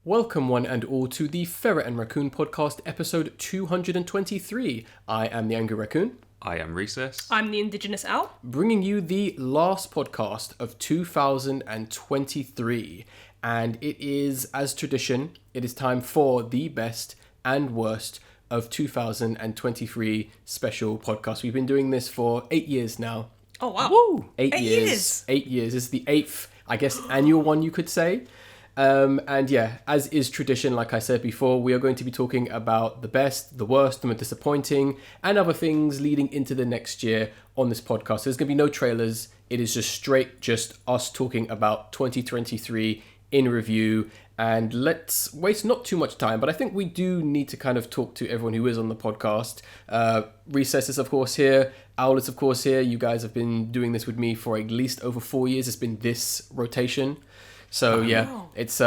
Welcome one and all to the Ferret and Raccoon podcast, episode 223. I am the Angry Raccoon. I am Recess. I'm the Indigenous Owl. Bringing you the last podcast of 2023. And it is, as tradition, it is time for the best and worst of 2023 special podcast. We've been doing this for 8 years now. Oh, wow. Woo! 8 years. years. 8 years. This is the 8th, I guess, annual one you could say. And yeah, as is tradition, like I said before, we are going to be talking about the best, the worst, the most disappointing, and other things leading into the next year on this podcast. There's going to be no trailers. It is just us talking about 2023 in review. And let's waste not too much time, but I think we do need to kind of talk to everyone who is on the podcast. Recess is, of course, here. Owl is, of course, here. You guys have been doing this with me for at least over 4 years. It's been this rotation. So yeah, it's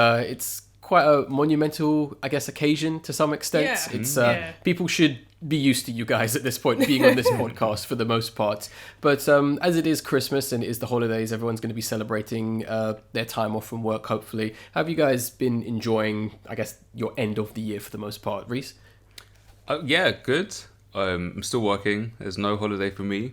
quite a monumental, I guess, occasion to some extent. Yeah. People should be used to you guys at this point being on this podcast for the most part. But as it is Christmas and it is the holidays, everyone's going to be celebrating their time off from work, hopefully. Have you guys been enjoying, I guess, your end of the year for the most part, Reese? Yeah, good. I'm still working. There's no holiday for me,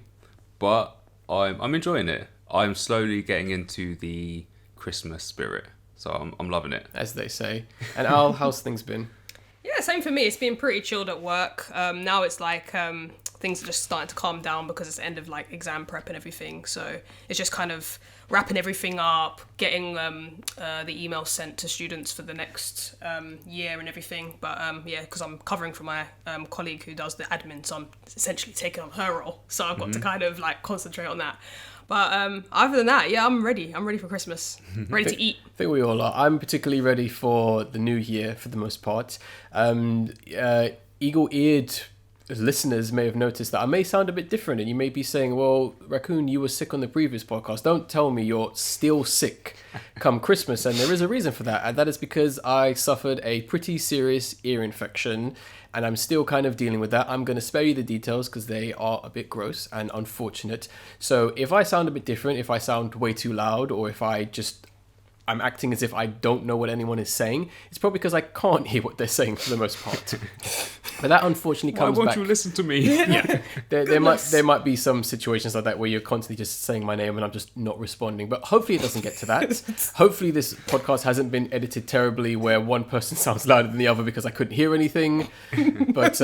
but I'm enjoying it. I'm slowly getting into the Christmas spirit, so I'm loving it, as they say. And Al, how's things been? Yeah, same for me. It's been pretty chilled at work. Now it's like things are just starting to calm down because it's the end of like exam prep and everything. So it's just kind of wrapping everything up, getting the emails sent to students for the next year and everything. But yeah, because I'm covering for my colleague who does the admin, so I'm essentially taking on her role. So I've got to kind of like concentrate on that. But other than that, yeah, I'm ready. I'm ready for Christmas. Ready to eat. I think we all are. I'm particularly ready for the new year for the most part. Eagle-eared listeners may have noticed that I may sound a bit different, and you may be saying, well, Raccoon, you were sick on the previous podcast. Don't tell me you're still sick come Christmas. And there is a reason for that. And that is because I suffered a pretty serious ear infection, and I'm still kind of dealing with that. I'm going to spare you the details because they are a bit gross and unfortunate. So if I sound a bit different, if I sound way too loud, or if I'm acting as if I don't know what anyone is saying, it's probably because I can't hear what they're saying for the most part. But that unfortunately comes back. Why won't you listen to me? Yeah, there might be some situations like that where you're constantly just saying my name and I'm just not responding. But hopefully it doesn't get to that. Hopefully this podcast hasn't been edited terribly where one person sounds louder than the other because I couldn't hear anything. But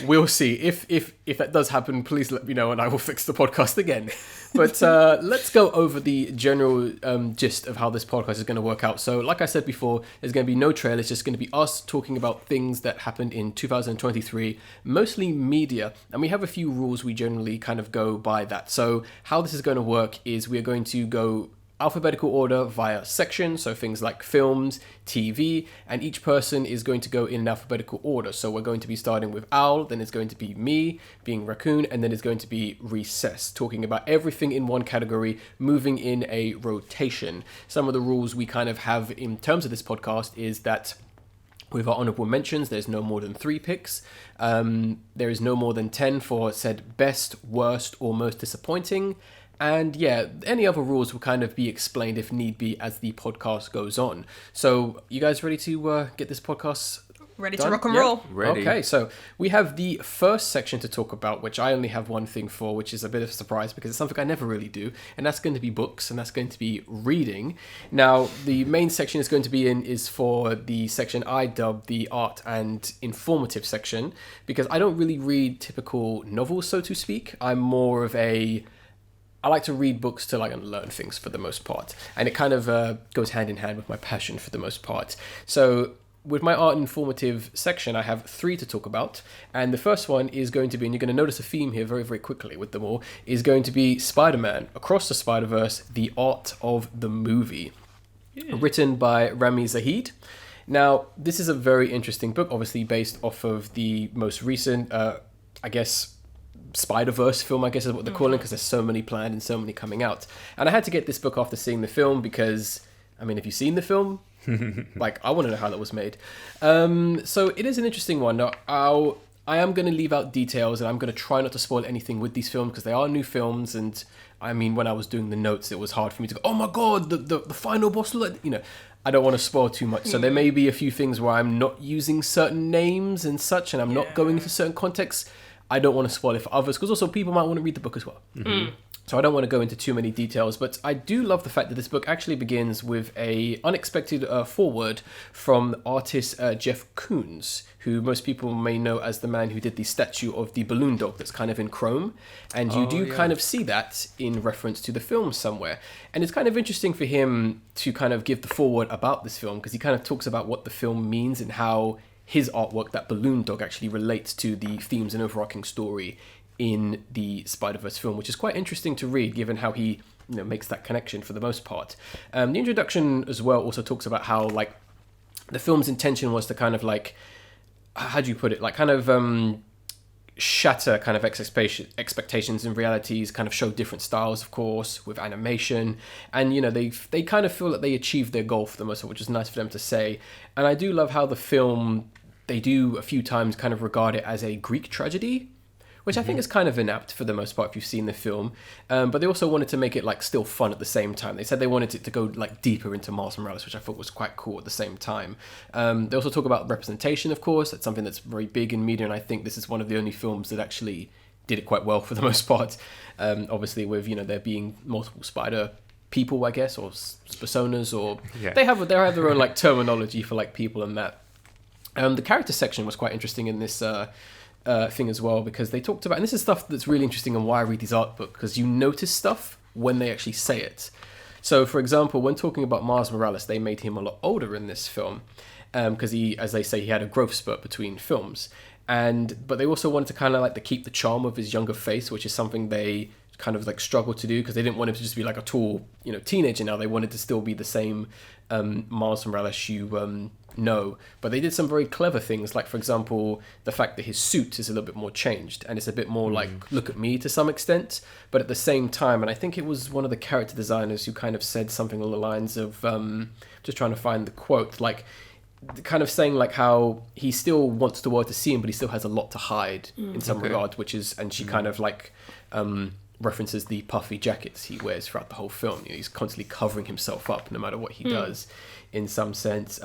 we'll see. If that does happen, please let me know and I will fix the podcast again. But let's go over the general gist of how this podcast is going to work out. So like I said before, there's going to be no trailer. It's just going to be us talking about things that happened in 2023, mostly media. And we have a few rules we generally kind of go by that. So how this is going to work is we're going to go alphabetical order via section, so things like films, TV, and each person is going to go in alphabetical order. So we're going to be starting with Owl, then it's going to be me, being Raccoon, and then it's going to be Recess, talking about everything in one category, moving in a rotation. Some of the rules we kind of have in terms of this podcast is that with our honorable mentions, there's no more than 3 picks. There is no more than 10 for said best, worst, or most disappointing. And yeah, any other rules will kind of be explained if need be as the podcast goes on. So you guys ready to get this podcast Ready done? to rock and roll. Ready. Okay, so we have the first section to talk about, which I only have one thing for, which is a bit of a surprise because it's something I never really do, and that's going to be books, and that's going to be reading. Now, the main section is going to be is for the section I dub the art and informative section, because I don't really read typical novels, so to speak. I'm more of I like to read books to like learn things for the most part, and it kind of goes hand in hand with my passion for the most part. So with my art and informative section, I have 3 to talk about, and the first one is going to be, and you're going to notice a theme here very, very quickly with them all, is going to be Spider-Man Across the Spider-Verse, The Art of the Movie, written by Rami Zahid. Now, this is a very interesting book, obviously based off of the most recent, I guess, Spider-Verse film, I guess is what they're calling, because there's so many planned and so many coming out. And I had to get this book after seeing the film because, I mean, have you seen the film? Like, I want to know how that was made. So it is an interesting one. Now, I am going to leave out details, and I'm going to try not to spoil anything with these films because they are new films. And I mean, when I was doing the notes, it was hard for me to go, oh my god, the final boss, you know. I don't want to spoil too much. So there may be a few things where I'm not using certain names and such, and I'm not going into certain contexts. I don't want to spoil it for others, because also people might want to read the book as well. So I don't want to go into too many details, but I do love the fact that this book actually begins with a unexpected foreword from artist Jeff Koons, who most people may know as the man who did the statue of the balloon dog that's kind of in chrome. And you do kind of see that in reference to the film somewhere. And it's kind of interesting for him to kind of give the foreword about this film, because he kind of talks about what the film means and how his artwork, that balloon dog, actually relates to the themes and overarching story in the Spider-Verse film, which is quite interesting to read, given how he makes that connection for the most part. The introduction as well also talks about how like the film's intention was to kind of like, how do you put it, like kind of shatter kind of expectations and realities, kind of show different styles, of course, with animation, and they kind of feel that they achieved their goal for the most part, which is nice for them to say. And I do love how the film, they do a few times kind of regard it as a Greek tragedy, which I think is kind of inapt for the most part if you've seen the film. But they also wanted to make it like still fun at the same time. They said they wanted it to go like deeper into Miles Morales, which I thought was quite cool at the same time. They also talk about representation, of course. That's something that's very big in media, and I think this is one of the only films that actually did it quite well for the most part. Obviously with, there being multiple spider people, I guess, or personas, or they have their own like terminology for like people and that. The character section was quite interesting in this thing as well, because they talked about, and this is stuff that's really interesting and why I read these art books, because you notice stuff when they actually say it. So for example, when talking about Miles Morales, they made him a lot older in this film, because he, as they say, he had a growth spurt between films, but they also wanted to kind of like to keep the charm of his younger face, which is something they kind of like struggled to do, because they didn't want him to just be like a tall teenager. Now they wanted to still be the same Miles Morales you but they did some very clever things, like for example the fact that his suit is a little bit more changed, and it's a bit more like look at me to some extent, but at the same time, and I think it was one of the character designers who kind of said something along the lines of just trying to find the quote, like kind of saying like how he still wants the world to see him, but he still has a lot to hide in some regard, which is, and she kind of like references the puffy jackets he wears throughout the whole film. He's constantly covering himself up no matter what he does in some sense.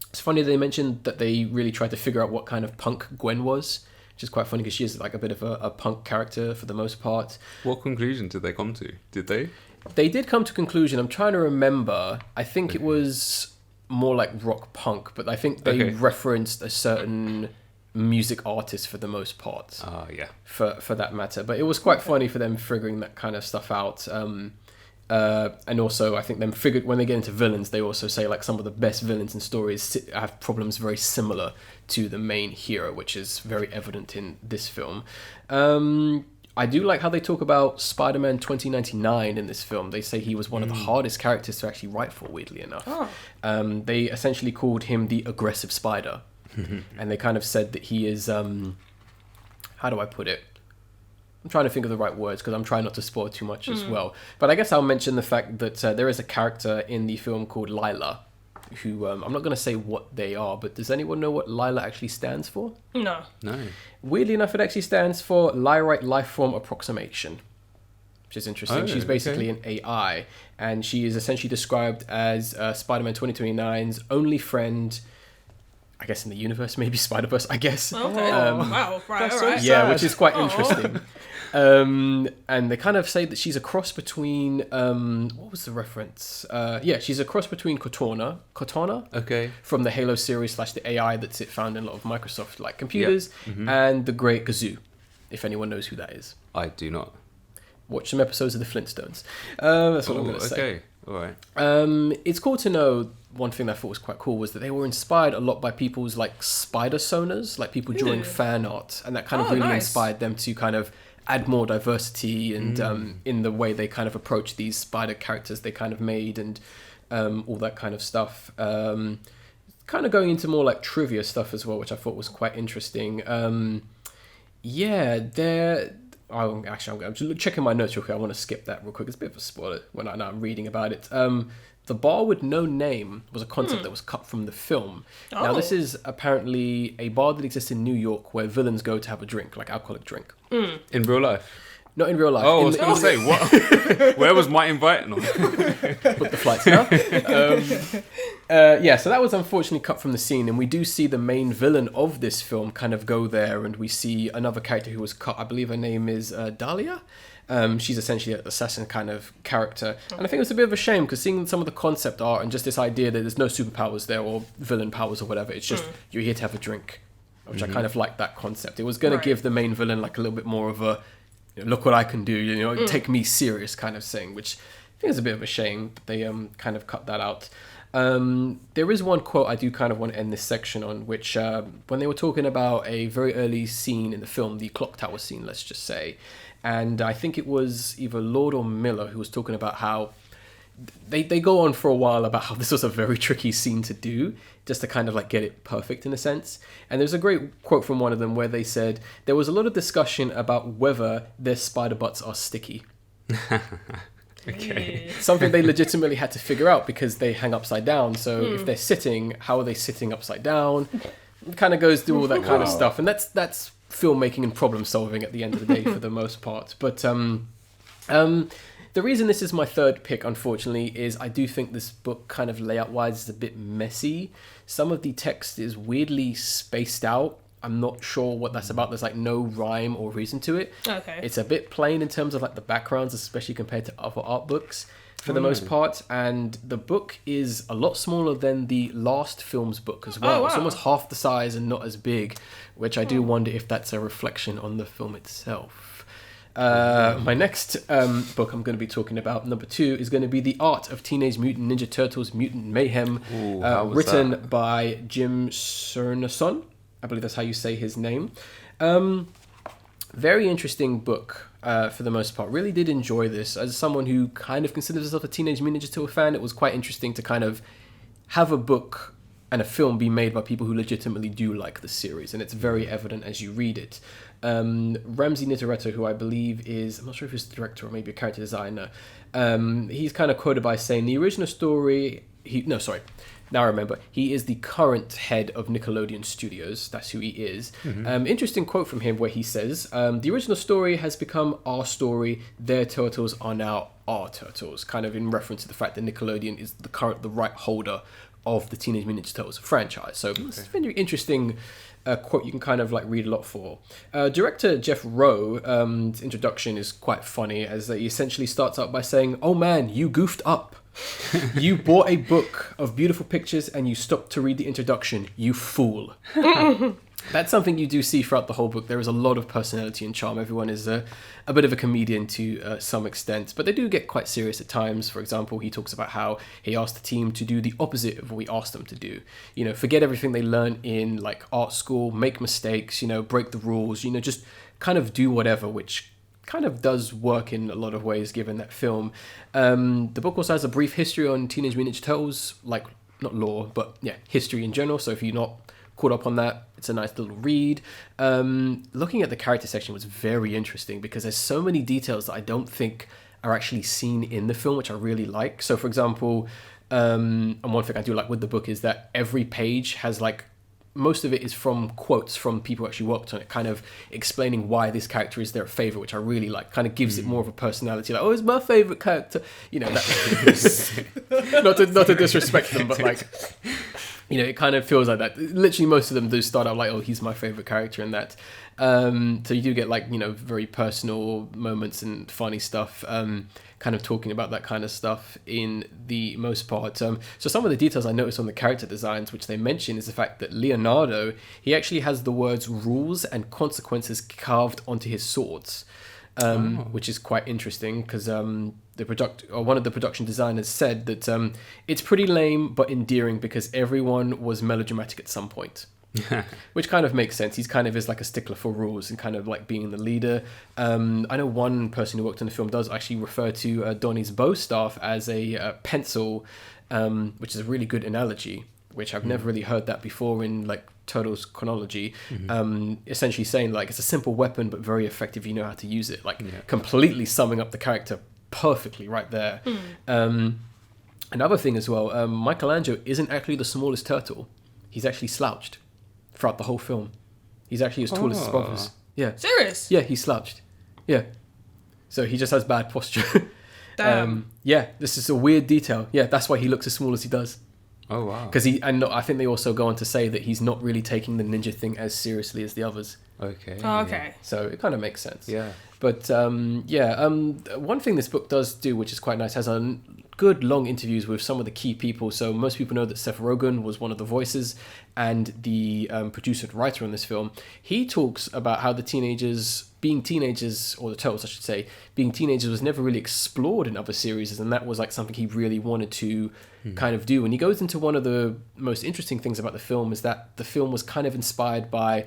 It's funny they mentioned that they really tried to figure out what kind of punk Gwen was, which is quite funny because she is like a bit of a punk character for the most part. What conclusion did they come to? Did they? They did come to a conclusion. I'm trying to remember. I think it was more like rock punk, but I think they referenced a certain music artist for the most part. For that matter. But it was quite funny for them figuring that kind of stuff out. And also, I think them figured when they get into villains, they also say like some of the best villains in stories have problems very similar to the main hero, which is very evident in this film. I do like how they talk about Spider-Man 2099 in this film. They say he was one of the hardest characters to actually write for, weirdly enough. They essentially called him the aggressive spider. And they kind of said that he is, how do I put it? I'm trying to think of the right words because I'm trying not to spoil too much as well. But I guess I'll mention the fact that there is a character in the film called Lila, who I'm not going to say what they are, but does anyone know what Lila actually stands for? No. Weirdly enough, it actually stands for Lyrite Lifeform Approximation, which is interesting. She's basically an AI, and she is essentially described as Spider-Man 2029's only friend, I guess in the universe, maybe Spider-Verse, I guess. Okay. Wow, right, all right. Yeah, which is quite interesting. And they kind of say that she's a cross between, what was the reference? She's a cross between Cortana, from the Halo series / the AI that's found in a lot of Microsoft like computers, and the Great Gazoo, if anyone knows who that is. I do not. Watch some episodes of the Flintstones. That's what I'm going to say. Okay, all right. It's cool to know. One thing that I thought was quite cool was that they were inspired a lot by people's like spider sonas, like people drawing fan art, and that kind of really inspired them to kind of add more diversity and in the way they kind of approach these spider characters they kind of made, and all that kind of stuff. Kind of going into more like trivia stuff as well, which I thought was quite interesting. I'm just checking my notes real quick. I want to skip that real quick. It's a bit of a spoiler when I'm reading about it. The bar with no name was a concept that was cut from the film. Now, this is apparently a bar that exists in New York where villains go to have a drink, like alcoholic drink. In real life? Not in real life. Oh, I was going to say, what? Where was my invite? No. Book the flights now. So that was unfortunately cut from the scene, and we do see the main villain of this film kind of go there, and we see another character who was cut. I believe her name is Dahlia. She's essentially an assassin kind of character, and I think it's a bit of a shame because seeing some of the concept art and just this idea that there's no superpowers there or villain powers or whatever, it's just you're here to have a drink, which I kind of like that concept. It was going to give the main villain like a little bit more of a look what I can do, take me serious kind of thing, which I think is a bit of a shame that they kind of cut that out. There is one quote I do kind of want to end this section on, which when they were talking about a very early scene in the film, the clock tower scene, let's just say, and I think it was either Lord or Miller who was talking about how they go on for a while about how this was a very tricky scene to do, just to kind of like get it perfect in a sense. And there's a great quote from one of them where they said, there was a lot of discussion about whether their spider butts are sticky. Okay. Something they legitimately had to figure out because they hang upside down. So if they're sitting, how are they sitting upside down? It kind of goes through all that kind of stuff. And that's filmmaking and problem solving at the end of the day for the most part. But the reason this is my third pick, unfortunately, is I do think this book kind of layout-wise is a bit messy. Some of the text is weirdly spaced out. I'm not sure what that's about. There's like no rhyme or reason to it. Okay. It's a bit plain in terms of like the backgrounds, especially compared to other art books for the most part. And the book is a lot smaller than the last film's book as well. Oh, wow. It's almost half the size and not as big, which I do wonder if that's a reflection on the film itself. My next book I'm going to be talking about, number 2, is going to be The Art of Teenage Mutant Ninja Turtles Mutant Mayhem, written by Jim Cernason. I believe that's how you say his name. Very interesting book for the most part. Really did enjoy this. As someone who kind of considers himself a Teenage Mutant Ninja Turtle fan, it was quite interesting to kind of have a book and a film be made by people who legitimately do like the series, and it's very evident as you read it. Ramsey Nitoretta, who I believe is, I'm not sure if he's the director or maybe a character designer, he's kind of quoted by saying the original story, now I remember, he is the current head of Nickelodeon Studios. That's who he is. Interesting quote from him where he says, the original story has become our story. Their turtles are now our turtles. Kind of in reference to the fact that Nickelodeon is the right holder of the Teenage Mutant Ninja Turtles franchise. So it's a very interesting quote you can kind of like read a lot for. Director Jeff Rowe's introduction is quite funny, as he essentially starts out by saying, "Oh man, you goofed up. You bought a book of beautiful pictures and you stopped to read the introduction, you fool." That's something you do see throughout the whole book. There is a lot of personality and charm. Everyone is a bit of a comedian to some extent, but they do get quite serious at times. For example, he talks about how he asked the team to do the opposite of what we asked them to do. Forget everything they learn in like art school, make mistakes, break the rules, just kind of do whatever, which kind of does work in a lot of ways given that film. The book also has a brief history on Teenage Mutant Ninja Turtles, like not lore, but yeah, history in general. So if you're not caught up on that, it's a nice little read. Looking at the character section was very interesting because there's so many details that I don't think are actually seen in the film, which I really like. So for example, and one thing I do like with the book is that every page has like, most of it is from quotes from people who actually worked on it, kind of explaining why this character is their favorite, which I really like. Kind of gives it more of a personality, like, oh, it's my favorite character. That not to disrespect them, but like, it kind of feels like that. Literally, most of them do start out like, oh, he's my favorite character, and that. So you do get like, very personal moments and funny stuff, kind of talking about that kind of stuff in the most part. So some of the details I noticed on the character designs, which they mention, is the fact that Leonardo, he actually has the words rules and consequences carved onto his swords, which is quite interesting because one of the production designers said that it's pretty lame but endearing because everyone was melodramatic at some point. Which kind of makes sense. He's kind of is like a stickler for rules and kind of like being the leader. I know one person who worked on the film does actually refer to Donnie's bow staff as a pencil, which is a really good analogy, which I've never really heard that before in like Turtles chronology. Essentially saying like it's a simple weapon but very effective, you know how to use it, like completely summing up the character perfectly right there. Another thing as well, Michelangelo isn't actually the smallest turtle. He's actually slouched throughout the whole film. He's actually as tall as his brothers. Yeah. Serious? Yeah, he's slouched. Yeah. So he just has bad posture. Damn. Yeah, this is a weird detail. Yeah, that's why he looks as small as he does. Oh wow. Because I think they also go on to say that he's not really taking the ninja thing as seriously as the others. Okay. Oh, okay. So it kind of makes sense. Yeah. But one thing this book does do, which is quite nice, has a good long interviews with some of the key people. So most people know that Seth Rogen was one of the voices and the producer and writer on this film. He talks about how the being teenagers, or the Turtles I should say, being teenagers was never really explored in other series, and that was like something he really wanted to kind of do. And he goes into one of the most interesting things about the film is that the film was kind of inspired by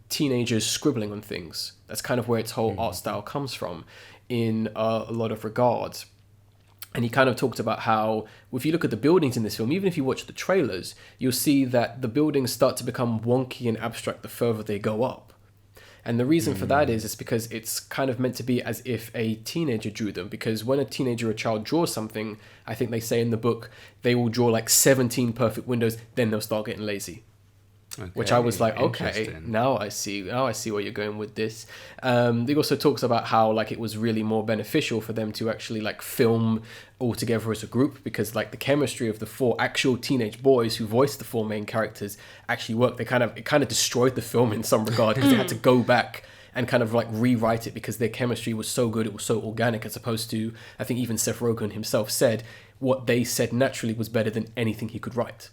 teenagers scribbling on things. That's kind of where its whole art style comes from in a lot of regards. And he kind of talked about how, if you look at the buildings in this film, even if you watch the trailers, you'll see that the buildings start to become wonky and abstract the further they go up. And the reason for that is because it's kind of meant to be as if a teenager drew them. Because when a teenager or a child draws something, I think they say in the book, they will draw like 17 perfect windows, then they'll start getting lazy. Okay, Which I was like, okay, now I see where you're going with this. He also talks about how like it was really more beneficial for them to actually like film all together as a group, because like the chemistry of the 4 actual teenage boys who voiced the 4 main characters actually worked. It kind of destroyed the film in some regard, because they had to go back and kind of like rewrite it because their chemistry was so good, it was so organic, as opposed to, I think even Seth Rogen himself said, what they said naturally was better than anything he could write.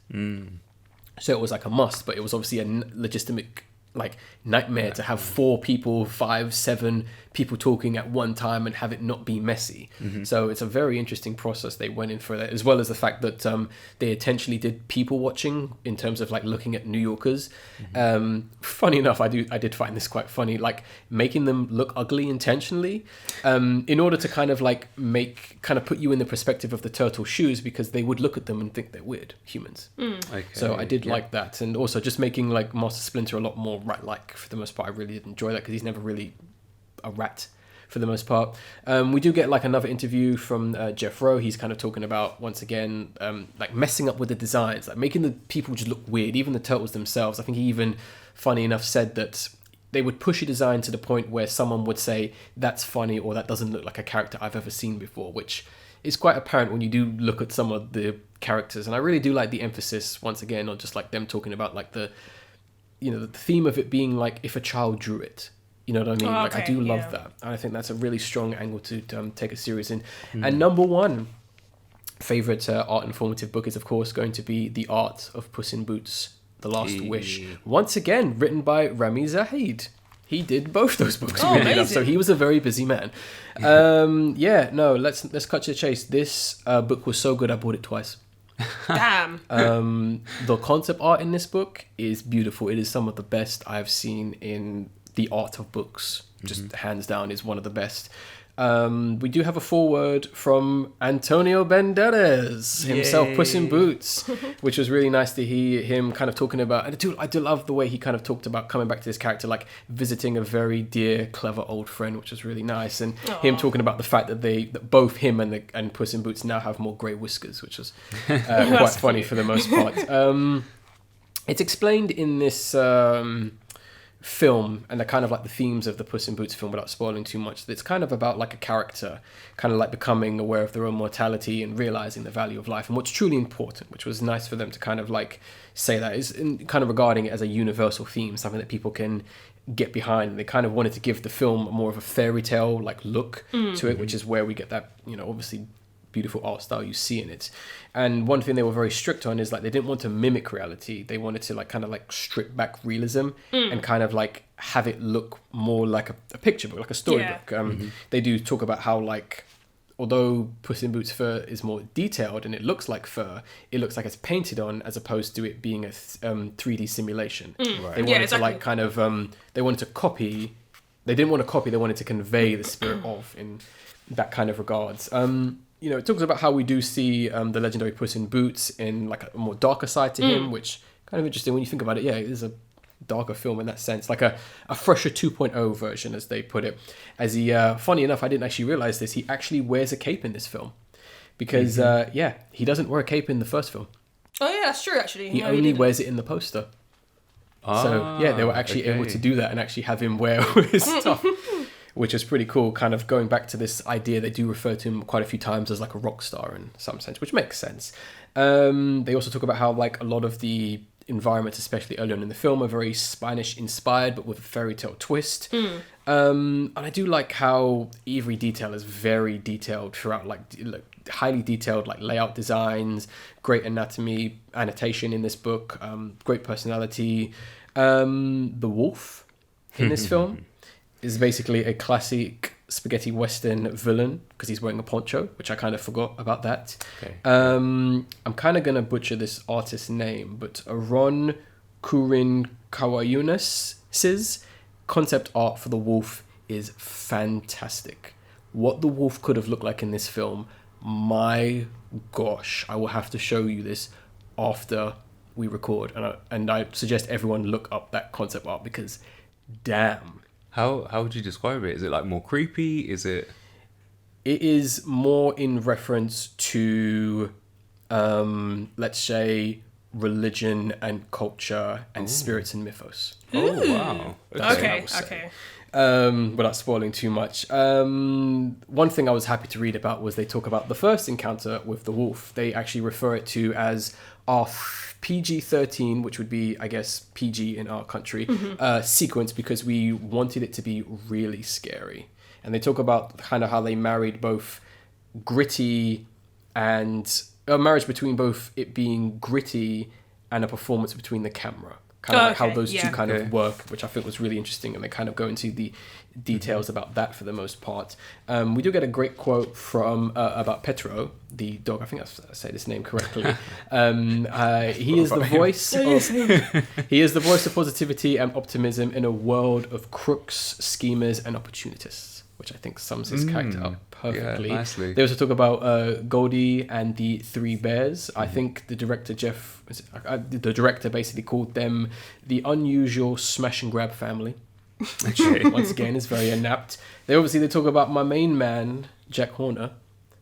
So it was like a must, but it was obviously a logistic like nightmare to have 4 people, 5, 7 people talking at one time and have it not be messy. So it's a very interesting process they went in for that, as well as the fact that they intentionally did people watching in terms of like looking at New Yorkers. Funny enough, I did find this quite funny, like making them look ugly intentionally, in order to kind of like put you in the perspective of the turtle shoes, because they would look at them and think they're weird humans. Okay. So I did like that, and also just making like Master Splinter a lot more rat-like for the most part. I really did enjoy that, because he's never really a rat for the most part. We do get like another interview from Jeff Rowe. He's kind of talking about, once again, like messing up with the designs, like making the people just look weird, even the turtles themselves. I think he even, funny enough, said that they would push a design to the point where someone would say, that's funny, or that doesn't look like a character I've ever seen before, which is quite apparent when you do look at some of the characters. And I really do like the emphasis, once again, on just like them talking about like the theme of it being like if a child drew it. You know what I mean? Oh, like I okay, do love yeah. that. And I think that's a really strong angle to take a series in. And number 1 favorite art informative book is, of course, going to be The Art of Puss in Boots: The Last Wish. Once again, written by Rami Zahid. He did both those books. Oh, weirdly enough. amazing. So he was a very busy man. Let's cut to the chase. This book was so good, I bought it twice. Damn. The concept art in this book is beautiful. It is some of the best I've seen in the art of books. Just hands down is one of the best. We do have a foreword from Antonio Banderas himself, Puss in Boots, which was really nice to hear him kind of talking about. And I do love the way he kind of talked about coming back to this character, like visiting a very dear, clever old friend, which was really nice. And him talking about the fact that both him and Puss in Boots now have more grey whiskers, which was quite funny for the most part. It's explained in this film, and the kind of like the themes of the Puss in Boots film, without spoiling too much. It's kind of about like a character kind of like becoming aware of their own mortality and realizing the value of life and what's truly important, which was nice for them to kind of like say that is kind of regarding it as a universal theme, something that people can get behind. And they kind of wanted to give the film more of a fairy tale like look to it, which is where we get that, obviously beautiful art style you see in it. And one thing they were very strict on is like they didn't want to mimic reality. They wanted to like kind of like strip back realism and kind of like have it look more like a picture book, like a storybook. They do talk about how like, although Puss in Boots fur is more detailed and it looks like fur, it looks like it's painted on as opposed to it being a 3D simulation. They wanted to like kind of they wanted to copy. They didn't want to copy. They wanted to convey the spirit of in that kind of regards. It talks about how we do see the legendary Puss in Boots in like a more darker side to him, which kind of interesting when you think about it. Yeah, it is a darker film in that sense, like a fresher 2.0 version, as they put it. As he, funny enough, I didn't actually realize this, he actually wears a cape in this film. Because, he doesn't wear a cape in the first film. Oh, yeah, that's true, actually. He only wears it in the poster. So, they were actually able to do that and actually have him wear all his stuff. which is pretty cool. Kind of going back to this idea, they do refer to him quite a few times as like a rock star in some sense, which makes sense. They also talk about how like a lot of the environments, especially early on in the film, are very Spanish inspired, but with a fairy tale twist. And I do like how every detail is very detailed throughout, like highly detailed, like layout designs, great anatomy, annotation in this book, great personality. The wolf in this film is basically a classic spaghetti western villain because he's wearing a poncho, which I kind of forgot about that. Okay. I'm kind of going to butcher this artist's name, but Ron Kurin Kawayunas's concept art for the wolf is fantastic. What the wolf could have looked like in this film, my gosh, I will have to show you this after we record, and I suggest everyone look up that concept art because damn. How would you describe it? Is it like more creepy? Is it? It is more in reference to, let's say, religion and culture and spirits and mythos. Oh wow! Okay. Without spoiling too much. One thing I was happy to read about was they talk about the first encounter with the wolf. They actually refer it to as our PG-13, which would be, I guess, PG in our country, sequence because we wanted it to be really scary. And they talk about kind of how they married both gritty and a marriage between both it being gritty and a performance between the camera. Kind of like how those two kind of work, which I think was really interesting, and they kind of go into the details about that for the most part. We do get a great quote from about Petro, the dog. I think I say this name correctly. He is the voice. He is the voice of positivity and optimism in a world of crooks, schemers, and opportunists, which I think sums his character up perfectly. Yeah, nicely. They also talk about Goldie and the Three Bears. I think the director the director basically called them the unusual smash and grab family, which once again is very inapt. They talk about my main man Jack Horner,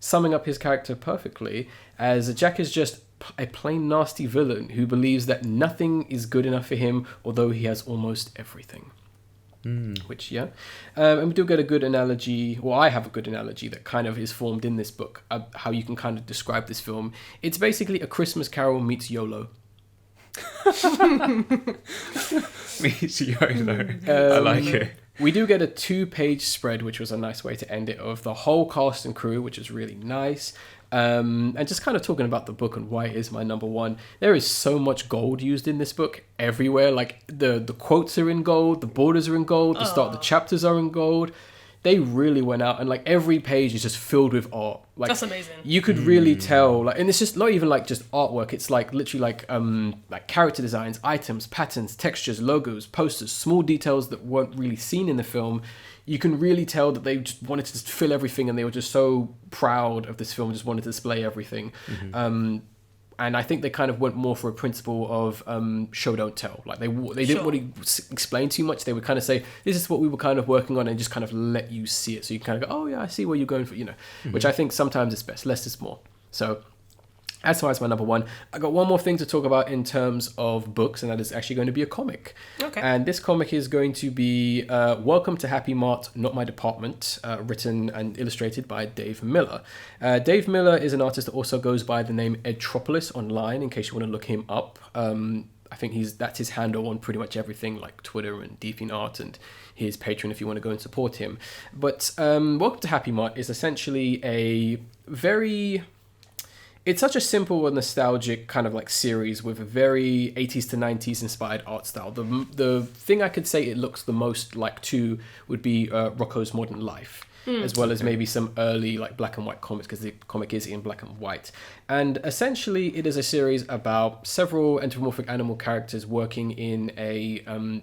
summing up his character perfectly as Jack is just a plain nasty villain who believes that nothing is good enough for him, although he has almost everything. Which, and we do get a good analogy, or I have a good analogy that kind of is formed in this book, how you can kind of describe this film. It's basically A Christmas Carol meets YOLO. Meets YOLO. I like it. We do get a 2-page spread, which was a nice way to end it, of the whole cast and crew, which is really nice. And just kind of talking about the book and why it is my number one. There is so much gold used in this book everywhere. Like the quotes are in gold, the borders are in gold, the start of the chapters are in gold. They really went out, and like every page is just filled with art. Like, that's amazing. You could really tell, like, and it's just not even like just artwork. It's like literally like character designs, items, patterns, textures, logos, posters, small details that weren't really seen in the film. You can really tell that they just wanted to just fill everything, and they were just so proud of this film, just wanted to display everything. And I think they kind of went more for a principle of show don't tell. Like they didn't really explain too much. They would kind of say, this is what we were kind of working on, and just kind of let you see it. So you can kind of go, oh yeah, I see where you're going for, which I think sometimes is best. Less is more. So as far as my number one, I got one more thing to talk about in terms of books, and that is actually going to be a comic. Okay. And this comic is going to be Welcome to Happy Mart, Not My Department, written and illustrated by Dave Miller. Dave Miller is an artist that also goes by the name Edtropolis online, in case you want to look him up. I think that's his handle on pretty much everything, like Twitter and DeviantArt, and his Patreon if you want to go and support him. But Welcome to Happy Mart is essentially a very... It's such a simple and nostalgic kind of like series with a very 80s to 90s inspired art style. The thing I could say it looks the most like to would be Rocco's Modern Life, as well as maybe some early like black and white comics, because the comic is in black and white. And essentially it is a series about several anthropomorphic animal characters working in a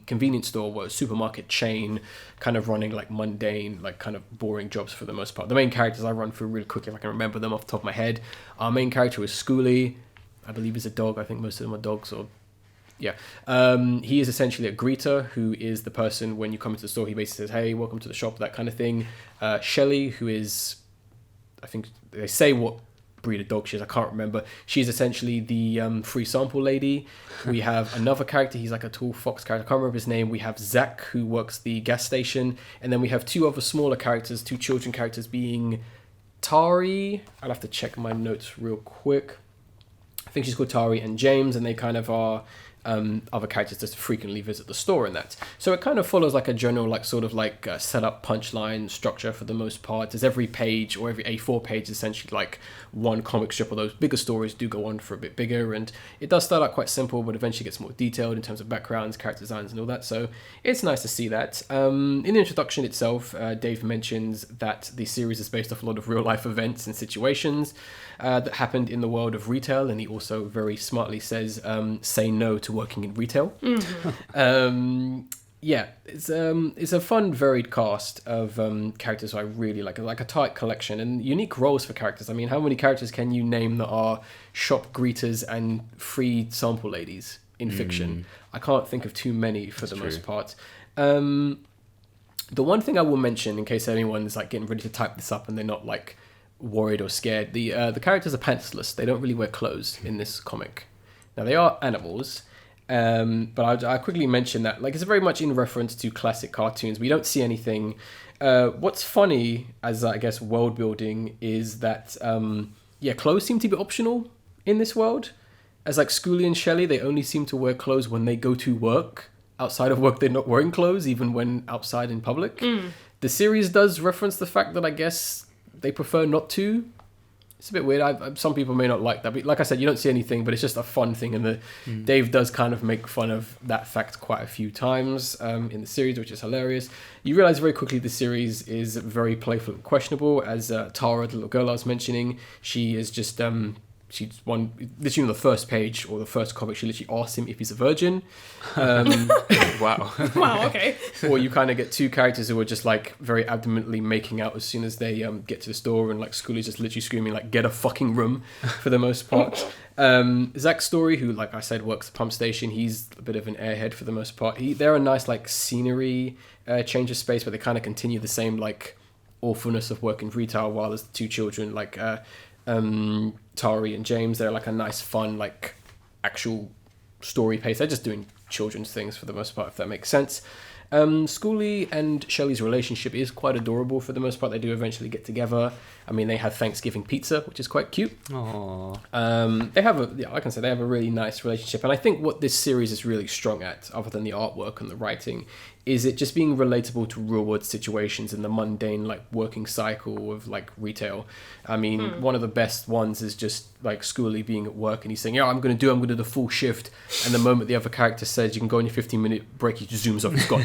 convenience store or a supermarket chain, kind of running like mundane, like kind of boring jobs for the most part. The main characters I run through really quick if I can remember them off the top of my head. Our main character is Schoolie. I believe he's a dog. I think most of them are dogs, or yeah. He is essentially a greeter, who is the person when you come into the store, he basically says, hey, welcome to the shop, that kind of thing. Shelley, who is, I think they say what breed of dog she is. I can't remember. She's essentially the free sample lady. We have another character. He's like a tall fox character. I can't remember his name. We have Zach, who works the gas station. And then we have two other smaller characters, two children characters being Tari. I'll have to check my notes real quick. I think she's called Tari and James, and they kind of are other characters just frequently visit the store and that. So it kind of follows like a general like sort of like setup punchline structure for the most part. There's every page or every A4 page is essentially like one comic strip, or those bigger stories do go on for a bit bigger, and it does start out quite simple but eventually gets more detailed in terms of backgrounds, character designs and all that. So it's nice to see that. In the introduction itself, Dave mentions that the series is based off a lot of real life events and situations that happened in the world of retail, and he also very smartly says say no to working in retail. Yeah, it's a fun, varied cast of characters I really like a tight collection and unique roles for characters. I mean, how many characters can you name that are shop greeters and free sample ladies in fiction? I can't think of too many for the most part. The one thing I will mention, in case anyone's like getting ready to type this up and they're not like worried or scared, the characters are pantsless. They don't really wear clothes in this comic. Now, they are animals. But I quickly mention that like it's very much in reference to classic cartoons. We don't see anything. What's funny as I guess world building is that clothes seem to be optional in this world. As like Scully and Shelley, they only seem to wear clothes when they go to work. Outside of work, they're not wearing clothes, even when outside in public. The series does reference the fact that I guess they prefer not to. It's a bit weird. Some people may not like that, but like I said, you don't see anything, but it's just a fun thing. And Dave does kind of make fun of that fact quite a few times in the series, which is hilarious. You realize very quickly the series is very playful and questionable. As Tara, the little girl I was mentioning, she is just she's literally on the first page or the first comic, she literally asks him if he's a virgin. Wow. Wow, okay. Or you kind of get two characters who are just like very adamantly making out as soon as they get to the store, and like Scully's just literally screaming like get a fucking room for the most part. Zach's story, who like I said works at the pump station, he's a bit of an airhead for the most part. They're a nice like scenery change of space, but they kind of continue the same like awfulness of working retail, while as the two children like Tari and James, they're like a nice fun like actual story pace. They're just doing children's things for the most part, if that makes sense. Scully and Shelley's relationship is quite adorable for the most part. They do eventually get together. I mean, they have Thanksgiving pizza, which is quite cute. Aww. They have like I said, they have a really nice relationship. And I think what this series is really strong at, other than the artwork and the writing, is it just being relatable to real world situations and the mundane like working cycle of like retail. I mean, one of the best ones is just like Scully being at work and he's saying, I'm going to do the full shift. And the moment the other character says you can go on your 15-minute break, he just zooms off, he's gone.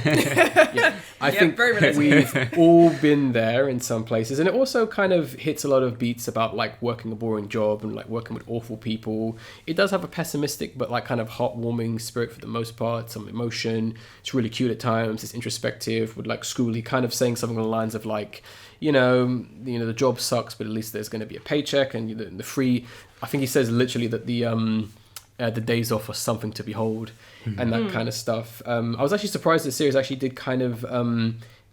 I think we've all been there in some places. And it also kind of hits a lot of beats about like working a boring job and like working with awful people. It does have a pessimistic but like kind of heartwarming spirit for the most part, some emotion. It's really cute at times. It's introspective, with like Scully kind of saying something along the lines of like, the job sucks, but at least there's going to be a paycheck, and the free. I think he says literally that the days off are something to behold, and that kind of stuff. I was actually surprised the series actually did kind of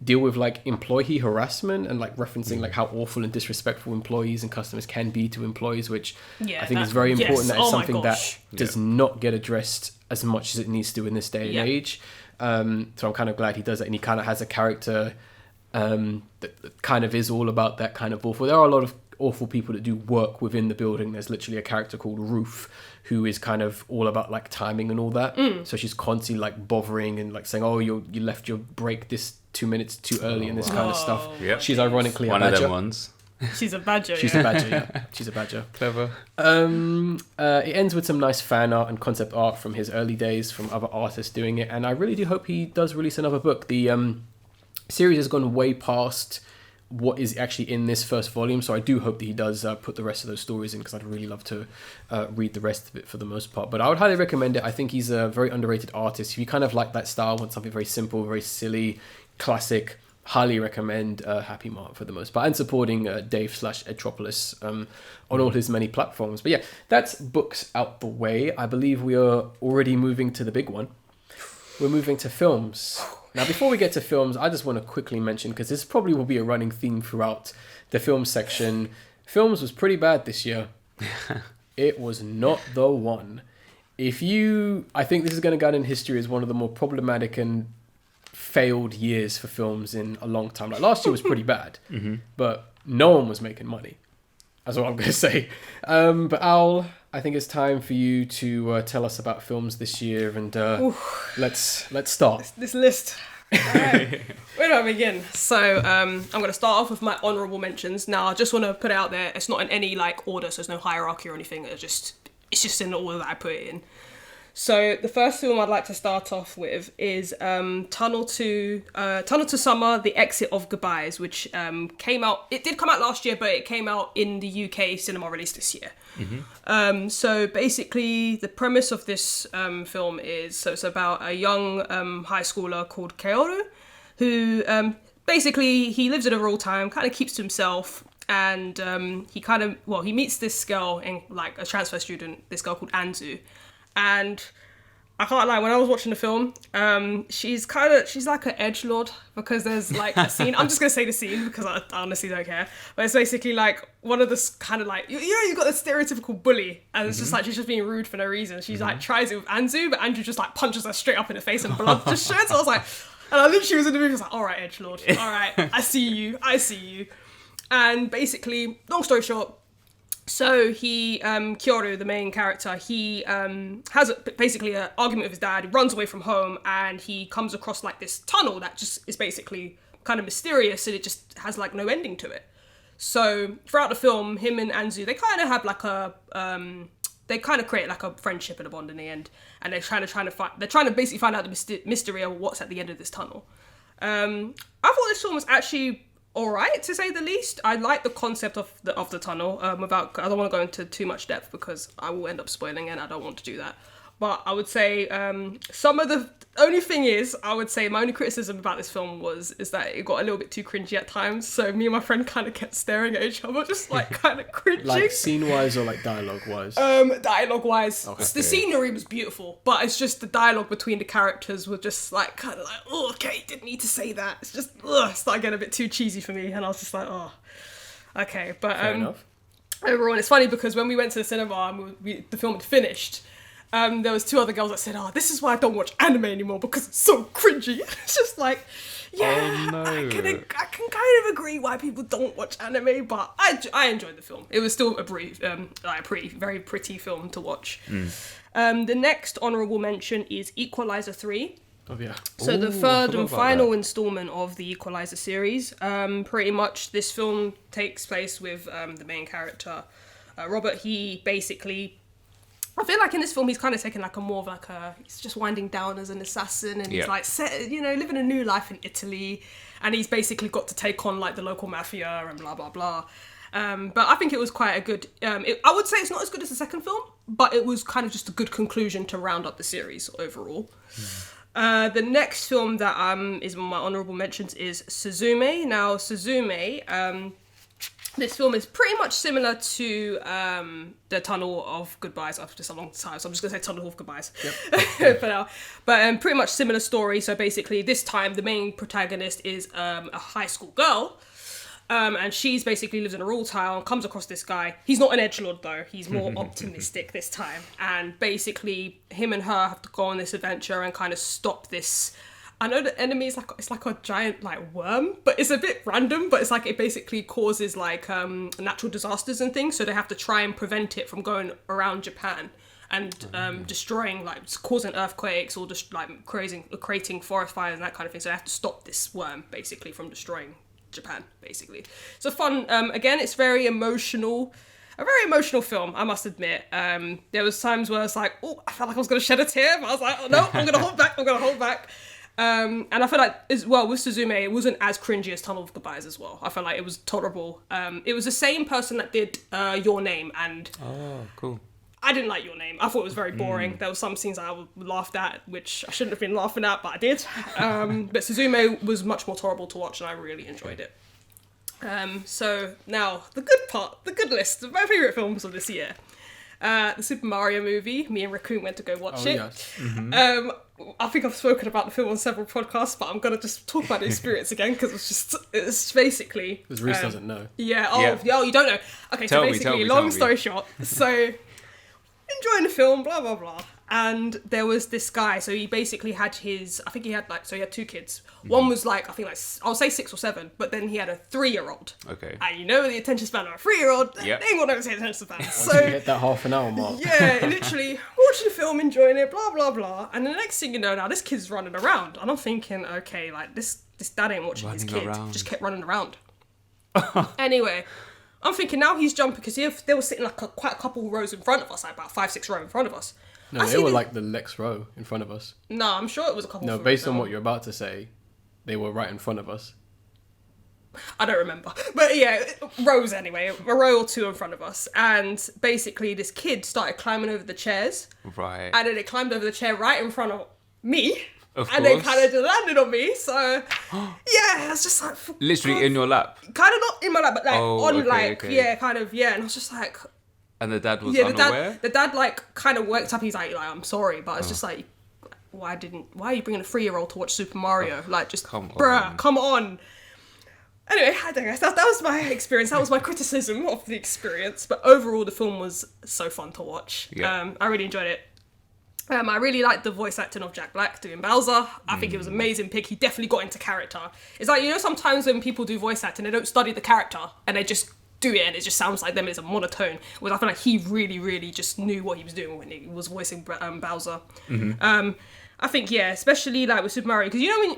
deal with like employee harassment and like referencing like how awful and disrespectful employees and customers can be to employees, which I think is very important. That is something that does not get addressed as much as it needs to in this day and age. So I'm kind of glad he does it, and he kind of has a character that kind of is all about that kind of awful. There are a lot of awful people that do work within the building. There's literally a character called Ruth who is kind of all about like timing and all that. So she's constantly like bothering and like saying, you left your break this 2 minutes too early and this kind of stuff. Yep. She's ironically one a badger. of them ones. She's a badger. She's a badger, yeah. She's a badger. Clever. It ends with some nice fan art and concept art from his early days, from other artists doing it, and I really do hope he does release another book. The series has gone way past what is actually in this first volume, so I do hope that he does put the rest of those stories in, because I'd really love to read the rest of it for the most part. But I would highly recommend it. I think he's a very underrated artist. If you kind of like that style, want something very simple, very silly, classic, highly recommend Happy Mart for the most part, and supporting Dave/Edtropolis on all his many platforms. But yeah, that's books out the way. I believe we are already moving to the big one. We're moving to films. Now, before we get to films, I just want to quickly mention, because this probably will be a running theme throughout the film section, Films was pretty bad this year. It was not the one. I think this is going to go down in history as one of the more problematic and failed years for films in a long time. Like last year was pretty bad, but no one was making money. That's what I'm going to say. But Al, I think it's time for you to tell us about films this year, and let's start. This list. Alright. Where do I begin? So I'm going to start off with my honourable mentions. Now, I just want to put it out there, it's not in any like order, so there's no hierarchy or anything. It's just in the order that I put it in. So the first film I'd like to start off with is Tunnel to Summer: The Exit of Goodbyes, which came out. It did come out last year, but it came out in the UK cinema release this year. So basically, the premise of this film is it's about a young high schooler called Kaoru, who basically he lives in a rural town, kind of keeps to himself. And he meets this girl, like a transfer student, this girl called Anzu. And I can't lie, when I was watching the film, she's like an edgelord, because there's like a scene. I'm just gonna say the scene because I honestly don't care. But it's basically like one of the kind of like you got the stereotypical bully, and it's just like she's just being rude for no reason. She's like tries it with Anzu, but Anzu just like punches her straight up in the face and blood just sheds. So I was like, and I literally was in the movie. I was like, all right, edgelord, all right, I see you. And basically, long story short. So Kyoru, the main character, he has basically an argument with his dad. He runs away from home, and he comes across like this tunnel that just is basically kind of mysterious, and it just has like no ending to it. So throughout the film, him and Anzu, they kind of have like they kind of create like a friendship and a bond in the end, and they're trying to basically find out the mystery of what's at the end of this tunnel. I thought this film was actually alright, to say the least. I like the concept of the tunnel. I don't want to go into too much depth because I will end up spoiling it, and I don't want to do that. But I would say my only criticism about this film is that it got a little bit too cringy at times. So me and my friend kind of kept staring at each other, just like kind of cringing. Like scene wise or like dialogue wise? Dialogue wise. Okay. The scenery was beautiful, but it's just the dialogue between the characters were just like kind of like, oh, okay, didn't need to say that. It's just it started getting a bit too cheesy for me, and I was just like, oh, okay. But Fair enough. Overall, it's funny because when we went to the cinema and the film had finished. There was two other girls that said, this is why I don't watch anime anymore, because it's so cringy. It's just like, yeah, no. I can kind of agree why people don't watch anime, but I enjoyed the film. It was still a very pretty film to watch. The next honourable mention is Equalizer 3. Oh, yeah. So the third and final installment of the Equalizer series. Pretty much this film takes place with the main character, Robert. He basically... I feel like in this film he's kind of taken like he's just winding down as an assassin, and he's like living a new life in Italy, and he's basically got to take on like the local mafia and blah blah blah. But I think it was quite a good. I would say it's not as good as the second film, but it was kind of just a good conclusion to round up the series overall. The next film that is my honourable mentions is Suzume. Now Suzume. This film is pretty much similar to the Tunnel of Goodbyes after just a long time, so I'm just going to say Tunnel of Goodbyes for now. But pretty much similar story. So basically, this time the main protagonist is a high school girl, and she's basically lives in a rural town, comes across this guy. He's not an edgelord though, he's more optimistic this time. And basically, him and her have to go on this adventure and kind of stop this... I know the enemy is like a giant like worm, but it's a bit random, but it's like it basically causes like natural disasters and things, so they have to try and prevent it from going around Japan and destroying, like causing earthquakes or just like creating forest fires and that kind of thing. So they have to stop this worm basically from destroying Japan basically. So fun. Again, it's a very emotional film, I must admit. There was times where I was like, oh, I felt like I was going to shed a tear, but I was like, oh no, I'm going to hold back. And I feel like, as well, with Suzume, it wasn't as cringy as Tunnel of Goodbyes as well. I felt like it was tolerable. It was the same person that did Your Name, and... Oh, cool. I didn't like Your Name. I thought it was very boring. There were some scenes I laughed at, which I shouldn't have been laughing at, but I did. But Suzume was much more tolerable to watch, and I really enjoyed it. So, now, the good part, the good list of my favourite films of this year. The Super Mario movie. Me and Raccoon went to go watch it. Yes. I think I've spoken about the film on several podcasts, but I'm gonna just talk about the experience again because it's basically. Because Reese doesn't know. Yeah. Yeah. Oh, you don't know. Okay. Tell so me, basically, tell long me. story short, so enjoying the film, blah blah blah. And there was this guy, so he basically had he had 2 kids. One was like, I think like, I'll say 6 or 7, but then he had a 3-year-old. Okay. And you know the attention span of a 3-year-old, Yep. they ain't got no attention span. You So, hit that half an hour mark. yeah, literally, watching the film, enjoying it, blah, blah, blah. And the next thing you know, now this kid's running around. And I'm thinking, okay, like, this dad ain't watching his Running kid. around. Just kept running around. Anyway, I'm thinking now he's jumping because they were sitting like quite a couple rows in front of us, like about 5-6 rows in front of us. No, I they see were this- like the next row in front of us. No, I'm sure it was a couple. No, of based rows on down. what you're about to say, they were right in front of us. I don't remember. But yeah, rows anyway, a row or 2 in front of us. And basically this kid started climbing over the chairs. Right. And then it climbed over the chair right in front of me. Of and then course. kind of just landed on me. So yeah, I was just like... Literally in your lap. Kind of not in my lap, but like Oh, on okay, like, okay. yeah, kind of, yeah. And I was just like... And the dad was Yeah, unaware? the dad like kind of worked up. He's like, I'm sorry, but it's just like, why are you bringing a 3-year-old to watch Super Mario? Like, just, come bruh, on. come on. Anyway, I don't know. That was my experience. That was my criticism of the experience. But overall, the film was so fun to watch. Yeah. I really enjoyed it. I really liked the voice acting of Jack Black doing Bowser. I think it was an amazing pick. He definitely got into character. It's like, you know, sometimes when people do voice acting, they don't study the character and they just do it and it just sounds like them. It's a monotone. Whereas I feel like he really, really just knew what he was doing when he was voicing Bowser. I think, yeah, especially like with Super Mario, because you know,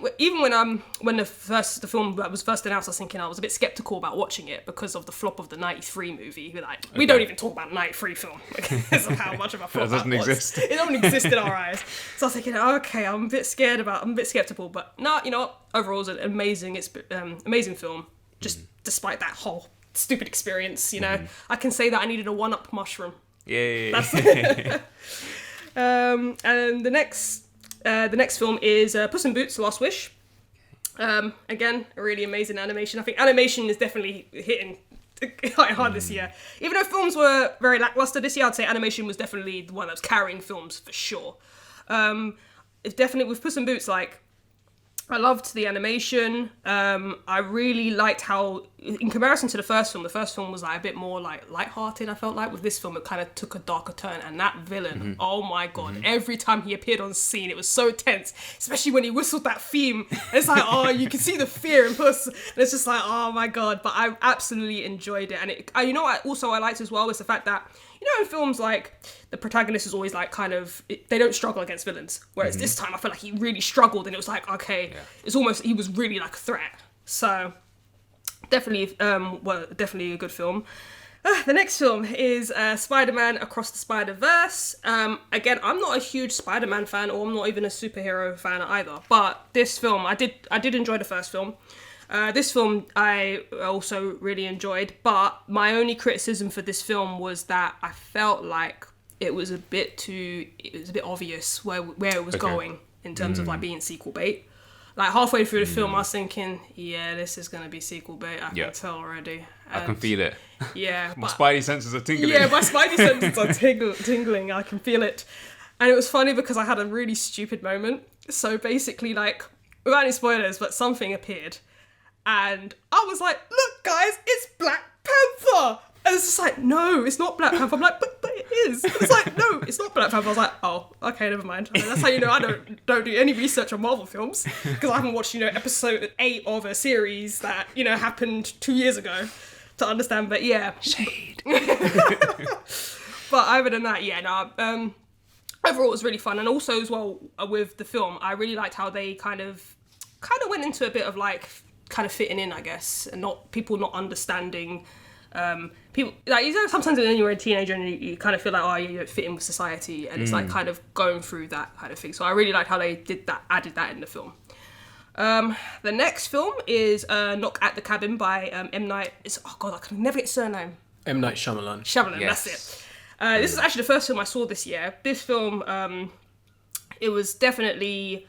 when the film was first announced, I was thinking I was a bit skeptical about watching it because of the flop of the '93 movie. We don't even talk about '93 film because of how much of a flop That doesn't that was. exist. It don't exist in our eyes. So I was thinking, okay, I'm a bit skeptical, but no, you know what? Overall, it's an amazing film. Just despite that whole stupid experience, you know, I can say that I needed a 1-up mushroom. Yay. And the next film is Puss in Boots: The Last Wish. Again, a really amazing animation. I think animation is definitely hitting quite hard this year. Even though films were very lackluster this year, I'd say animation was definitely the one that was carrying films for sure. It's definitely with Puss in Boots, like, I loved the animation. I really liked how, in comparison to the first film was like a bit more like lighthearted. I felt like with this film, it kind of took a darker turn. And that villain, oh my god! Every time he appeared on scene, it was so tense. Especially when he whistled that theme. It's like, oh, you can see the fear in Puss. And it's just like, oh my god! But I absolutely enjoyed it. And you know what? Also, I liked as well was the fact that, you know, in films like the protagonist is always like they don't struggle against villains. Whereas this time I feel like he really struggled and it was like, okay, it's almost, he was really like a threat. So definitely, definitely a good film. The next film is Spider-Man Across the Spider-Verse. Again, I'm not a huge Spider-Man fan, or I'm not even a superhero fan either. But this film, I did enjoy the first film. This film I also really enjoyed, but my only criticism for this film was that I felt like it was a bit obvious where it was going in terms of like being sequel bait. Like halfway through the film, I was thinking, yeah, this is gonna be sequel bait. I can tell already. I can feel it. Yeah, My spidey senses are tingling. yeah, my spidey senses are tingling. I can feel it. And it was funny because I had a really stupid moment. So basically, like, without any spoilers, but something appeared. And I was like, look, guys, it's Black Panther. And it's just like, no, it's not Black Panther. I'm like, but it is. And it's like, no, it's not Black Panther. I was like, oh, okay, never mind. And that's how you know I don't do any research on Marvel films. Because I haven't watched, you know, episode 8 of a series that, you know, happened 2 years ago to understand. But yeah. Shade. But other than that, yeah, no. Overall, it was really fun. And also as well with the film, I really liked how they kind of went into a bit of like kind of fitting in, I guess, and people not understanding. People, like, you know, sometimes when you're a teenager and you kind of feel like, oh, you don't fit in with society, and it's like kind of going through that kind of thing. So I really liked how they added that in the film. The next film is Knock at the Cabin by M. Night. Oh god, I can never get his surname. M. Night Shyamalan. Shyamalan, Yes. that's it. This is actually the first film I saw this year. This film, it was definitely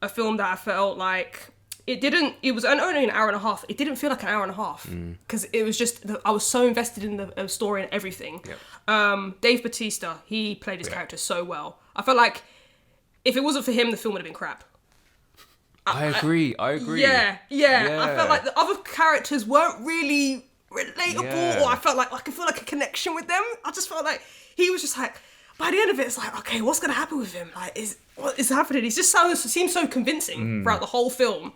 a film that I felt like it was only an hour and a half. It didn't feel like an hour and a half because it was just, I was so invested in the story and everything. Yep. Dave Bautista, he played his character so well. I felt like if it wasn't for him, the film would have been crap. I agree. Yeah. I felt like the other characters weren't really relatable, or I felt like I could feel like a connection with them. I just felt like he was just like, by the end of it, it's like, okay, what's gonna happen with him? Like, what is happening? He just seems so convincing throughout the whole film.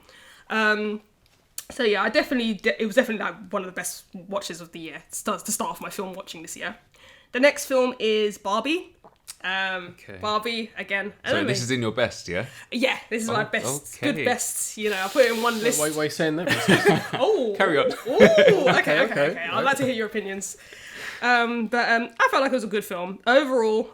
So yeah, it was definitely like one of the best watches of the year to start off my film watching this year. The next film is Barbie. Barbie again. So this is in your best, yeah? Yeah, this is my best, okay. good best. You know, I put it in one list. Why are you saying that? Oh, carry on. Okay. I'd like to hear your opinions. But I felt like it was a good film overall.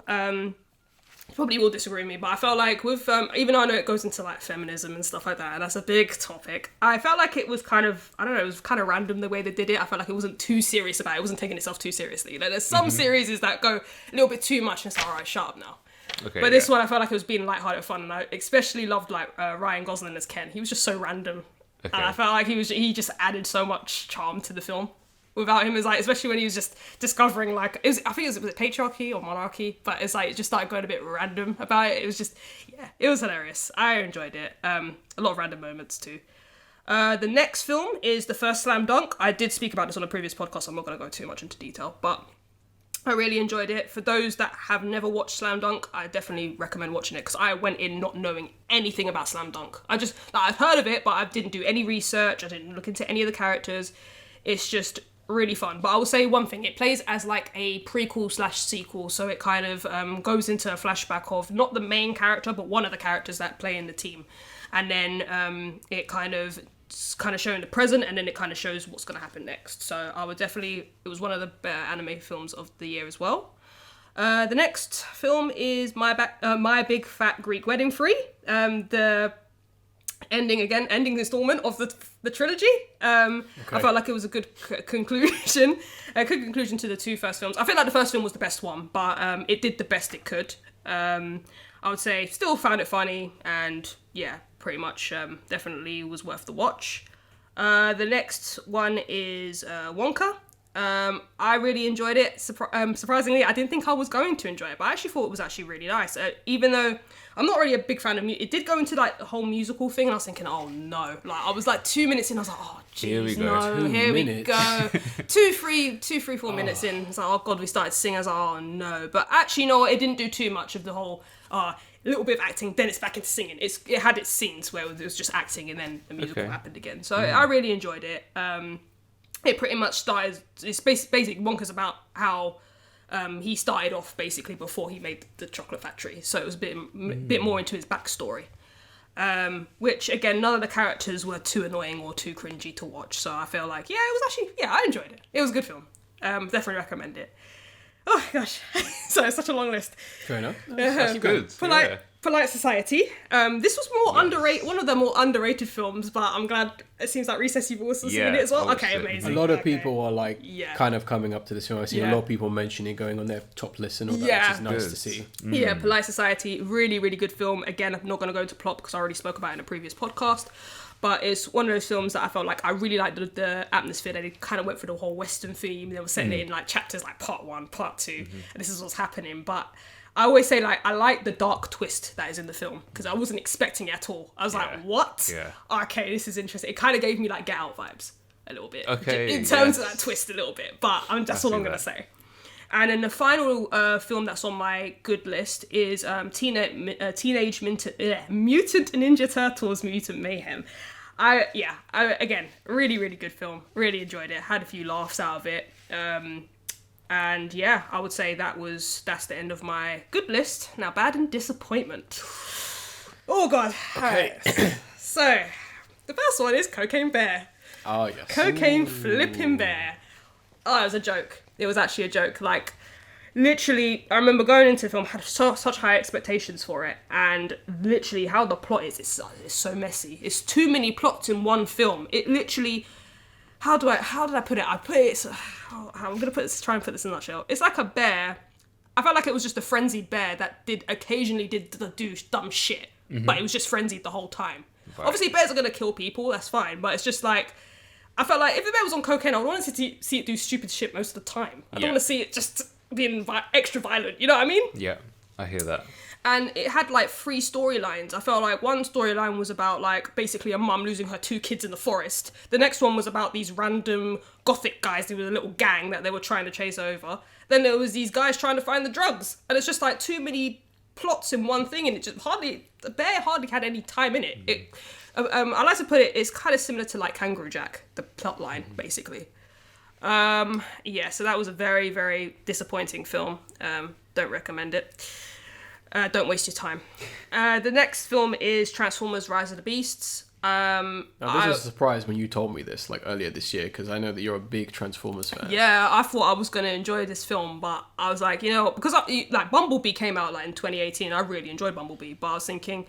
Probably will disagree with me, but I felt like with even though I know it goes into like feminism and stuff like that, and that's a big topic, I felt like it was kind of, I don't know, it was kind of random the way they did it. I felt like it wasn't too serious about it. It wasn't taking itself too seriously. Like, there's some series that go a little bit too much and it's like, alright, shut up now. Okay, but this one I felt like it was being lighthearted fun, and I especially loved like Ryan Gosling as Ken. He was just so random, and I felt like he just added so much charm to the film. Without him, is like, especially when he was just discovering like, I think it was patriarchy or monarchy, but it's like it just started going a bit random about it. It was just, it was hilarious. I enjoyed it. A lot of random moments too. The next film is the first Slam Dunk. I did speak about this on a previous podcast. I'm not going to go too much into detail, but I really enjoyed it. For those that have never watched Slam Dunk, I definitely recommend watching it because I went in not knowing anything about Slam Dunk. I've heard of it, but I didn't do any research. I didn't look into any of the characters. It's just really fun. But I will say one thing, it plays as like a prequel/sequel, so it kind of goes into a flashback of not the main character but one of the characters that play in the team, and then it kind of showing the present, and then it kind of shows what's going to happen next. So it was one of the better anime films of the year as well. The next film is My Big Fat Greek Wedding 3, the ending installment of the trilogy. I felt like it was a good conclusion to the two first films. I feel like the first film was the best one, but it did the best it could. I would say still found it funny, and pretty much definitely was worth the watch. The next one is Wonka. I really enjoyed it. Surprisingly, I didn't think I was going to enjoy it, but I actually thought it was actually really nice. Even though I'm not really a big fan of music, it did go into like the whole musical thing, and I was thinking, oh no. Like, I was like 2 minutes in, I was like, oh jeez, no, here we go. 4 minutes in, it's like, oh god, we started singing. I was like, oh no. But actually, no, it didn't do too much of the whole, a little bit of acting, then it's back into singing. It had its scenes where it was just acting, and then the musical happened again. So I really enjoyed it. It pretty much started, it's basically Wonka's about how he started off basically before he made the chocolate factory. So it was a bit more into his backstory. Which, again, none of the characters were too annoying or too cringy to watch. So I feel like, it was actually, I enjoyed it. It was a good film. Definitely recommend it. Oh, gosh. So it's such a long list. Fair enough. That's good. Polite Society. This was more underrated, one of the more underrated films, but I'm glad it seems like Recess, you've also seen it as well. Okay, amazing. A lot of people are like kind of coming up to this film. I've seen a lot of people mentioning it going on their top list and all that, which is nice to see. Yeah, Polite Society, really, really good film. Again, I'm not going to go into plot because I already spoke about it in a previous podcast. But it's one of those films that I felt like I really liked the atmosphere. They kind of went through the whole Western theme. They were setting it in like chapters like part 1, part 2, and this is what's happening. But I always say, like, I like the dark twist that is in the film because I wasn't expecting it at all. I was like, what? Yeah. Okay, this is interesting. It kind of gave me like Get Out vibes a little bit. Okay. In terms of that twist a little bit. But that's all I'm going to say. And then the final film that's on my good list is Teenage Mutant Ninja Turtles Mutant Mayhem. Again, really, really good film. Really enjoyed it. Had a few laughs out of it. And yeah, I would say that's the end of my good list. Now, bad and disappointment. Oh God. Okay. So, the first one is Cocaine Bear. Oh yes. Cocaine Flipping Bear. Oh, it was a joke. It was actually a joke. Like, literally, I remember going into the film, had such high expectations for it, and literally how the plot is, it's so messy. It's too many plots in one film. It literally, how did I put it? I'm gonna try and put this in a nutshell. It's like a bear. I felt like it was just a frenzied bear that occasionally did dumb shit, but it was just frenzied the whole time. Obviously, bears are gonna kill people. That's fine, but it's just like I felt like if the bear was on cocaine, I would want to see it do stupid shit most of the time. I don't want to see it just being extra violent. You know what I mean? Yeah, I hear that. And it had like 3 storylines. I felt like one storyline was about like basically a mum losing her 2 kids in the forest. The next one was about these random gothic guys. They were a little gang that they were trying to chase over. Then there was these guys trying to find the drugs. And it's just like too many plots in one thing, and it just the bear hardly had any time in it. I like to put it, it's kind of similar to like Kangaroo Jack, the plot line, basically. So that was a very, very disappointing film. Don't recommend it. Don't waste your time. The next film is Transformers: Rise of the Beasts. Now, this was a surprise when you told me this like earlier this year, because I know that you're a big Transformers fan. Yeah, I thought I was going to enjoy this film, but I was like, because like Bumblebee came out like in 2018. I really enjoyed Bumblebee, but I was thinking,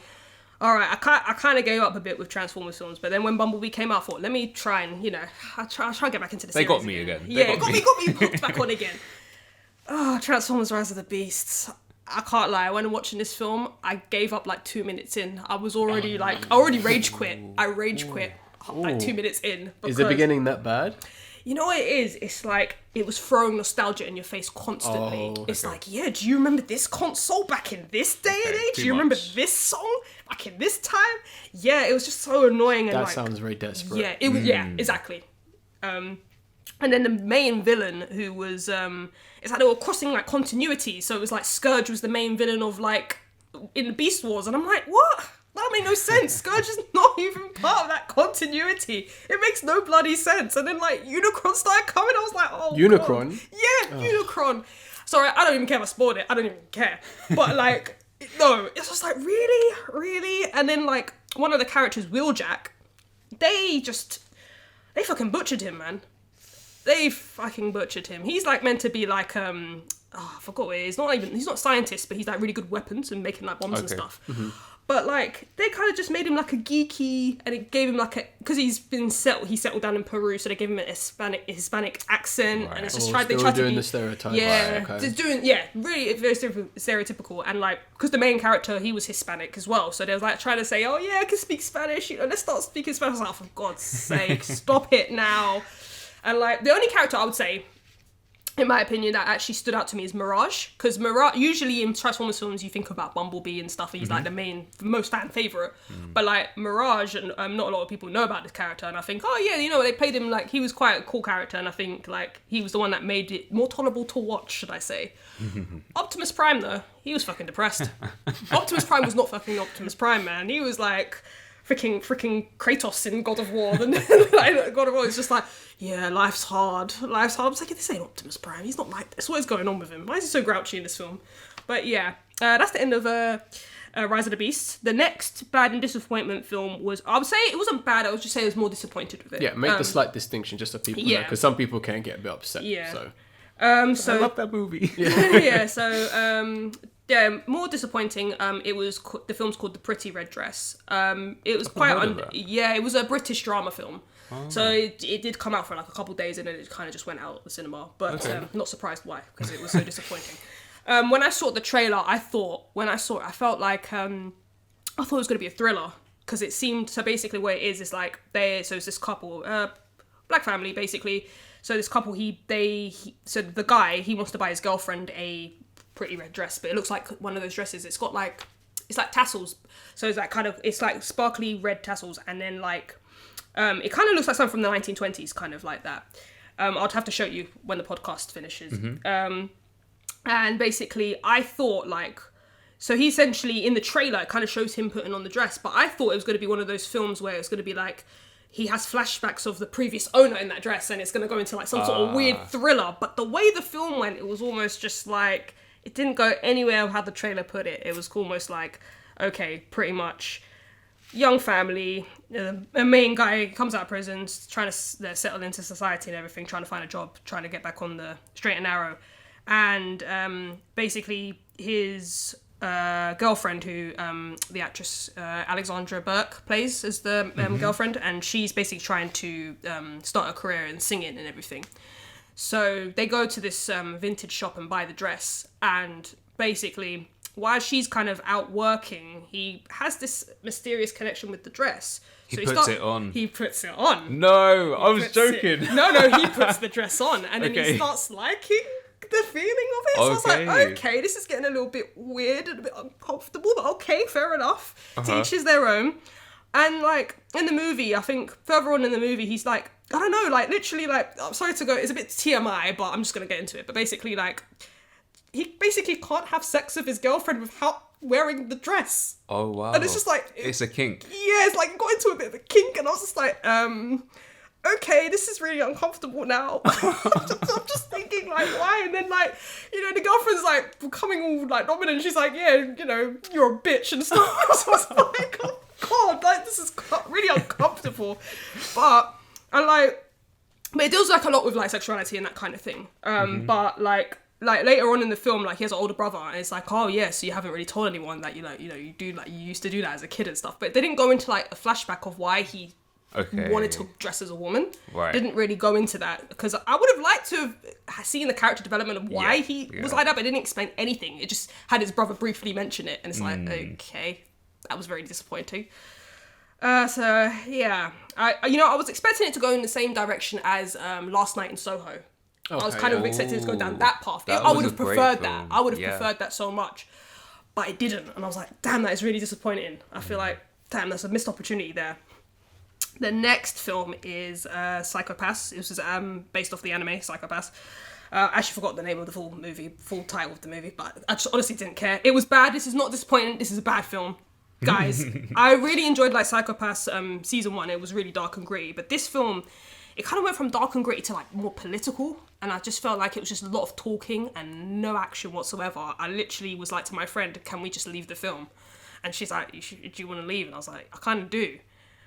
all right, I kind of gave up a bit with Transformers films, but then when Bumblebee came out, I thought, let me try and, I'll try and get back into the series. They got me again. Yeah, got me hooked back on again. Oh, Transformers: Rise of the Beasts. I can't lie, when I'm watching this film, I gave up like 2 minutes in. I was already I already rage quit. I rage quit like 2 minutes in. Is the beginning that bad? You know what it is? It's like, it was throwing nostalgia in your face constantly. It's like, do you remember this console back in this day and age? Do you remember this song back in this time? Yeah, it was just so annoying. And that sounds very desperate. Yeah, it was. Yeah, exactly. And then the main villain, who was, it's like they were crossing like continuity. So it was like Scourge was the main villain of like in the Beast Wars, and I'm like, what? That made no sense. Scourge is not even part of that continuity. It makes no bloody sense. And then like Unicron started coming. I was like, oh, Unicron? God. Yeah, Unicron. Sorry, I don't even care if I spoiled it. I don't even care. But like, no, it's just like, really? And then like one of the characters, Wheeljack, they fucking butchered him, man. They fucking butchered him. He's like meant to be like, I forgot what it is. He's not a scientist, but he's like really good weapons and making like bombs and stuff. Mm-hmm. But like, they kind of just made him like a geeky, and it gave him like because he settled down in Peru, so they gave him a Hispanic accent, right. And it's just they tried to doing the stereotype. Yeah, right, okay. just doing, really very stereotypical, and like, because the main character, he was Hispanic as well, so they was like trying to say, oh yeah, I can speak Spanish, let's start speaking Spanish. I was like, oh, for God's sake, stop it now. And like, the only character I would say, in my opinion, that actually stood out to me is Mirage. Because Mirage, usually in Transformers films, you think about Bumblebee and stuff. He's like the most fan favourite. But like Mirage, and not a lot of people know about this character. And I think, oh yeah, they played him like, he was quite a cool character. And I think like, he was the one that made it more tolerable to watch, should I say. Optimus Prime though, he was fucking depressed. Optimus Prime was not fucking Optimus Prime, man. He was like freaking Kratos in God of War. And like, God of War is just like, yeah, life's hard. I was like, this ain't Optimus Prime. He's not like this. What is going on with him? Why is he so grouchy in this film? But yeah, that's the end of Rise of the Beasts. The next bad and disappointment film was, I would say it wasn't bad, I would just say I was more disappointed with it. Yeah, make the slight distinction just so people know, because some people can get a bit upset. Yeah. So. So I love that movie. Yeah, more disappointing. The film's called The Pretty Red Dress. It was it was a British drama film. Oh. So it did come out for like a couple of days, and then it kind of just went out the cinema. But not surprised why, because it was so disappointing. When I saw the trailer, I felt like I thought it was going to be a thriller, because it seemed, so basically what it is like it's this couple, black family basically. So this couple, so the guy, he wants to buy his girlfriend a pretty red dress, but it looks like one of those dresses. It's got like, it's like tassels. So it's like it's like sparkly red tassels, and then like, it kind of looks like something from the 1920s, kind of like that. I'll have to show you when the podcast finishes. Mm-hmm. And basically, I thought like, so he essentially, in the trailer, it kind of shows him putting on the dress, but I thought it was going to be one of those films where it's going to be like, he has flashbacks of the previous owner in that dress, and it's going to go into like some sort of weird thriller. But the way the film went, it was almost just like, it didn't go anywhere how the trailer put it. It was almost like, okay, pretty much young family, a main guy comes out of prison, trying to settle into society and everything, trying to find a job, trying to get back on the straight and narrow. And basically his girlfriend, who the actress Alexandra Burke plays as the girlfriend, and she's basically trying to start a career in singing and everything. So they go to this vintage shop and buy the dress, and basically while she's kind of out working, he has this mysterious connection with the dress. He puts it on. He puts it on. No, I was joking. No, he puts the dress on, and then Okay. he starts liking the feeling of it. So I was like, okay, this is getting a little bit weird and a bit uncomfortable, but okay, fair enough. To each is their own. And like in the movie, I think further on in the movie, he's like, I don't know, like literally, like, I'm sorry to go, it's a bit TMI, but I'm just gonna get into it. But basically, like, he basically can't have sex with his girlfriend without wearing the dress. Oh wow! And it's just like, it's a kink. Yeah, it's like got into a bit of a kink, and I was just like, okay, this is really uncomfortable now. I'm just thinking, like, why? And then, like, you know, the girlfriend's like becoming all like dominant. She's like, yeah, you know, you're a bitch and stuff. So I was like, oh god, like this is really uncomfortable. But it deals like a lot with like sexuality and that kind of thing. But like later on in the film, like he has an older brother, and it's like, oh yeah, so you haven't really told anyone that you do, like, you used to do that as a kid and stuff. But they didn't go into like a flashback of why he wanted to dress as a woman. Right. Didn't really go into that, because I would have liked to have seen the character development of why he was like that, but it didn't explain anything. It just had his brother briefly mention it, and it's like, okay, that was very disappointing. So yeah, I was expecting it to go in the same direction as Last Night in Soho. I was kind of expecting it to go down that path. I would have preferred that. I would have preferred that so much, but it didn't, and I was like, damn, that is really disappointing. I feel like, damn, there's a missed opportunity there. The next film is Psycho-Pass. It was based off the anime Psycho-Pass. I actually forgot the name of the full title of the movie, but I just honestly didn't care. It was bad. This is not disappointing. This is a bad film. Guys, I really enjoyed like Psycho-Pass season 1. It was really dark and gritty, but this film, it kind of went from dark and gritty to like more political, and I just felt like it was just a lot of talking and no action whatsoever. I literally was like to my friend, can we just leave the film? And she's like, do you want to leave? And I was like, I kind of do.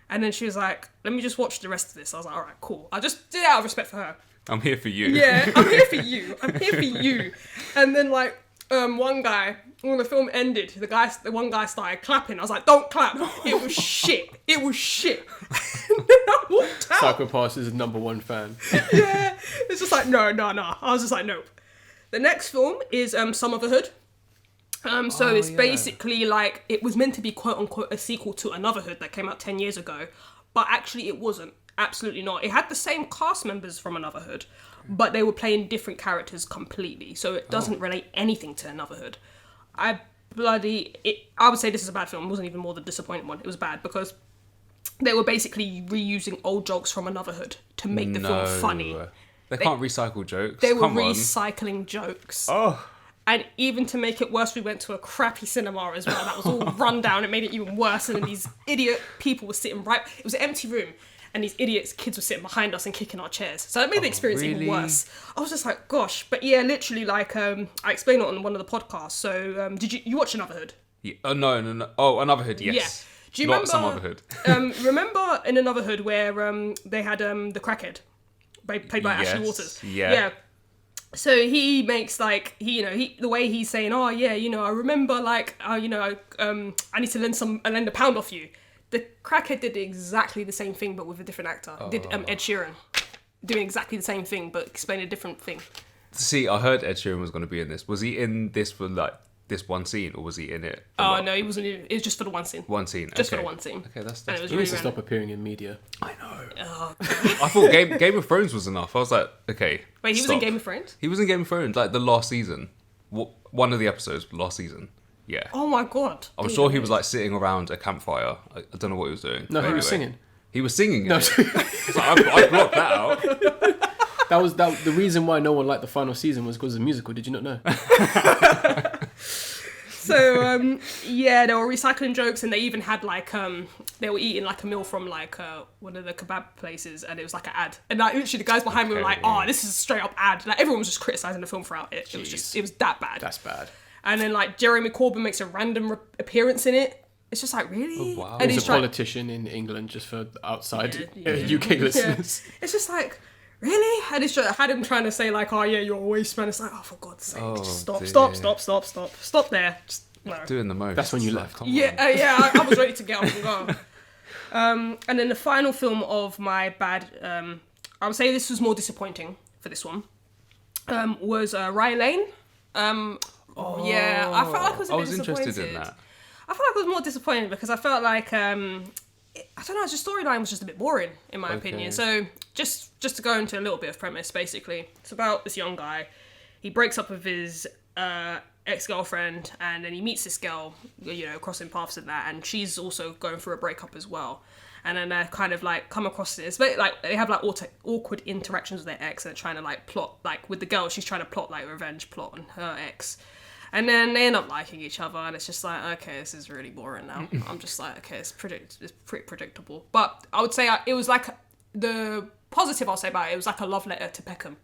And then she was like, let me just watch the rest of this. I was like, all right, cool. I just did it out of respect for her. I'm here for you. Yeah, I'm here for you. I'm here for you. And then like one guy, when the film ended, the one guy started clapping. I was like, don't clap. It was shit. It was shit. And then I walked out. Psycho-Pass is #1 fan. Yeah. It's just like, no. I was just like, nope. The next film is Some Other Hood. So it's basically like, it was meant to be quote unquote a sequel to Another Hood that came out 10 years ago, but actually it wasn't. Absolutely not. It had the same cast members from Another Hood, but they were playing different characters completely, so it doesn't relate anything to Another Hood. I would say this is a bad film. It wasn't even more the disappointing one. It was bad because they were basically reusing old jokes from Another Hood to make the film funny. They can't recycle jokes. They were recycling jokes. Oh. And even to make it worse, we went to a crappy cinema as well. That was all run down. It made it even worse. And then these idiot people were sitting right... It was an empty room. And these kids were sitting behind us and kicking our chairs. So it made the experience even worse. I was just like, gosh. But yeah, literally, like, I explained it on one of the podcasts. So did you watch Another Hood? Yeah. Oh, no. Oh, Another Hood, yes. Yeah. Do you Not remember... Some Other Hood. Remember in Another Hood where they had the crackhead, played by Ashley Waters? Yeah. So he makes like the way he's saying, oh yeah, I remember like I need to lend a pound off you. The crackhead did exactly the same thing but with a different actor. Did Ed Sheeran doing exactly the same thing but explaining a different thing. See, I heard Ed Sheeran was going to be in this. Was he in this for like this one scene, or was he in it? Oh no, he wasn't. It was just for the one scene. One scene, just for the one scene. Okay, that's. And it was He really needs to stop appearing in media. I know. Oh, I thought Game of Thrones was enough. I was like, okay. wait, he was in Game of Thrones? He was in Game of Thrones, like the last season. One of the episodes, last season. Yeah. Oh my god. I'm sure he was like sitting around a campfire. I don't know what he was doing. No, he was singing. He was singing. No, I blocked that out. That was the reason why no one liked the final season was because of the musical. Did you not know? So yeah, they were recycling jokes, and they even had like they were eating like a meal from like one of the kebab places, and it was like an ad. And like literally the guys behind me were like, "Oh, this is a straight up ad." Like everyone was just criticizing the film throughout it. It was that bad. That's bad. And then like Jeremy Corbyn makes a random appearance in it. It's just like, really? Oh, wow. And He's a politician in England, just for outside UK listeners. Yeah. It's just like, really? And it's just, I had him trying to say like, oh yeah, you're a waste man. It's like, oh, for God's sake, just stop there. Just, no. Doing the most. That's when you left. Yeah, I was ready to get up and go. And then the final film of my bad, I would say this was more disappointing for this one, was Rye Lane. Yeah, I felt like I was a bit disappointed. interested in that. I felt like I was more disappointed because I felt like I don't know, the storyline was just a bit boring in my opinion. So just to go into a little bit of premise, basically, it's about this young guy. He breaks up with his ex-girlfriend, and then he meets this girl, you know, crossing paths and that, and she's also going through a breakup as well. And then they kind of like come across this, but like they have like awkward interactions with their ex, and they're trying to like plot, like with the girl, she's trying to plot like a revenge plot on her ex. And then they end up liking each other, and it's just like, okay, this is really boring now. I'm just like, okay, it's pretty predictable. But I would say it was like, the positive I'll say about it was like a love letter to Peckham.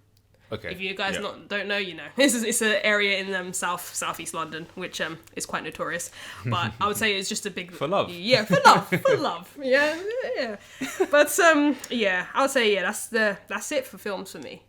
Okay. If you guys don't know, you know. It's an area in southeast London, which is quite notorious. But I would say it's just a big... For love. Yeah, for love. Yeah. But yeah, I would say that's it for films for me.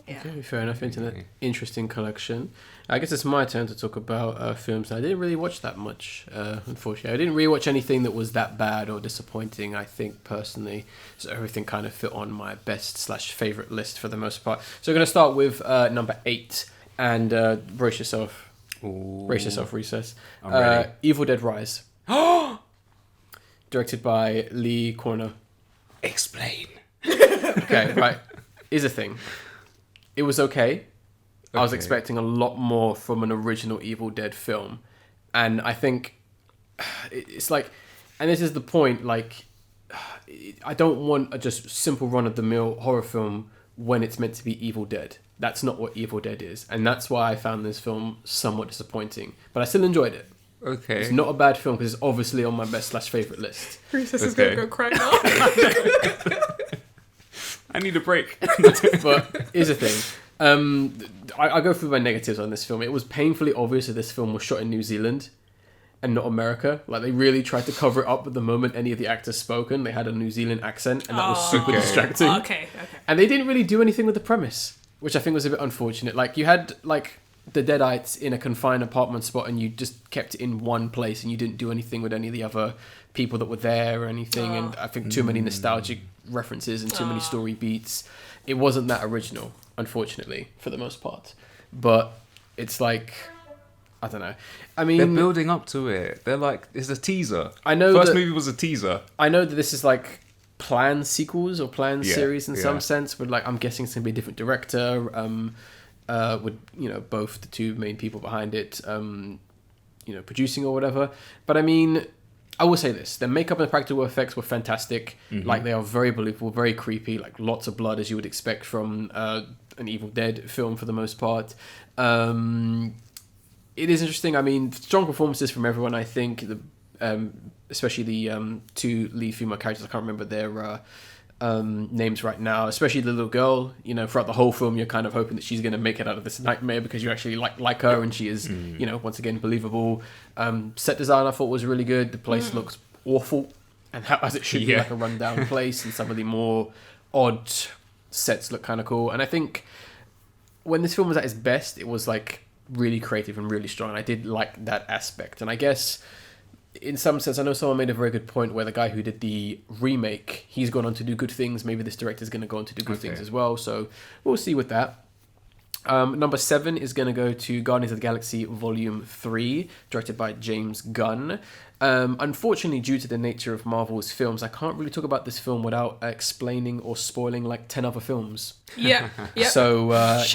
Yeah. Okay, fair enough. Into an interesting collection. I guess it's my turn to talk about films. I didn't really watch that much, unfortunately. I didn't really watch anything that was that bad or disappointing, I think, personally. So everything kind of fit on my best/favourite list for the most part. So we're going to start with number 8. And brace yourself. Ooh. Brace yourself, Recess. I'm ready. Evil Dead Rise. Directed by Lee Corner. Explain. Okay, right. Here's the thing. It was okay. I was expecting a lot more from an original Evil Dead film. And I think it's like, and this is the point, like, I don't want a just simple run-of-the-mill horror film when it's meant to be Evil Dead. That's not what Evil Dead is. And that's why I found this film somewhat disappointing. But I still enjoyed it. Okay. It's not a bad film because it's obviously on my best/favourite list. Recess is going to go cry now. I need a break. But here's the thing. I go through my negatives on this film. It was painfully obvious that this film was shot in New Zealand and not America. Like, they really tried to cover it up at the moment any of the actors spoken. They had a New Zealand accent, and that was super distracting. Okay. And they didn't really do anything with the premise, which I think was a bit unfortunate. Like, you had, like, the Deadites in a confined apartment spot, and you just kept it in one place, and you didn't do anything with any of the other people that were there or anything. And I think too many nostalgic references and too many story beats. It wasn't that original, unfortunately, for the most part. But it's like, I don't know. I mean, they're building up to it. They're like, it's a teaser. I know First movie was a teaser. I know that this is like planned sequels or planned series in some sense, but like, I'm guessing it's gonna be a different director. With, you know, both the two main people behind it, you know, producing or whatever. But I mean, I will say this: the makeup and the practical effects were fantastic. Mm-hmm. Like, they are very believable, very creepy. Like, lots of blood, as you would expect from an Evil Dead film for the most part. It is interesting. I mean, strong performances from everyone. I think especially the two lead female characters. I can't remember their names right now. Especially the little girl. You know, throughout the whole film, you're kind of hoping that she's going to make it out of this nightmare because you actually like her, and she is, you know, once again, believable. Set design I thought was really good. The place looks awful, and as it should be, like a rundown place. And some of the more odd sets look kind of cool. And I think when this film was at its best, it was like really creative and really strong. I did like that aspect. And I guess in some sense, I know someone made a very good point where the guy who did the remake, he's gone on to do good things. Maybe this director's going to go on to do good things as well. So we'll see with that. Number 7 is going to go to Guardians of the Galaxy Volume 3, directed by James Gunn. Unfortunately, due to the nature of Marvel's films, I can't really talk about this film without explaining or spoiling like 10 other films. Yeah. So, but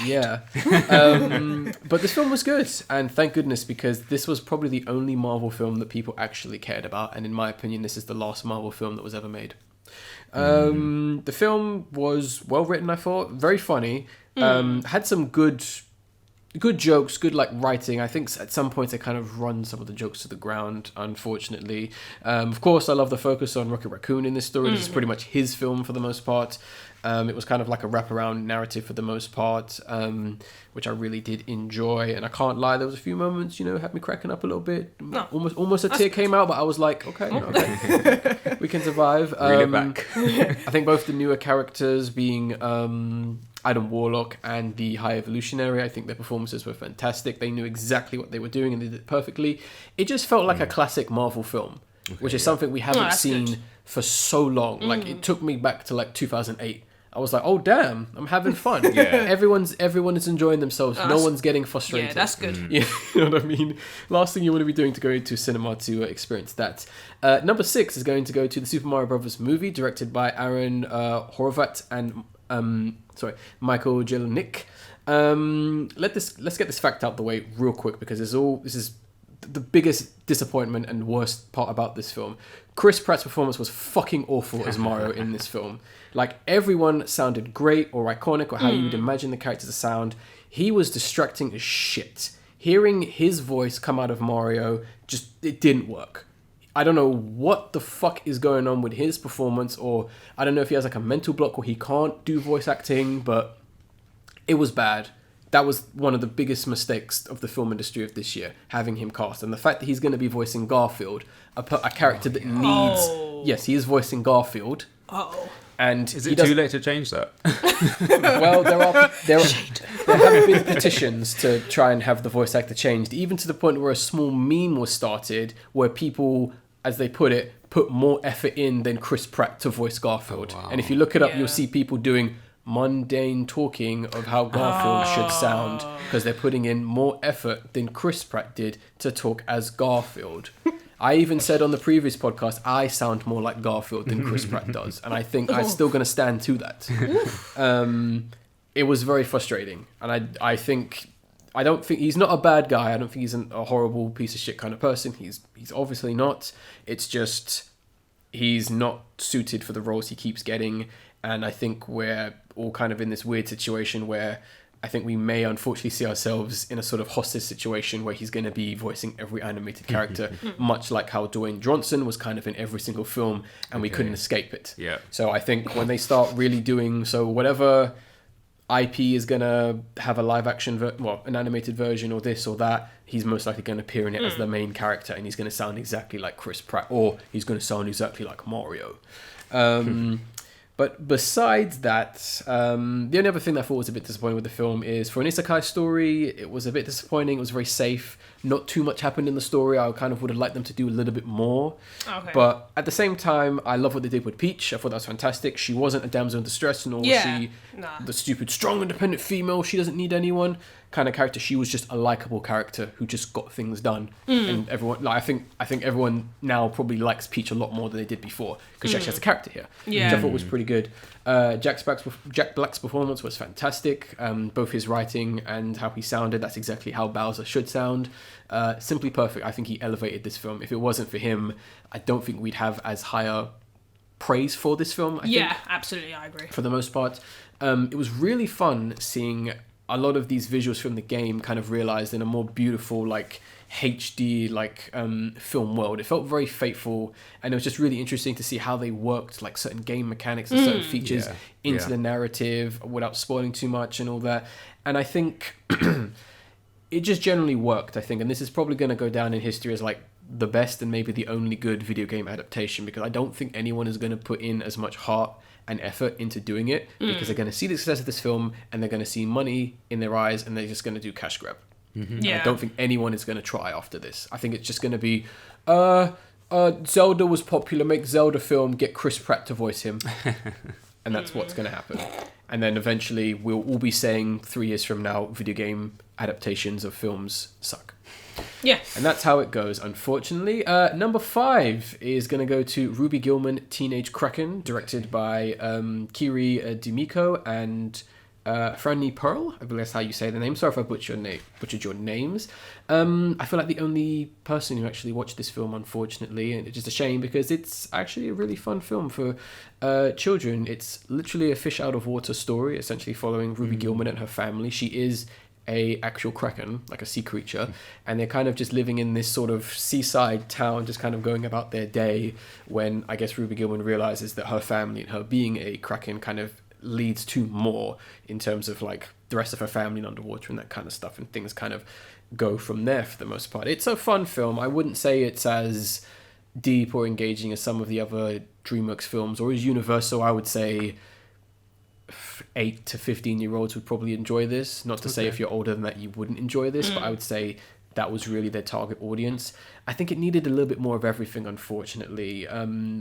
this film was good, and thank goodness, because this was probably the only Marvel film that people actually cared about, and in my opinion, this is the last Marvel film that was ever made. The film was well written, I thought, very funny. Had some good jokes, good like writing. I think at some points they kind of run some of the jokes to the ground, unfortunately. Of course, I love the focus on Ferret Raccoon in this story. This is pretty much his film for the most part. It was kind of like a wraparound narrative for the most part, which I really did enjoy. And I can't lie, there was a few moments, you know, had me cracking up a little bit. No. Almost a tear came out, but I was like, okay, we can survive. Read it back. I think both the newer characters being Adam Warlock and the High Evolutionary, I think their performances were fantastic. They knew exactly what they were doing and they did it perfectly. It just felt like a classic Marvel film, which is something we haven't seen for so long. Like, it took me back to like 2008. I was like, oh damn, I'm having fun. Yeah. Everyone is enjoying themselves. No one's getting frustrated. Yeah, that's good. You know what I mean? Last thing you want to be doing to go into cinema to experience that. Number 6 is going to go to the Super Mario Brothers movie, directed by Aaron Horvath and Michael Jelenic. Let's get this fact out the way real quick, because this is the biggest disappointment and worst part about this film. Chris Pratt's performance was fucking awful as Mario in this film. Like, everyone sounded great or iconic or how you would imagine the character to sound. He was distracting as shit. Hearing his voice come out of Mario, it didn't work. I don't know what the fuck is going on with his performance, or I don't know if he has like a mental block or he can't do voice acting, but it was bad. That was one of the biggest mistakes of the film industry of this year, having him cast. And the fact that he's going to be voicing Garfield, a character that needs... Oh. Yes, he is voicing Garfield. Uh-oh. And Is it too late to change that? Well, there have been petitions to try and have the voice actor changed, even to the point where a small meme was started where people, as they put it, put more effort in than Chris Pratt to voice Garfield. Oh, wow. And if you look it up, Yeah. you'll see people doing mundane talking of how Garfield should sound, because they're putting in more effort than Chris Pratt did to talk as Garfield. I even said on the previous podcast, I sound more like Garfield than Chris Pratt does. And I think I'm still going to stand to that. It was very frustrating. And I don't think he's not a bad guy. I don't think he's a horrible piece of shit kind of person. He's obviously not. It's just he's not suited for the roles he keeps getting. And I think we're all kind of in this weird situation where I think we may unfortunately see ourselves in a sort of hostage situation where he's going to be voicing every animated character, much like how Dwayne Johnson was kind of in every single film, and we couldn't escape it. Yeah. So I think when they start really doing so, whatever IP is going to have a live action, an animated version or this or that, he's most likely going to appear in it as the main character, and he's going to sound exactly like Chris Pratt, or he's going to sound exactly like Mario. But besides that, the only other thing that I thought was a bit disappointing with the film is, for an isekai story, it was a bit disappointing. It was very safe. Not too much happened in the story. I kind of would have liked them to do a little bit more. Okay. But at the same time, I love what they did with Peach. I thought that was fantastic. She wasn't a damsel in distress, nor was she the stupid, strong, independent female. She doesn't need anyone kind of character. She was just a likable character who just got things done. And everyone, I think everyone now probably likes Peach a lot more than they did before, because she actually has a character here, which I thought was pretty good. Jack Black's performance was fantastic. Both his writing and how he sounded, that's exactly how Bowser should sound. Simply perfect. I think he elevated this film. If it wasn't for him, I don't think we'd have as higher praise for this film. I think, absolutely, I agree. for the most part. It was really fun seeing a lot of these visuals from the game kind of realized in a more beautiful, like HD, like film world. It felt very faithful, and it was just really interesting to see how they worked like certain game mechanics and certain features into the narrative without spoiling too much and all that. And I think it just generally worked, I think, and this is probably going to go down in history as like the best and maybe the only good video game adaptation, because I don't think anyone is going to put in as much heart and effort into doing it, because they're going to see the success of this film and they're going to see money in their eyes and they're just going to do cash grab. I don't think anyone is going to try after this. I think it's just going to be Zelda was popular, make Zelda film, get Chris Pratt to voice him, and that's what's going to happen. And then eventually we'll all be saying 3 years from now, video game adaptations of films suck. Yeah. And that's how it goes, unfortunately. Number 5 is going to go to Ruby Gillman, Teenage Kraken, directed by Kiri Dumiko and Franny Pearl. I believe that's how you say the name. Sorry if I butchered your names. I feel like the only person who actually watched this film, unfortunately, and it's just a shame because it's actually a really fun film for children. It's literally a fish out of water story, essentially following Ruby Gillman and her family. She is a actual kraken, like a sea creature, and they're kind of just living in this sort of seaside town, just kind of going about their day, when I guess Ruby Gillman realizes that her family and her being a kraken kind of leads to more in terms of like the rest of her family and underwater and that kind of stuff, and things kind of go from there for the most part. It's a fun film. I wouldn't say it's as deep or engaging as some of the other DreamWorks films, or as Universal. I would say 8 to 15-year-olds would probably enjoy this. Not to say if you're older than that you wouldn't enjoy this, but I would say that was really their target audience. I think it needed a little bit more of everything, unfortunately.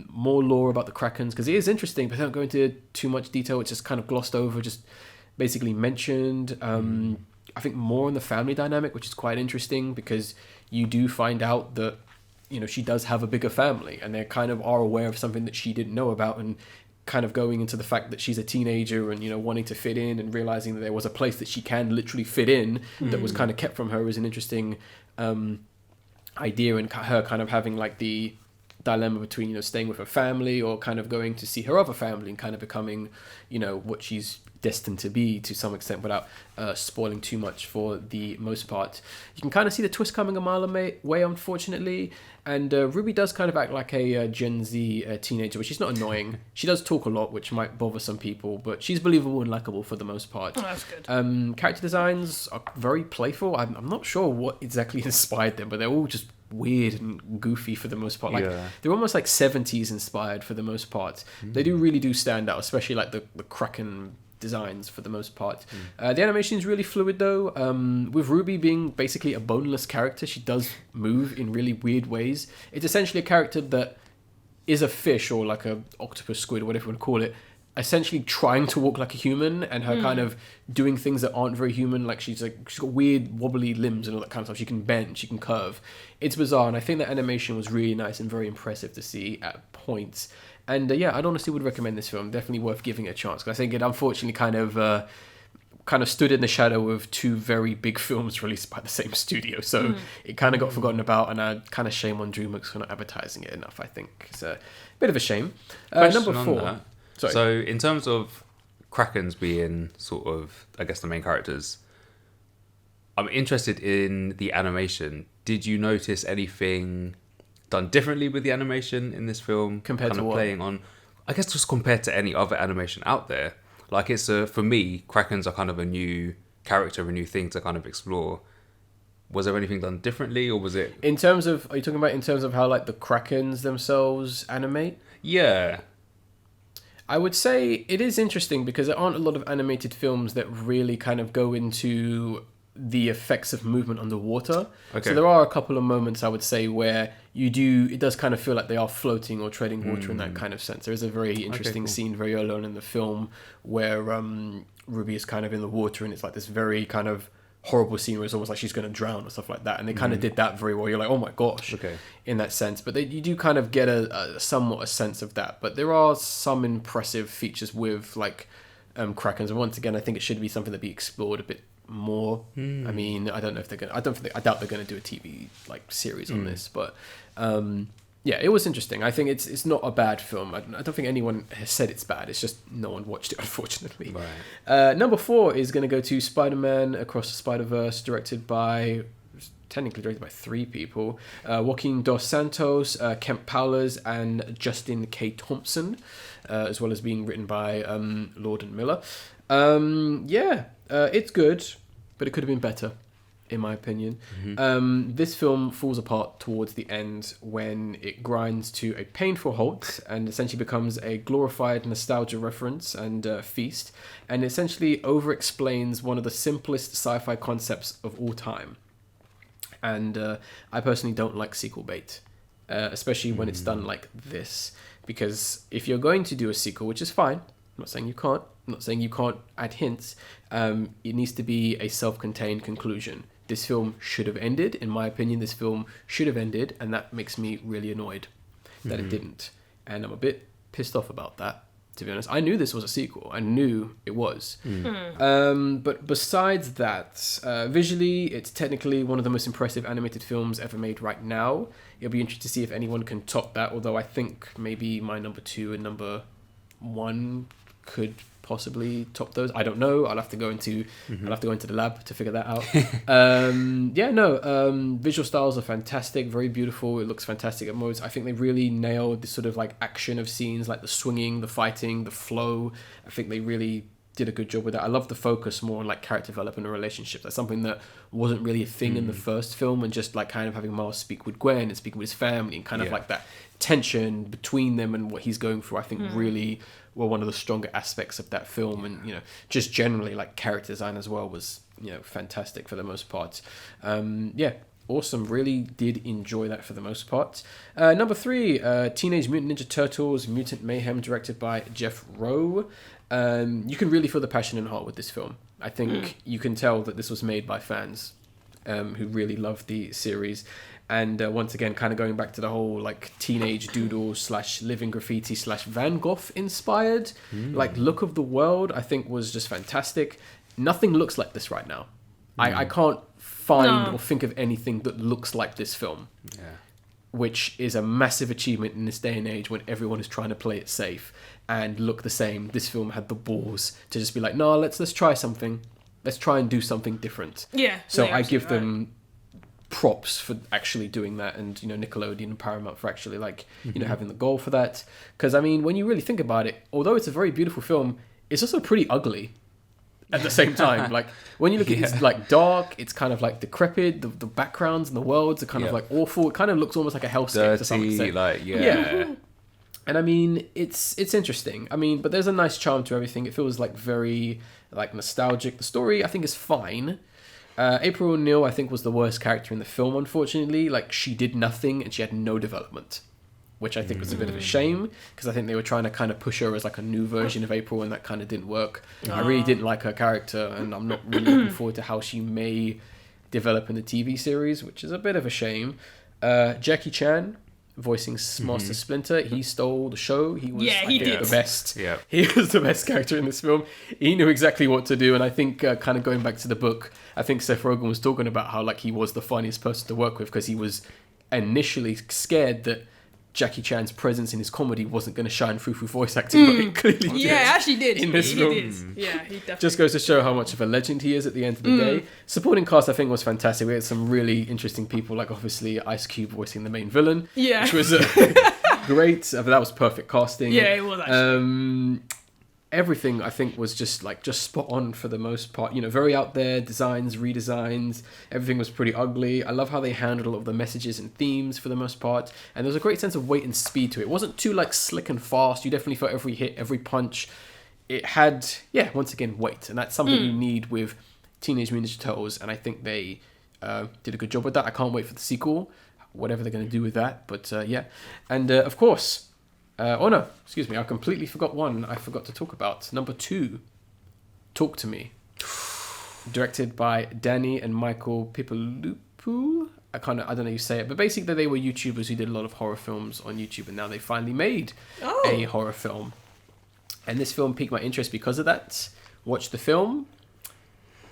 More lore about the Krakens, because it is interesting, but I don't go into too much detail. It's just kind of glossed over, just basically mentioned. I think more on the family dynamic, which is quite interesting, because you do find out that, you know, she does have a bigger family, and they kind of are aware of something that she didn't know about, and kind of going into the fact that she's a teenager and, you know, wanting to fit in and realizing that there was a place that she can literally fit in that was kind of kept from her is an interesting idea, and her kind of having like the dilemma between, you know, staying with her family or kind of going to see her other family and kind of becoming, you know, what she's destined to be to some extent, without spoiling too much for the most part. You can kind of see the twist coming a mile away, unfortunately. And Ruby does kind of act like a Gen Z teenager, but she's not annoying. She does talk a lot, which might bother some people, but she's believable and likable for the most part. Oh, that's good. Character designs are very playful. I'm not sure what exactly inspired them, but they're all just weird and goofy for the most part. Like they're almost like 70s inspired for the most part. They really do stand out, especially like the Kraken designs for the most part. The animation is really fluid though. With Ruby being basically a boneless character, she does move in really weird ways. It's essentially a character that is a fish, or like a octopus, squid, or whatever you want to call it, essentially trying to walk like a human, and her kind of doing things that aren't very human. Like she's got weird wobbly limbs and all that kind of stuff. She can bend, she can curve. It's bizarre, and I think the animation was really nice and very impressive to see at points. And yeah, I'd honestly would recommend this film. Definitely worth giving it a chance, because I think it unfortunately kind of stood in the shadow of two very big films released by the same studio. So it kind of got forgotten about, and I kind of shame on DreamWorks for not advertising it enough. I think it's a bit of a shame. Number 4. Sorry. So in terms of Krakens being sort of, I guess, the main characters, I'm interested in the animation. Did you notice anything done differently with the animation in this film compared kind to of what? Playing on, I guess, just compared to any other animation out there? Like, it's for me, Krakens are kind of a new character, a new thing to kind of explore. Was there anything done differently, or was it in terms of, are you talking about in terms of how like the Krakens themselves animate? Yeah, I would say it is interesting, because there aren't a lot of animated films that really kind of go into the effects of movement underwater. Okay. So there are a couple of moments, I would say, where it does kind of feel like they are floating or treading water in that kind of sense. There is a very interesting scene very early on in the film where Ruby is kind of in the water, and it's like this very kind of horrible scene where it's almost like she's going to drown or stuff like that. And they kind of did that very well. You're like, oh my gosh, in that sense. But you do kind of get somewhat a sense of that. But there are some impressive features with like Krakens. And once again, I think it should be something that be explored a bit more. I mean, I don't know if they're going to, I doubt they're going to do a TV like series on this, but yeah, it was interesting. I think it's not a bad film. I don't think anyone has said it's bad. It's just no one watched it, unfortunately. Right. Number 4 is going to go to Spider-Man Across the Spider-Verse, technically directed by 3 people. Joaquin Dos Santos, Kemp Powlers, and Justin K. Thompson, as well as being written by Lord and Miller. It's good, but it could have been better, in my opinion. This film falls apart towards the end when it grinds to a painful halt and essentially becomes a glorified nostalgia reference and feast, and essentially over-explains one of the simplest sci-fi concepts of all time. And I personally don't like sequel bait, especially when it's done like this, because if you're going to do a sequel, which is fine, I'm not saying you can't, I'm not saying you can't add hints, it needs to be a self-contained conclusion. This film should have ended. In my opinion, this film should have ended, and that makes me really annoyed that it didn't. And I'm a bit pissed off about that, to be honest. I knew this was a sequel. I knew it was. But besides that, visually, it's technically one of the most impressive animated films ever made right now. It'll be interesting to see if anyone can top that, although I think maybe my number 2 and number 1 could possibly top those. I don't know. I'll have to go into the lab to figure that out. Visual styles are fantastic, very beautiful. It looks fantastic at moments. I think they really nailed the sort of like action of scenes, like the swinging, the fighting, the flow. I think they really did a good job with that. I love the focus more on like character development and relationships. That's something that wasn't really a thing in the first film, and just like kind of having Miles speak with Gwen and speaking with his family and kind of like that tension between them and what he's going through, I think really were one of the stronger aspects of that film. And, you know, just generally like character design as well was, you know, fantastic for the most part. Awesome. Really did enjoy that for the most part. Number 3, Teenage Mutant Ninja Turtles Mutant Mayhem, directed by Jeff Rowe. You can really feel the passion and heart with this film. I think you can tell that this was made by fans who really love the series. And once again, kind of going back to the whole like teenage doodle / living graffiti / Van Gogh inspired like look of the world, I think was just fantastic. Nothing looks like this right now. I can't find or think of anything that looks like this film. Yeah. Which is a massive achievement in this day and age when everyone is trying to play it safe and look the same. This film had the balls to just be like, no, let's try something. Let's try and do something different. Yeah. So I give them props for actually doing that, and Nickelodeon and Paramount for actually having the goal for that. Because I mean, when you really think about it, although it's a very beautiful film, it's also pretty ugly at the same time. Like when you look at it, it's like dark, it's kind of like decrepit, the backgrounds and the worlds are kind of like awful. It kind of looks almost like a hellscape to some extent. And I mean, it's interesting. I mean, but there's a nice charm to everything. It feels like very like nostalgic. The story I think is fine. April O'Neil I think was the worst character in the film, unfortunately. Like she did nothing and she had no development, which I think was a bit of a shame, because I think they were trying to kind of push her as like a new version of April, and that kind of didn't work. I really didn't like her character, and I'm not really looking forward to how she may develop in the TV series, which is a bit of a shame. Jackie Chan voicing Master Splinter, he stole the show. He was the best. Yeah. He was the best character in this film. He knew exactly what to do, and I think kind of going back to the book, I think Seth Rogen was talking about how like he was the funniest person to work with, because he was initially scared that Jackie Chan's presence in his comedy wasn't going to shine through voice acting, but it clearly did. Yeah, it actually did. In this film. Yeah, he definitely just goes to show how much of a legend he is at the end of the day. Supporting cast, I think, was fantastic. We had some really interesting people, like obviously Ice Cube voicing the main villain, which was great. But that was perfect casting. Yeah, it was actually. Everything I think was just spot on for the most part. Very out there, designs, redesigns. Everything was pretty ugly. I love how they handled all of the messages and themes for the most part. And there was a great sense of weight and speed to it. It wasn't too like slick and fast. You definitely felt every hit, every punch. It had, once again, weight. And that's something you need with Teenage Mutant Ninja Turtles. And I think they did a good job with that. I can't wait for the sequel, whatever they're going to do with that. But and of course, excuse me, I completely forgot one I forgot to talk about. Number 2, Talk to Me. Directed by Danny and Michael Pipolupu. I don't know how you say it, but basically they were YouTubers who did a lot of horror films on YouTube, and now they finally made a horror film. And this film piqued my interest because of that. Watch the film.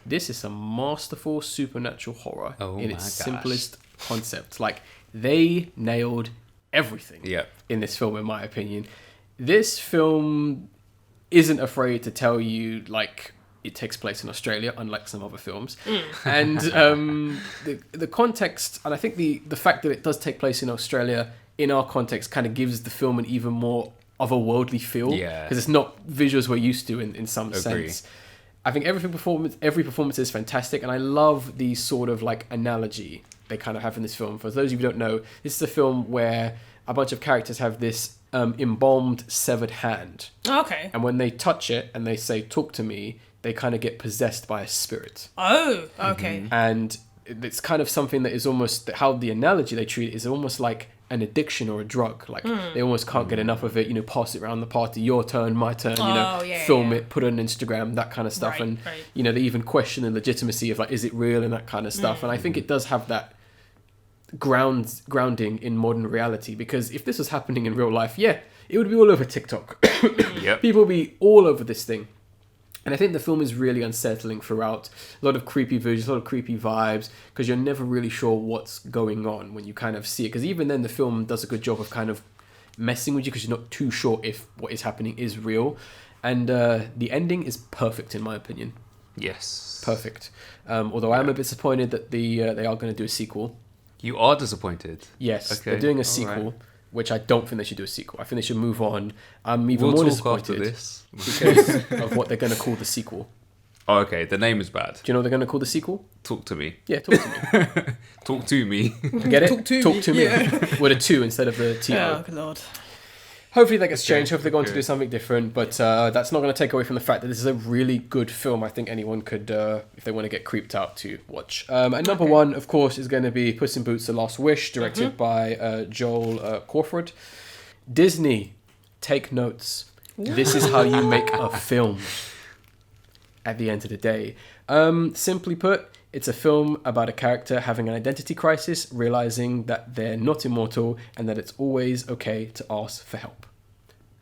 This is some masterful supernatural horror in its simplest concept. Like, they nailed everything in this film, in my opinion. This film isn't afraid to tell you like it takes place in Australia, unlike some other films. And the context, and I think the fact that it does take place in Australia in our context kind of gives the film an even more otherworldly feel, because it's not visuals we're used to in some sense. I think every performance is fantastic, and I love the sort of like analogy they kind of have in this film. For those of you who don't know, this is a film where a bunch of characters have this embalmed severed hand. Okay. And when they touch it and they say, "Talk to me," they kind of get possessed by a spirit. Oh, okay. And it's kind of something that is almost, how the analogy they treat it is almost like an addiction or a drug. Like they almost can't get enough of it, pass it around the party, your turn, my turn, film it, put it on Instagram, that kind of stuff. Right, and they even question the legitimacy of like, is it real, and that kind of stuff. And I think it does have that grounding in modern reality, because if this was happening in real life, it would be all over TikTok. People would be all over this thing. And I think the film is really unsettling throughout. A lot of creepy visuals, a lot of creepy vibes, because you're never really sure what's going on when you kind of see it. Because even then, the film does a good job of kind of messing with you, because you're not too sure if what is happening is real. And the ending is perfect, in my opinion. Yes. Perfect. Although I am a bit disappointed that they are going to do a sequel. You are disappointed? Yes. Okay. They're doing a sequel. Right. Which I don't think they should do a sequel. I think they should move on. I'm even more disappointed this. because of what they're going to call the sequel. Oh, okay. The name is bad. Do you know what they're going to call the sequel? Talk to Me. Yeah, Talk to Me. Talk to me. Get it? Talk to me. With a 2 instead of the T. Oh, good lord. Hopefully that gets changed. Hopefully they're going to okay. do something different. But that's not going to take away from the fact that this is a really good film. I think anyone could, if they want to get creeped out, to watch. And number one, of course, is going to be Puss in Boots: The Last Wish, directed by Joel Crawford. Disney, take notes. This is how you make a film. At the end of the day, simply put, it's a film about a character having an identity crisis, realizing that they're not immortal and that it's always okay to ask for help.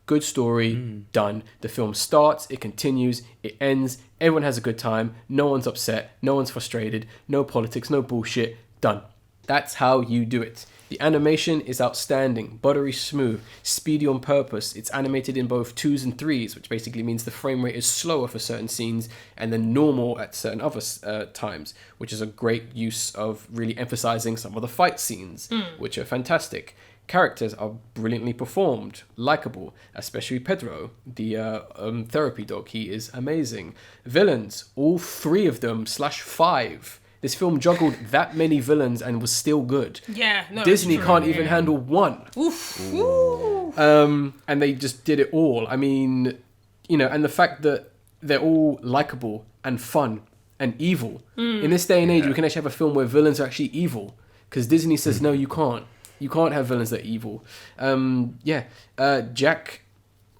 Good story, done. The film starts, it continues, it ends, everyone has a good time, no one's upset, no one's frustrated, no politics, no bullshit, done. That's how you do it. The animation is outstanding, buttery smooth, speedy on purpose. It's animated in both 2s and 3s, which basically means the frame rate is slower for certain scenes and then normal at certain other times, which is a great use of really emphasizing some of the fight scenes, which are fantastic. Characters are brilliantly performed, likable, especially Pedro, the therapy dog. He is amazing. Villains, all 3 of them /5. This film juggled that many villains and was still good. Yeah, no, Disney it's true, can't even handle one. Oof. And they just did it all. I mean, and the fact that they're all likable and fun and evil. In this day and age, we can actually have a film where villains are actually evil. Because Disney says, no, you can't. You can't have villains that are evil. Jack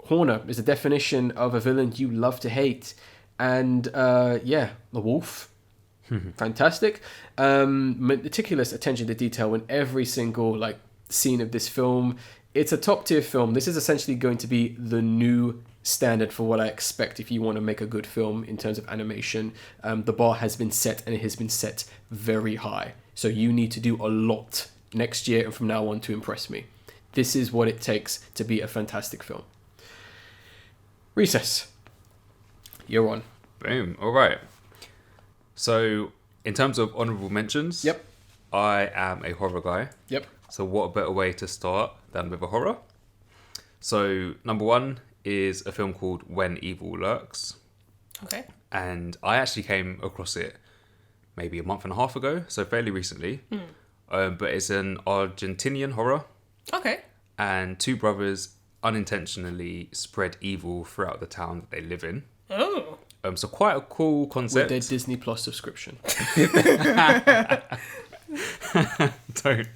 Horner is the definition of a villain you love to hate. And, the wolf. Fantastic. Meticulous attention to detail in every single scene of this film. It's a top tier film. This is essentially going to be the new standard for what I expect if you want to make a good film in terms of animation. The bar has been set, and it has been set very high. So you need to do a lot next year and from now on to impress me. This is what it takes to be a fantastic film. Recess. You're on. Boom. All right. So, in terms of honourable mentions, Yep. I am a horror guy. Yep. So, what a better way to start than with a horror? So, number one is a film called When Evil Lurks. Okay. And I actually came across it maybe a month and a half ago, so fairly recently. But it's an Argentinian horror, Okay. and 2 brothers unintentionally spread evil throughout the town that they live in. Oh. So quite a cool concept. With their Disney Plus subscription. Don't.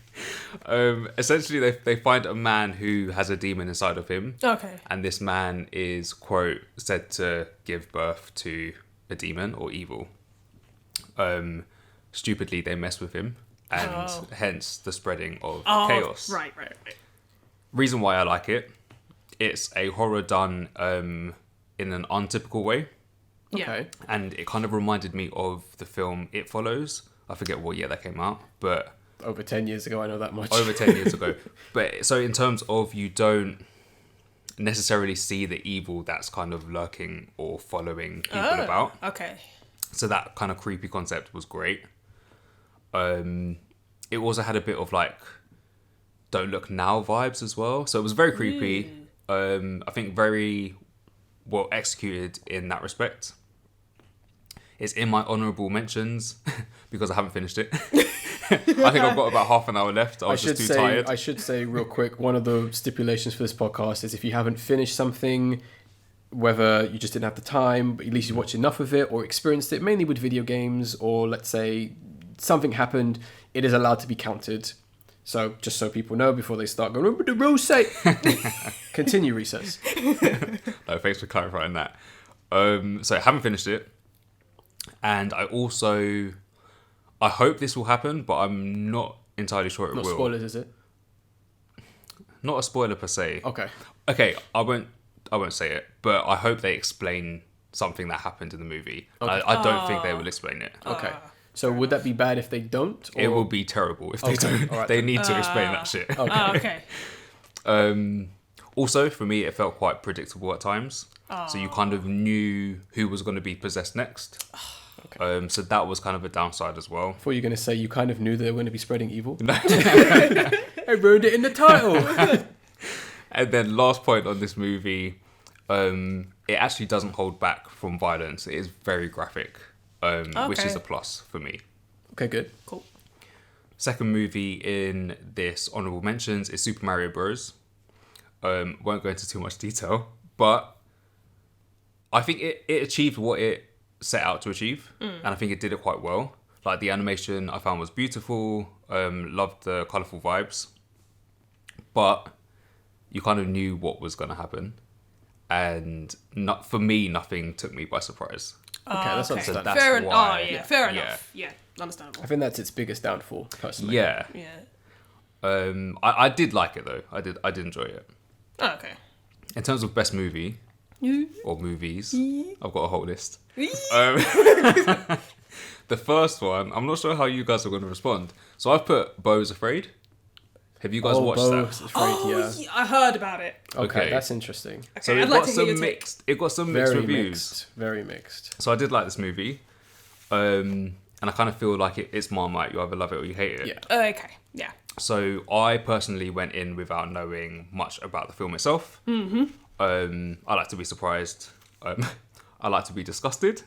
Essentially, they find a man who has a demon inside of him. Okay. And this man is, quote, said to give birth to a demon or evil. Stupidly, they mess with him. And hence the spreading of chaos. Right. Reason why I like it, it's a horror done in an untypical way. Yeah. Okay. And it kind of reminded me of the film It Follows. I forget what year that came out, but Over 10 years ago, I know that much. over 10 years ago. But so in terms of, you don't necessarily see the evil that's kind of lurking or following people about. Okay. So that kind of creepy concept was great. It also had a bit of Don't Look Now vibes as well. So it was very creepy. I think very well executed in that respect. It's in my honourable mentions because I haven't finished it. I think I've got about half an hour left. I was just too tired. I should say real quick, one of the stipulations for this podcast is if you haven't finished something, whether you just didn't have the time, but at least you watched enough of it or experienced it, mainly with video games, or let's say something happened, it is allowed to be counted. So just so people know before they start going, remember the rules say. Continue, Recess. No, thanks for clarifying that. So I haven't finished it. And I hope this will happen, but I'm not entirely sure it Not will. spoilers, is it? Not a spoiler per se. Okay. I won't say it, but I hope they explain something that happened in the movie. Okay. I don't think they will explain it. Okay. So would that be bad if they don't? Or? It will be terrible if they Okay, don't. all right They then. need to explain that shit. Okay. Okay. Also, for me, it felt quite predictable at times. So you kind of knew who was going to be possessed next. Okay. So that was kind of a downside as well. Thought you were going to say you kind of knew they were going to be spreading evil. I wrote it in the title. And then last point on this movie, it actually doesn't hold back from violence. It is very graphic, which is a plus for me. Okay, good. Cool. Second movie in this honorable mentions is Super Mario Bros. Won't go into too much detail, but I think it achieved what it set out to achieve, and I think it did it quite well. Like, the animation I found was beautiful. Loved the colourful vibes, but you kind of knew what was going to happen, and not for me, nothing took me by surprise. Okay, that's understandable. That's Fair why- enough. Fair enough. Yeah, understandable. I think that's its biggest downfall, personally. Yeah. Yeah. I did like it though. I did enjoy it. Oh, okay. In terms of best movie or movies, I've got a whole list. The first one, I'm not sure how you guys are going to respond. So I've put Beau is Afraid. Have you guys watched Beau that? is Afraid, yeah. I heard about it. Okay, that's interesting. Okay, So I'd like to hear your take. it got some mixed Very reviews. mixed. Very mixed. So I did like this movie. And I kind of feel like it's Marmite. You either love it or you hate it. Yeah. Okay. Yeah. So I personally went in without knowing much about the film itself. Mm-hmm. I like to be surprised. I like to be disgusted.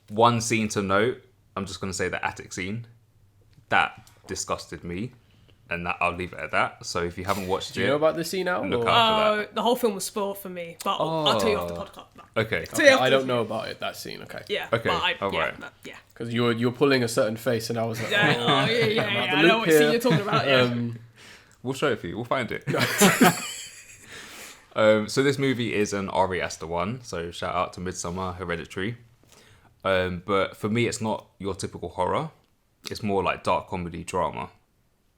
One scene to note, I'm just going to say the attic scene. That disgusted me. And that I'll leave it at that. So if you haven't watched Do you know about this scene now? look or- out for that. The whole film was spoiled for me, but I'll tell you off the podcast. No. Okay. Tell you I after don't the- know about it, that scene, okay. Yeah. Okay, But alright. yeah. Because you're pulling a certain face and I was like, Yeah. oh, Yeah. the I know loop what scene here. you're talking about. Yeah. We'll show it for you. We'll find it. So this movie is an Ari Aster one. So shout out to Midsommar, Hereditary. But for me, it's not your typical horror. It's more like dark comedy drama.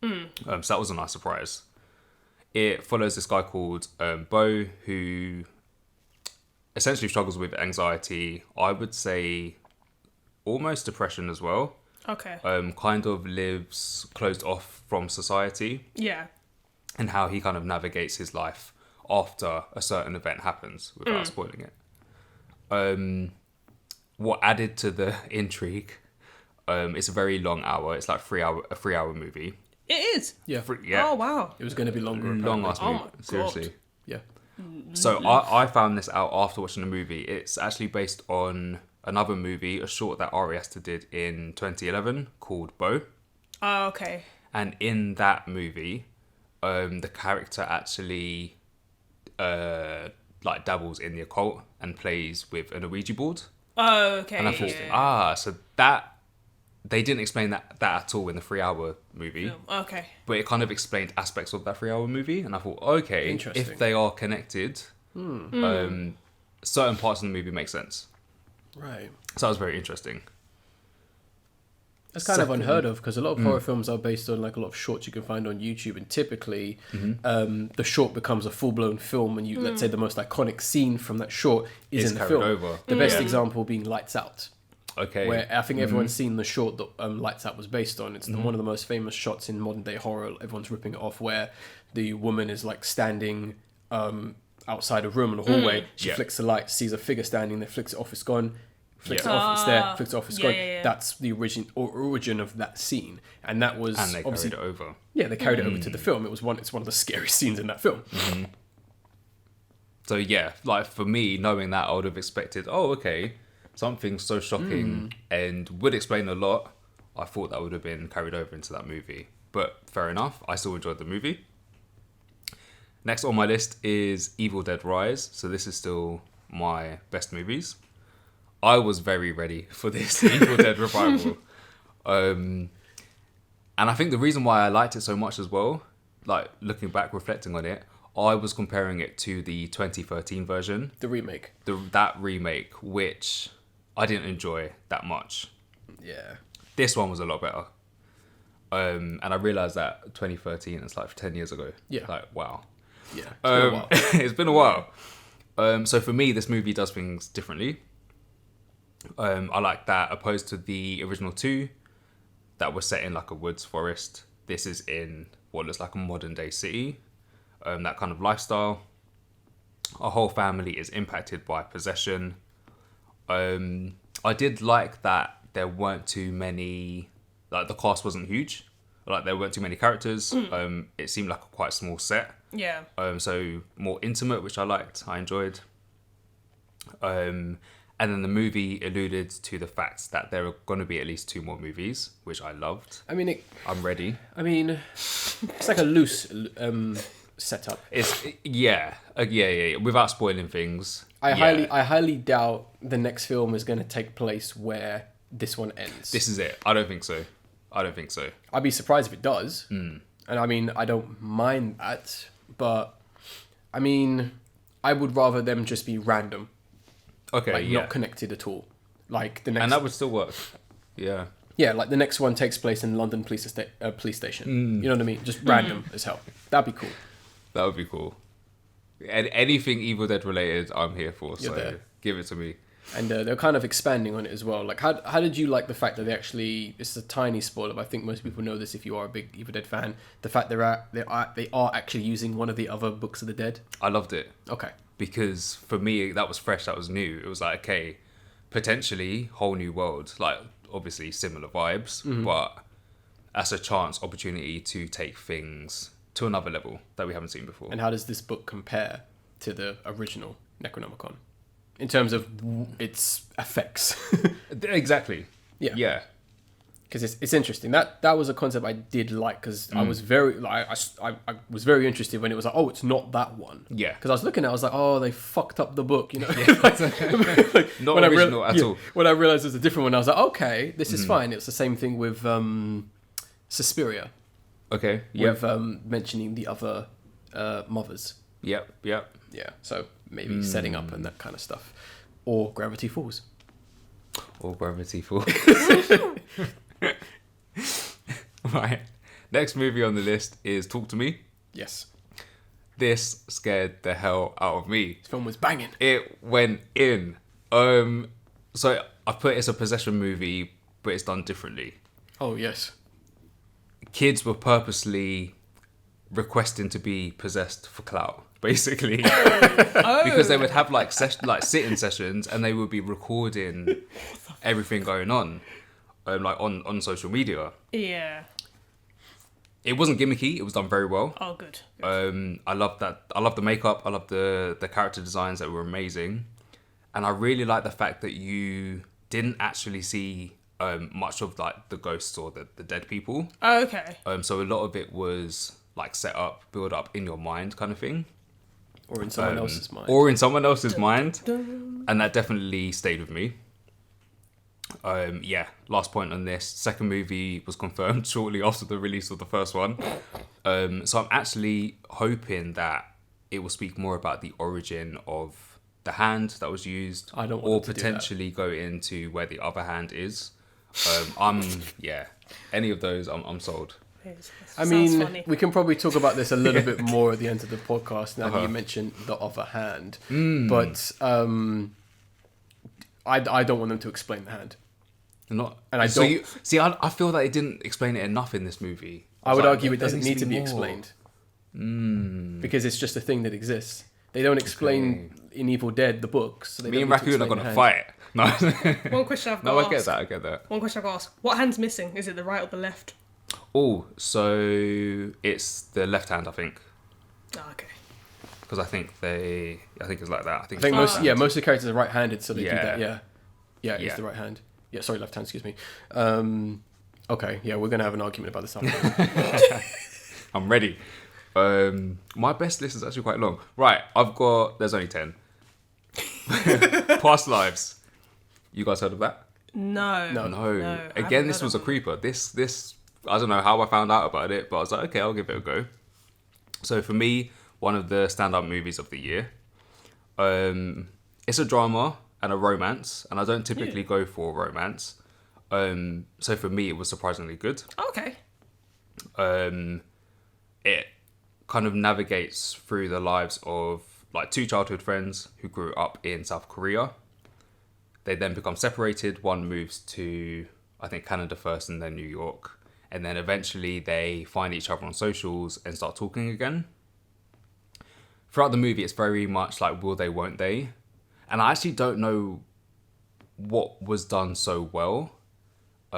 So that was a nice surprise. It follows this guy called Beau, who essentially struggles with anxiety. I would say almost depression as well. Okay. Kind of lives closed off from society, Yeah. and how he kind of navigates his life after a certain event happens without spoiling it. What added to the intrigue, it's a very long hour. It's like a 3 hour movie. It is. Yeah. Yeah. Oh wow. It was going to be longer. Long apparently. ass Oh movie. my God. Seriously. Yeah. So I found this out after watching the movie. It's actually based on another movie, a short that Ari Aster did in 2011 called Beau. Oh, okay. And in that movie, the character actually like dabbles in the occult and plays with an Ouija board. Oh, okay. And I thought, so that they didn't explain that at all in the 3 hour movie. Okay. But it kind of explained aspects of that 3 hour movie, and I thought, okay, Interesting. if they are connected, certain parts of the movie make sense. Right. So that was very interesting. That's kind of unheard of because a lot of horror films are based on like a lot of shorts you can find on YouTube, and typically the short becomes a full blown film, and you let's say the most iconic scene from that short is It's in the carried film. over. The best Yeah. example being Lights Out, Okay. where I think everyone's seen the short that Lights Out was based on. It's one of the most famous shots in modern day horror. Everyone's ripping it off, where the woman is like standing outside a room in a hallway. She Yeah. flicks the light, sees a figure standing there, flicks it off, it's gone. Flicks Yeah. it off, it's there. Flicks it off, it's Yeah, gone. yeah, yeah. That's the origin of that scene, and that was And they obviously carried it over. yeah, they carried it over to the film. It's one of the scariest scenes in that film. So yeah, like for me, knowing that, I would have expected, oh, okay, something so shocking and would explain a lot. I thought that would have been carried over into that movie. But fair enough, I still enjoyed the movie. Next on my list is Evil Dead Rise. So this is still my best movies. I was very ready for this Evil Dead revival. And I think the reason why I liked it so much as well, like looking back, reflecting on it, I was comparing it to the 2013 version, The remake. that remake, which I didn't enjoy that much. Yeah. This one was a lot better. And I realised that 2013 is like 10 years ago. Yeah. Like, wow. Yeah. It's been a while. It's been a while. So for me, this movie does things differently. I like that, opposed to the original two that were set in like a woods forest. This is in what looks like a modern day city. That kind of lifestyle. Our whole family is impacted by possession. I did like that there weren't too many, like the cast wasn't huge. Like there weren't too many characters. It seemed like a quite small set. Yeah. So more intimate, which I liked. I enjoyed. And then the movie alluded to the fact that there are going to be at least 2 more movies, which I loved. I mean, I'm ready. it's like a loose setup. Yeah. Without spoiling things. I highly doubt the next film is going to take place where this one ends. This is it. I don't think so. I'd be surprised if it does. And I mean, I don't mind that, but I mean, I would rather them just be random. Okay, like, not connected at all. Like the next, and that would still work. Yeah. Yeah, like the next one takes place in London police station. You know what I mean? Just random as hell. That'd be cool. That would be cool. And anything Evil Dead related, I'm here for. So there. Give it to me. And they're kind of expanding on it as well. Like, how did you like the fact that they actually? This is a tiny spoiler, but I think most people know this if you are a big Evil Dead fan. The fact they are actually using one of the other books of the dead. I loved it. Okay. Because for me, that was fresh. That was new. It was like, okay, potentially whole new world. Like, obviously similar vibes, but that's a opportunity to take things to another level that we haven't seen before. And how does this book compare to the original Necronomicon in terms of its effects? Exactly. Yeah. Because it's interesting. That was a concept I did like, because I was very I was very interested when it was like, oh, it's not that one. Yeah. Because I was looking at it, I was like, oh, they fucked up the book, you know. Not when original at all. When I realized it was a different one, I was like, okay, this is fine. It's the same thing with Suspiria. Okay. With mentioning the other mothers. Yep. Yeah. So maybe setting up and that kind of stuff, or Gravity Falls. Or Gravity Falls. Right. Next movie on the list is Talk to Me. Yes. This scared the hell out of me. This film was banging. It went in. So I put it's a possession movie, but it's done differently. Oh yes. Kids were purposely requesting to be possessed for clout, basically. Because they would have like sit-in sessions, and they would be recording everything going on. Like on social media. Yeah. It wasn't gimmicky. It was done very well. Oh, good. I love that. I love the makeup. I love the character designs that were amazing, and I really like the fact that you didn't actually see much of like the ghosts or the dead people. Oh, okay. So a lot of it was like set up, build up in your mind, kind of thing, Or in someone else's mind. or in someone else's mind, and that definitely stayed with me. Last point on this. Second movie was confirmed shortly after the release of the first one. So I'm actually hoping that it will speak more about the origin of the hand that was used, I don't want or it to do potentially go into where the other hand is. Any of those, I'm sold. I mean, we can probably talk about this a little bit more at the end of the podcast now that you mentioned the other hand. But I don't want them to explain the hand. Not, and I so don't. you see. I feel that it didn't explain it enough in this movie. I would argue it there doesn't needs need to be more. explained because it's just a thing that exists. They don't explain in Evil Dead the books. So they Me don't and need to Raccoon are explain gonna the hand. fight. No, One question I've got no, to ask. I get that. One question I've got to ask. What hand's missing? Is it the right or the left? Oh, so it's the left hand, I think, Oh, okay. because I think it's like that. I think I think it's most left hand. most of the characters are right-handed, so they do that. Yeah. Yeah, it's Yeah. the right hand. Yeah, sorry, left hand. Excuse me. Okay, yeah, we're gonna have an argument about this after. I'm ready. My best list is actually quite long. Right, there's only 10. Past Lives. You guys heard of that? No. No. I Again, haven't this heard was a of creeper. This I don't know how I found out about it, but I was like, okay, I'll give it a go. So for me, one of the standout movies of the year. It's a drama and a romance, and I don't typically go for romance. So for me, it was surprisingly good. Okay. It kind of navigates through the lives of like two childhood friends who grew up in South Korea. They then become separated. One moves to, I think, Canada first and then New York. And then eventually they find each other on socials and start talking again. Throughout the movie, it's very much like will they, won't they? And I actually don't know what was done so well.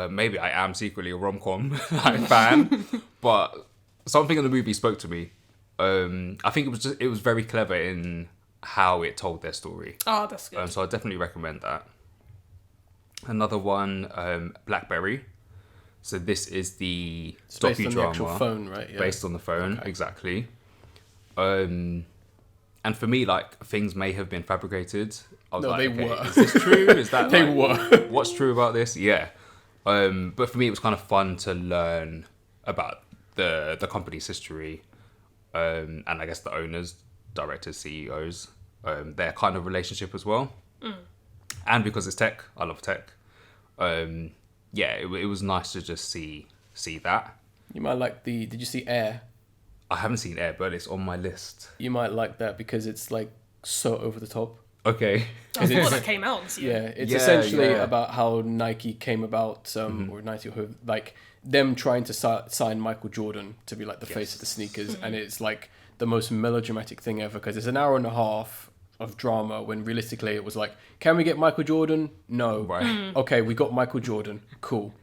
Maybe I am secretly a rom-com fan, but something in the movie spoke to me. I think it was very clever in how it told their story. Oh, that's good. So I definitely recommend that. Another one, Blackberry. So this is the It's based on the docudrama actual phone, right? Yeah. based on the phone, Okay. exactly. And for me, like, things may have been fabricated. I was No, like, they okay, were. is this true? Is that They like, were. what's true about this? Yeah. But for me, it was kind of fun to learn about the company's history, and I guess the owners, directors, CEOs, their kind of relationship as well. And because it's tech, I love tech. It was nice to just see that. You might like did you see Air? I haven't seen Air, but it's on my list. You might like that because it's like so over the top. Okay. I thought that came out this year. Yeah, it's Yeah, essentially yeah. about how Nike came about, or Nike, like them trying to sign Michael Jordan to be like the face of the sneakers, and it's like the most melodramatic thing ever because it's an hour and a half of drama when realistically it was like, can we get Michael Jordan? No. Right. Okay, we got Michael Jordan. Cool.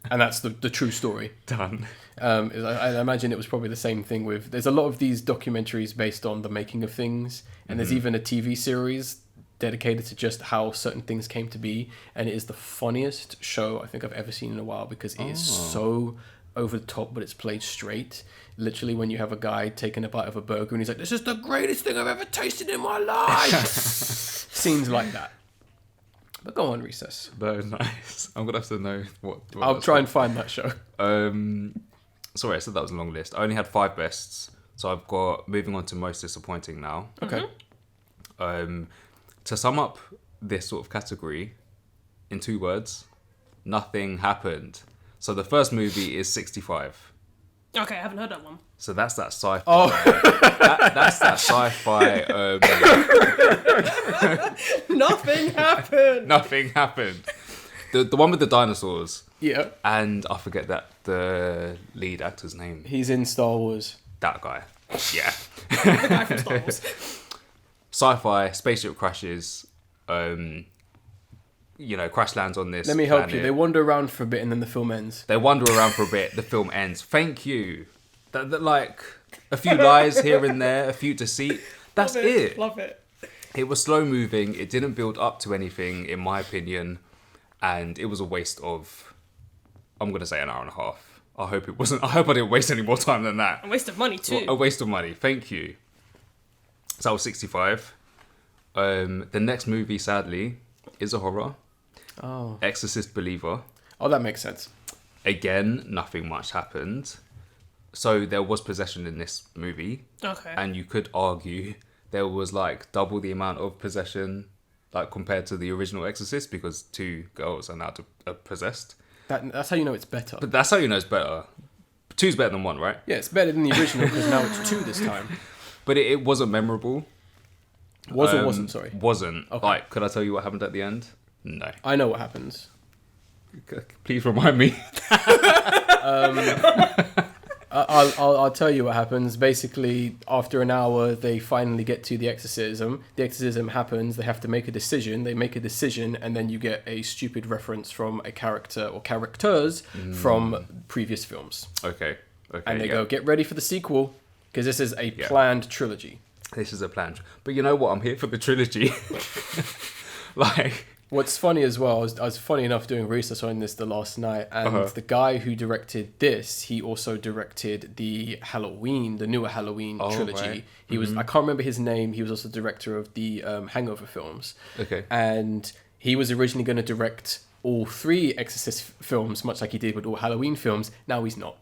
And that's the true story. Done. I imagine it was probably the same thing with... There's a lot of these documentaries based on the making of things, and there's even a TV series dedicated to just how certain things came to be, and it is the funniest show I think I've ever seen in a while because it is so over the top, but it's played straight. Literally, when you have a guy taking a bite of a burger and he's like, "This is the greatest thing I've ever tasted in my life." Scenes like that. But go on, Recess. That is nice. I'm gonna have to know what I'll that's try and find that show. Sorry, I said that was a long list. I only had 5 bests, so I've got moving on to most disappointing now. Okay. To sum up this sort of category in 2 words, nothing happened. So the first movie is 65. Okay, I haven't heard that one. So that's that sci-fi. Oh. That's that sci-fi. Nothing happened. Nothing happened. The one with the dinosaurs. Yeah. And I forget the lead actor's name. He's in Star Wars. That guy. Yeah. The guy from Star Wars. Sci-fi, spaceship crashes, crash lands on this Let me help you. planet. They wander around for a bit and then the film ends. They wander around for a bit, the film ends. Thank you. That like, a few lies here and there, a few deceit. That's Love it. Love it. It was slow moving, it didn't build up to anything, in my opinion, and it was a waste of, I'm going to say, an hour and a half. I hope I didn't waste any more time than that. A waste of money too. A waste of money, thank you. So that was 65. The next movie, sadly, is a horror. Oh. Exorcist Believer. Oh, that makes sense. Again, nothing much happened. So there was possession in this movie. Okay. And you could argue there was like double the amount of possession like compared to the original Exorcist because 2 girls are now possessed. That's how you know it's better. But that's how you know it's better. 2's better than 1, right? Yeah, it's better than the original because now it's 2 this time. But it wasn't memorable. Was or wasn't, sorry? Wasn't. Okay. Like, could I tell you what happened at the end? No. I know what happens. Please remind me. I'll tell you what happens. Basically, after an hour, they finally get to the exorcism. The exorcism happens. They have to make a decision. They make a decision, and then you get a stupid reference from a character or characters from previous films. Okay. And they yeah. go, get ready for the sequel, because this is a planned trilogy. This is a plan. But you know what? I'm here for the trilogy. Like... What's funny as well, I was funny enough doing research on this the last night, and the guy who directed this, he also directed the newer Halloween trilogy. Right. He was, I can't remember his name, he was also director of the Hangover films. Okay. And he was originally going to direct all 3 Exorcist films, much like he did with all Halloween films. Now he's not.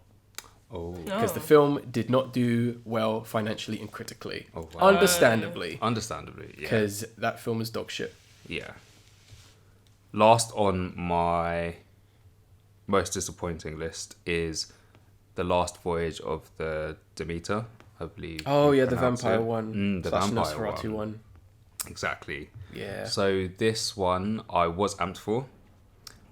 Oh. Because the film did not do well financially and critically. Oh, wow. Understandably. Understandably, yeah. Because that film is dog shit. Yeah. Last on my most disappointing list is The Last Voyage of the Demeter, I believe. Oh, you yeah, the pronounce vampire it. one. The / vampire Nosferatu one. one. Exactly. Yeah. So this one I was amped for.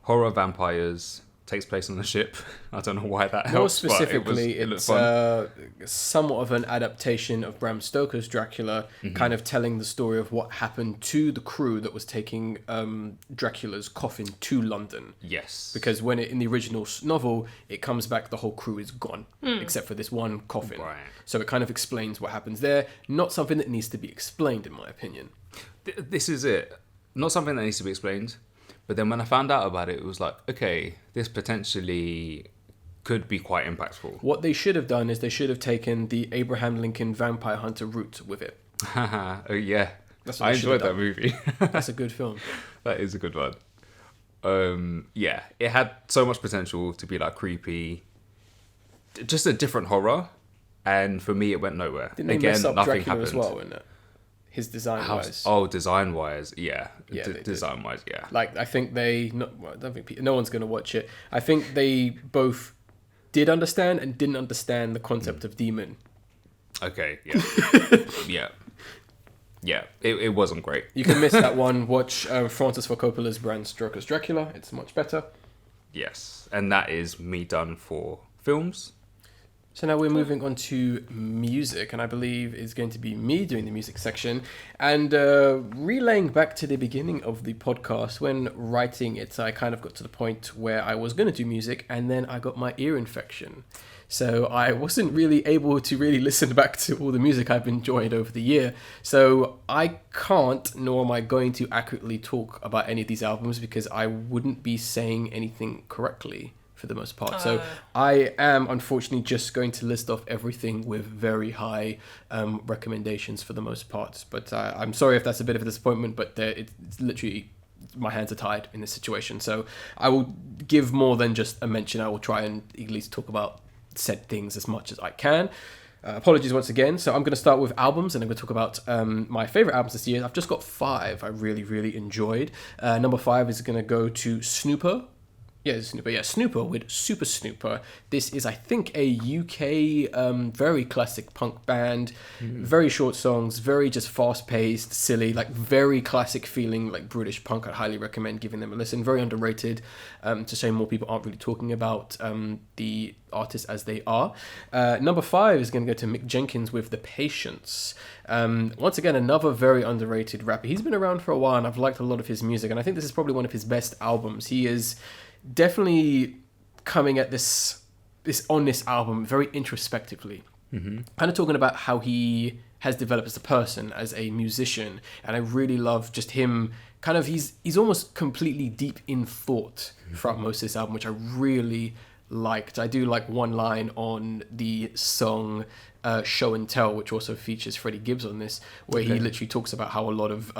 Horror vampires, takes place on a ship. I don't know why that helps. More specifically, it it's fun. somewhat of an adaptation of Bram Stoker's Dracula, kind of telling the story of what happened to the crew that was taking Dracula's coffin to London. Yes. Because when in the original novel, it comes back, the whole crew is gone, except for this one coffin. Right. So it kind of explains what happens there. Not something that needs to be explained, in my opinion. This is it. Not something that needs to be explained. But then when I found out about it, it was like, okay, this potentially could be quite impactful. What they should have done is they should have taken the Abraham Lincoln Vampire Hunter route with it. Oh yeah, That's what I they should have enjoyed that done. movie. That's a good film. That is a good one. Yeah, it had so much potential to be like creepy, just a different horror, and for me, it went nowhere. Didn't they Again, mess up nothing Dracula happened. as well, innit? His design wise. Oh, design wise, yeah. Yeah, they did. Design wise, yeah. Like, I think I don't think no one's going to watch it. I think they both did understand and didn't understand the concept of demon. Okay, yeah. Yeah. Yeah, it wasn't great. You can miss that one. Watch Francis Ford Coppola's Bram Stoker's Dracula. It's much better. Yes, and that is me done for films. So now we're moving on to music, and I believe it's going to be me doing the music section. And relaying back to the beginning of the podcast, when writing it, I kind of got to the point where I was going to do music, and then I got my ear infection. So I wasn't really able to really listen back to all the music I've enjoyed over the year. So I can't, nor am I going to accurately talk about any of these albums because I wouldn't be saying anything correctly for the most part. So I am unfortunately just going to list off everything with very high recommendations for the most part. But I'm sorry if that's a bit of a disappointment, but it's literally my hands are tied in this situation. So I will give more than just a mention. I will try and at least talk about said things as much as I can. Apologies once again. So I'm going to start with albums, and I'm going to talk about my favorite albums this year. I've just got 5 I really, really enjoyed. Number 5 is going to go to Snooper. Yeah, Snooper. Yeah, Snooper with Super Snooper. This is, I think, a UK very classic punk band. Very short songs, very just fast-paced, silly, like very classic feeling, like British punk. I'd highly recommend giving them a listen. Very underrated. To say more people aren't really talking about the artists as they are. Number 5 is going to go to Mick Jenkins with The Patience. Once again, another very underrated rapper. He's been around for a while, and I've liked a lot of his music, and I think this is probably one of his best albums. He is definitely coming at this on this album very introspectively, kind of talking about how he has developed as a person, as a musician, and I really love just him kind of he's almost completely deep in thought throughout most of this album, which I really liked. I do like one line on the song Show and Tell, which also features Freddie Gibbs on this, where he literally talks about how a lot of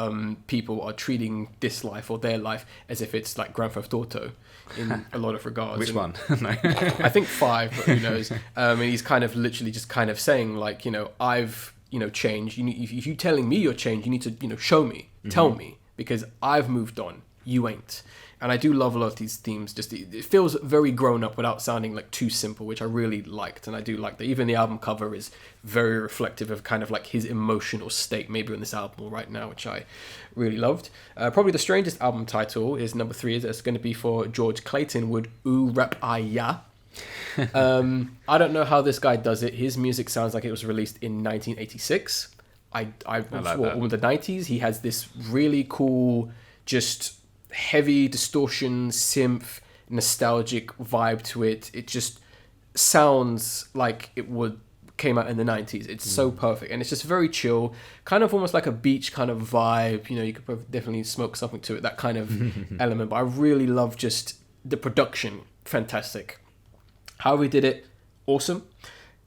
people are treating this life or their life as if it's like Grand Theft Auto in a lot of regards. Which one? No. I think 5, but who knows? And he's kind of literally just kind of saying like, I've, changed. If you're telling me you're changed, you need to, show me, tell me, because I've moved on. You ain't. And I do love a lot of these themes. Just it feels very grown up without sounding like too simple, which I really liked. And I do like that. Even the album cover is very reflective of kind of like his emotional state, maybe on this album right now, which I really loved. Probably the strangest album title is number 3. It's going to be for George Clayton with Ooh Rap I Ya. I don't know how this guy does it. His music sounds like it was released in 1986. I like all the 90s. He has this really cool, just heavy distortion, synth, nostalgic vibe to it. It just sounds like it came out in the 90s. It's so perfect, and it's just very chill, kind of almost like a beach kind of vibe. You could definitely smoke something to it, that kind of element. But I really love just the production. Fantastic. How he did it, awesome.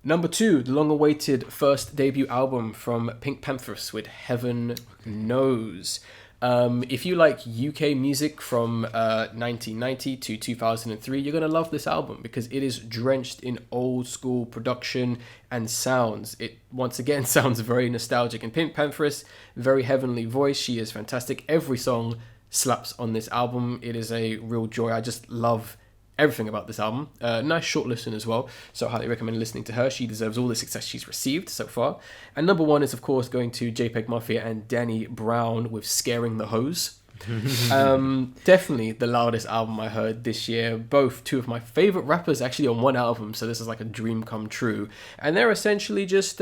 Number 2, the long-awaited first debut album from Pink Panthers with Heaven Knows. If you like UK music from 1990 to 2003, you're going to love this album because it is drenched in old school production and sounds. It once again sounds very nostalgic. And Pink Panthers, very heavenly voice. She is fantastic. Every song slaps on this album. It is a real joy. I just love everything about this album. Nice short listen as well, so I highly recommend listening to her. She deserves all the success she's received so far. And number 1 is of course going to JPEG Mafia and Danny Brown with Scaring the Hose. Definitely the loudest album I heard this year. Both 2 of my favorite rappers actually on one album, so this is like a dream come true. And they're essentially just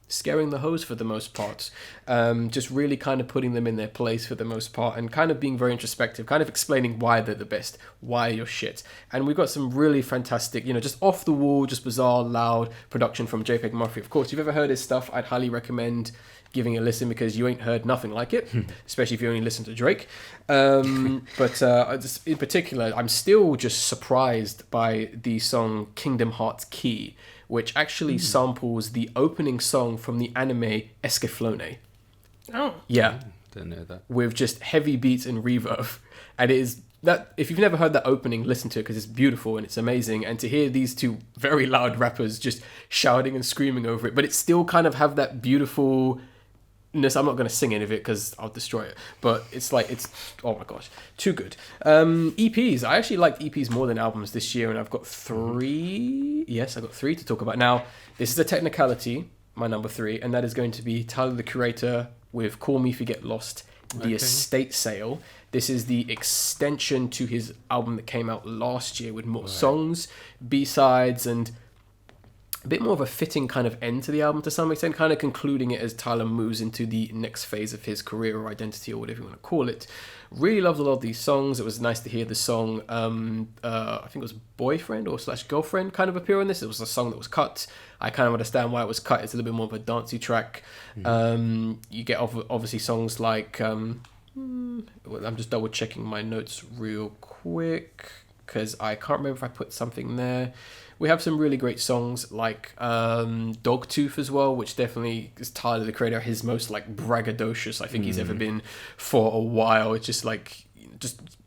scaring the hose for the most part, just really kind of putting them in their place for the most part, and kind of being very introspective, kind of explaining why they're the best, why you're shit. And we've got some really fantastic, just off the wall, just bizarre, loud production from JPEG Murphy. Of course, if you've ever heard his stuff, I'd highly recommend giving it a listen, because you ain't heard nothing like it, especially if you only listen to Drake. But in particular, I'm still just surprised by the song Kingdom Hearts Key, which actually samples the opening song from the anime Escaflowne. Oh. Yeah. Didn't know that. With just heavy beats and reverb. And it is that, if you've never heard that opening, listen to it, because it's beautiful and it's amazing. And to hear these two very loud rappers just shouting and screaming over it, but it still kind of have that beautifulness. I'm not going to sing any of it because I'll destroy it, but it's oh my gosh, too good. EPs, I actually liked EPs more than albums this year, and I've got 3. Yes, I've got 3 to talk about. Now, this is a technicality, my number 3, and that is going to be Tyler, the Creator, with Call Me If You Get Lost, the Estate Sale. This is the extension to his album that came out last year with more songs, B-sides, and a bit more of a fitting kind of end to the album to some extent, kind of concluding it as Tyler moves into the next phase of his career or identity, or whatever you want to call it. Really loved a lot of these songs. It was nice to hear the song, I think it was Boyfriend or / Girlfriend kind of appear on this. It was a song that was cut. I kind of understand why it was cut. It's a little bit more of a dancey track. You get obviously songs like, I'm just double checking my notes real quick, because I can't remember if I put something there. We have some really great songs like Dogtooth as well, which definitely is Tyler, the Creator, his most like braggadocious I think he's ever been for a while. It's just like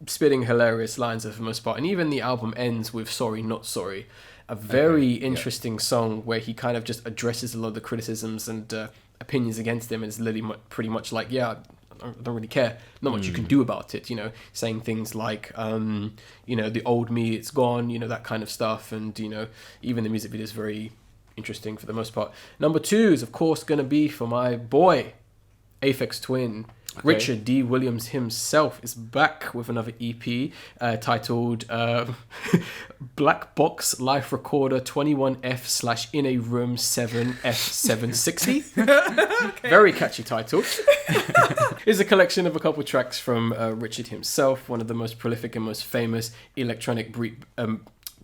spitting hilarious lines for the most part. And even the album ends with Sorry Not Sorry, a very interesting song where he kind of just addresses a lot of the criticisms and opinions against him, and it's literally pretty much like, I don't really care, not much you can do about it, saying things like the old me, it's gone, that kind of stuff. And even the music video is very interesting for the most part. Number 2 is of course going to be for my boy Aphex Twin. Richard D. Williams himself is back with another EP titled Black Box Life Recorder 21F / In a Room 7F760. Very catchy title. It's a collection of a couple tracks from Richard himself, one of the most prolific and most famous electronic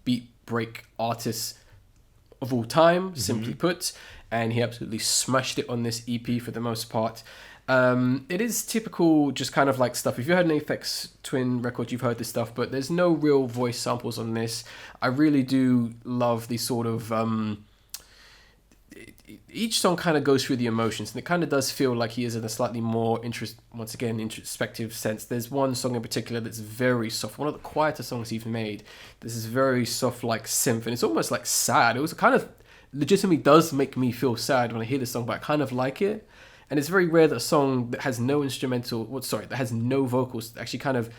beat break artists of all time, simply put. And he absolutely smashed it on this EP for the most part. It is typical, just kind of like stuff. If you heard an Aphex Twin record, you've heard this stuff, but there's no real voice samples on this. I really do love the sort of each song kind of goes through the emotions, and it kind of does feel like he is in a slightly more introspective sense. There's one song in particular that's very soft, one of the quieter songs he's made. This is very soft, like synth, and it's almost like sad. It was kind of legitimately does make me feel sad when I hear this song, but I kind of like it. And it's very rare that a song that has no that has no vocals actually kind of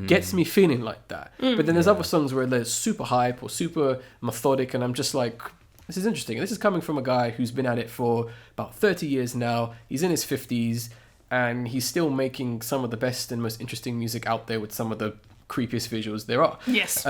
gets me feeling like that. But then there's other songs where they're super hype or super methodic, and I'm just like, this is interesting. And this is coming from a guy who's been at it for about 30 years now. He's in his 50s, and he's still making some of the best and most interesting music out there with some of the creepiest visuals there are. Yes.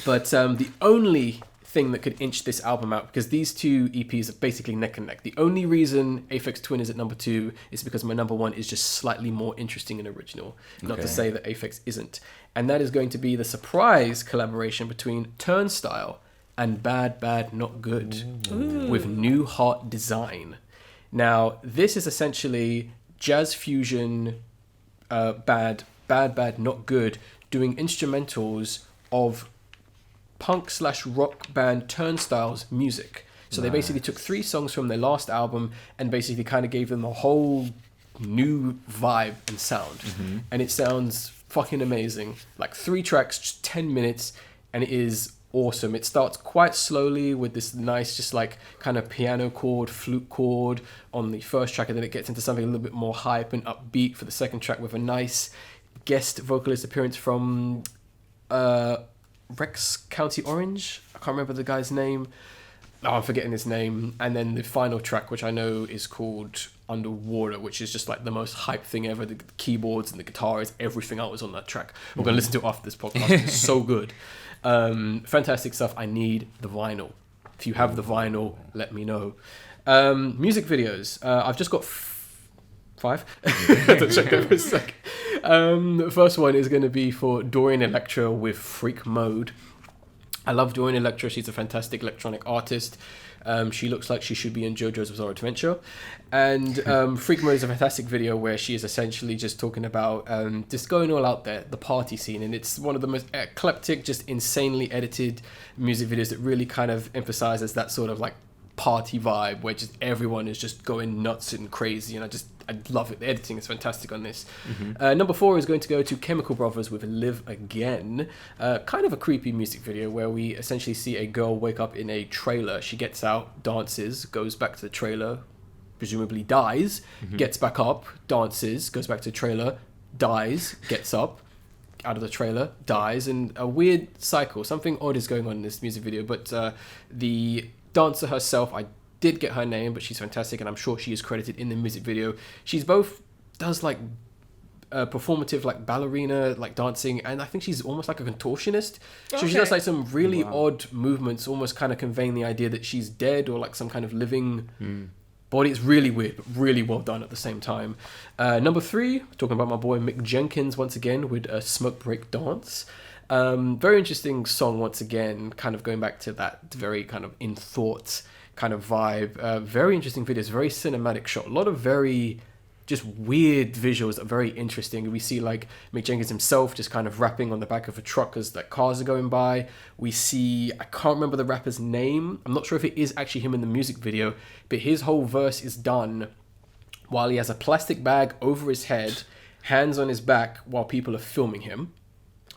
But the only thing that could inch this album out, because these two EPs are basically neck and neck. The only reason Aphex Twin is at number 2 is because my number 1 is just slightly more interesting and original. Not to say that Aphex isn't. And that is going to be the surprise collaboration between Turnstile and Bad Bad Not Good with New Heart Design. Now, this is essentially jazz fusion, Bad Not Good, doing instrumentals of punk / rock band Turnstile's music. So they basically took 3 songs from their last album and basically kind of gave them a whole new vibe and sound. And it sounds fucking amazing. Like 3 tracks, just 10 minutes, and it is awesome. It starts quite slowly with this nice just like kind of piano chord, flute chord on the first track, and then it gets into something a little bit more hype and upbeat for the second track with a nice guest vocalist appearance from Rex County Orange. I can't remember the guy's name. I'm forgetting his name. And then the final track, which I know is called Underwater, which is just like the most hype thing ever. The keyboards and the guitars, everything else on that track. We're going to listen to it after this podcast. It's so good. Fantastic stuff. I need the vinyl. If you have the vinyl, let me know. Music videos. I've just got 5. To check that for a sec. The first one is going to be for Dorian Electra with Freak Mode. I love Dorian Electra. She's a fantastic electronic artist. She looks like she should be in JoJo's Bizarre Adventure. And Freak Mode is a fantastic video where she is essentially just talking about just going all out there, the party scene. And it's one of the most eclectic, just insanely edited music videos that really kind of emphasizes that sort of like party vibe where just everyone is just going nuts and crazy. And I love it. The editing is fantastic on this. Number 4 is going to go to Chemical Brothers with Live Again. Kind of a creepy music video where we essentially see a girl wake up in a trailer. She gets out, dances, goes back to the trailer, presumably dies, gets back up, dances, goes back to the trailer, dies, gets up, out of the trailer, dies, and a weird cycle. Something odd is going on in this music video, but the dancer herself, I did get her name, but she's fantastic, and I'm sure she is credited in the music video. She's both does like performative like ballerina like dancing, and I think she's almost like a contortionist. So she does like some really odd movements, almost kind of conveying the idea that she's dead or like some kind of living body. It's really weird, but really well done at the same time. Number 3, talking about my boy Mick Jenkins once again with a Smoke Break Dance. Very interesting song once again, kind of going back to that very kind of in thought kind of vibe. Very interesting videos, very cinematic shot, a lot of very just weird visuals that are very interesting. We see like Mick Jenkins himself just kind of rapping on the back of a truck as like cars are going by. We see, I can't remember the rapper's name, I'm not sure if it is actually him in the music video, but his whole verse is done while he has a plastic bag over his head, hands on his back, while people are filming him.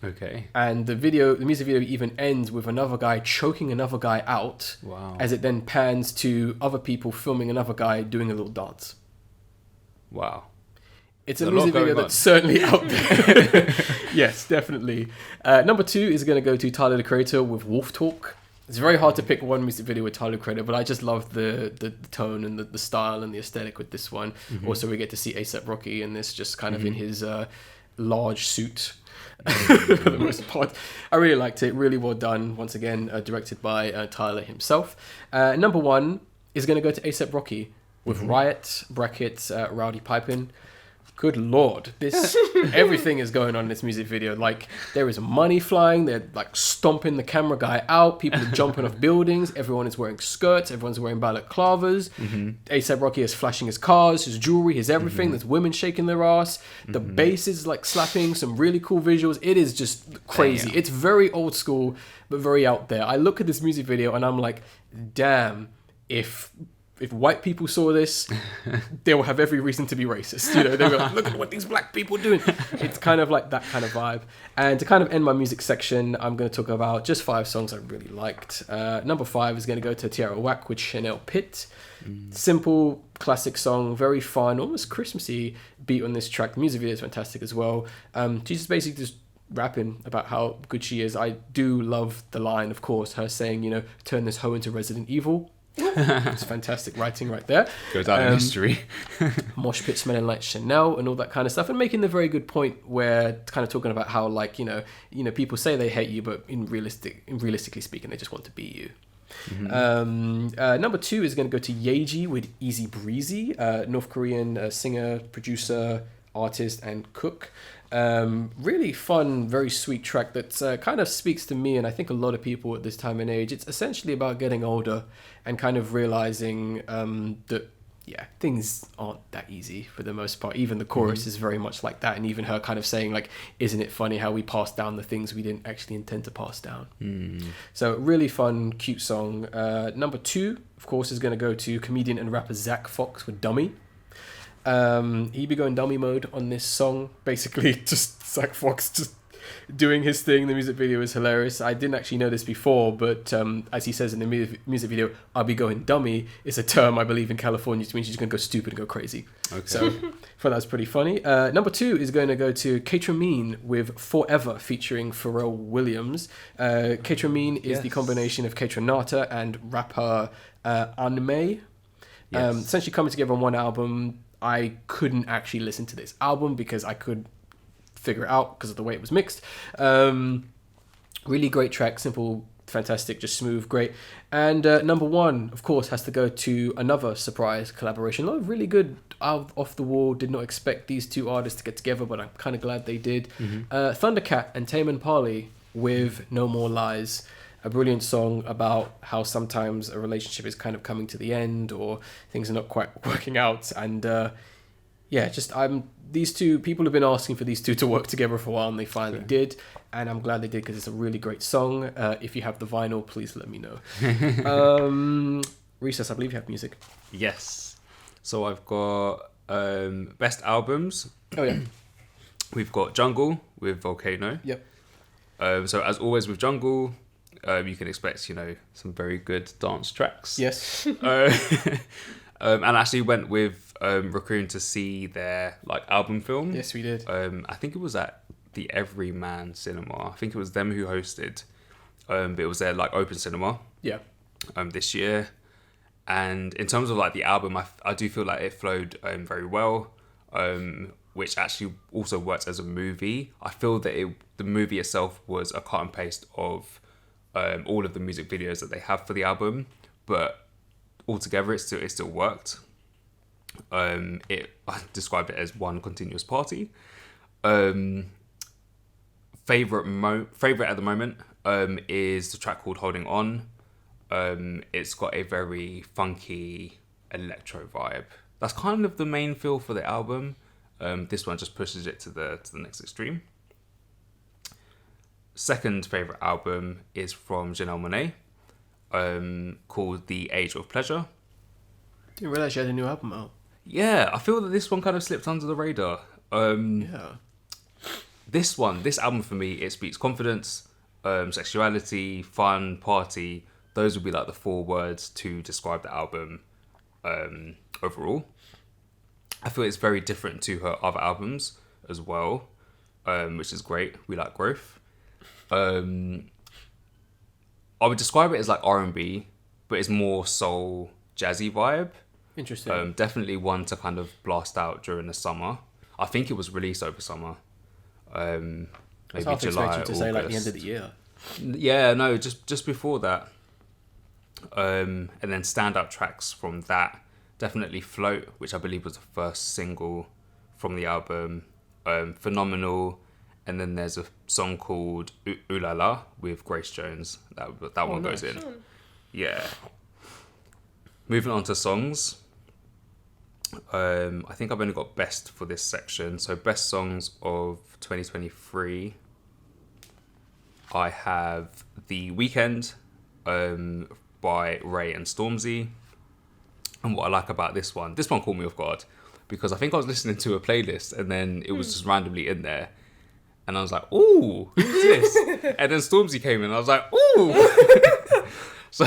Okay. And the music video even ends with another guy choking another guy out. Wow. As it then pans to other people filming another guy doing a little dance. Wow. It's a music video that's certainly out there. Yes, definitely. Number 2 is going to go to Tyler, the Creator, with Wolf Talk. It's very hard to pick one music video with Tyler, the Creator, but I just love the tone and the style and the aesthetic with this one. Also, we get to see A$AP Rocky in this, just kind of in his large suit. For the most part, I really liked it. Really well done. Once again, directed by Tyler himself. Number 1 is going to go to A$AP Rocky with Riot brackets Rowdy Pipin'. Good lord, this everything is going on in this music video. Like, there is money flying, they're like stomping the camera guy out, people are jumping off buildings, everyone is wearing skirts, everyone's wearing balaclavas. A$AP Rocky is flashing his cars, his jewelry, his everything. There's women shaking their ass. The bass is like slapping, some really cool visuals. It is just crazy. It's very old school, but very out there. I look at this music video and I'm like, damn, if white people saw this, they will have every reason to be racist. You know, they were like, look at what these black people are doing. It's kind of like that kind of vibe. And to kind of end my music section, I'm going to talk about just 5 songs I really liked. Number 5 is going to go to Tierra Whack with Chanel Pitt. Simple, classic song, very fun, almost Christmassy beat on this track. The music video is fantastic as well. She's just basically just rapping about how good she is. I do love the line, of course, her saying, you know, turn this hoe into Resident Evil. It's fantastic writing right there. Goes out in history. Mosh pit smelling like Chanel and all that kind of stuff, and making the very good point where kind of talking about how, like, you know people say they hate you, but realistically speaking, they just want to be you. Number 2 is going to go to Yeji with Easy Breezy, North Korean singer, producer, artist, and cook. Really fun, very sweet track that kind of speaks to me, and I think a lot of people at this time and age. It's essentially about getting older and kind of realizing that things aren't that easy for the most part. Even the chorus is very much like that, and even her kind of saying, like, isn't it funny how we pass down the things we didn't actually intend to pass down. So really fun, cute song. Number 2, of course, is going to go to comedian and rapper Zach Fox with Dummy. He be going dummy mode on this song. Basically, just Zach Fox just doing his thing. The music video is hilarious. I didn't actually know this before, but as he says in the music video, I'll be going dummy is a term, I believe, in California, which means you're just going to go stupid and go crazy. Okay. So I thought that was pretty funny. Number 2 is going to go to K-Tramine with Forever featuring Pharrell Williams. K-Tramine is the combination of K-Tranata and rapper Anime. Essentially coming together on one album. I couldn't actually listen to this album because I could figure it out because of the way it was mixed. Really great track, simple, fantastic, just smooth, great. And number 1, of course, has to go to another surprise collaboration. A lot of really good, off the wall. Did not expect these 2 artists to get together, but I'm kind of glad they did. Thundercat and Tame Impala with No More Lies. a brilliant song about how sometimes a relationship is kind of coming to the end or things are not quite working out. And these two people have been asking for these two to work together for a while, and they finally did. And I'm glad they did because it's a really great song. If you have the vinyl, please let me know. Recess, I believe you have music. Yes. So I've got best albums. Oh yeah. We've got Jungle with Volcano. Yep. So as always with Jungle, you can expect, some very good dance tracks. Yes. And I actually went with Raccoon to see their album film. Yes, we did. I think it was at the Everyman Cinema. I think it was them who hosted. But it was their open cinema. Yeah. This year. And in terms of the album, I do feel like it flowed very well. Which actually also worked as a movie. I feel that the movie itself was a cut and paste of all of the music videos that they have for the album, but altogether it still worked. I described it as one continuous party. Favorite at the moment is the track called Holding On. It's got a very funky electro vibe. That's kind of the main feel for the album. This one just pushes it to the next extreme. Second favourite album is from Janelle Monáe, called The Age of Pleasure. Didn't realise she had a new album out. Yeah, I feel that this one kind of slipped under the radar. This album for me, it speaks confidence, sexuality, fun, party. Those would be the 4 words to describe the album overall. I feel it's very different to her other albums as well, which is great. We like growth. I would describe it as R&B, but it's more soul, jazzy vibe. Interesting. Definitely one to kind of blast out during the summer. I think it was released over summer. Maybe July, you to say the end of the year. Yeah, no, just before that. And then standout tracks from that. Definitely Float, which I believe was the first single from the album. Phenomenal. And then there's a song called Ooh La La with Grace Jones. That one goes in. Yeah. Moving on to songs. I think I've only got best for this section. So best songs of 2023. I have The Weeknd by Ray and Stormzy. And what I like about this one caught me off guard because I think I was listening to a playlist and then it was just randomly in there. And I was like, ooh, who's this? And then Stormzy came in and I was like, ooh. So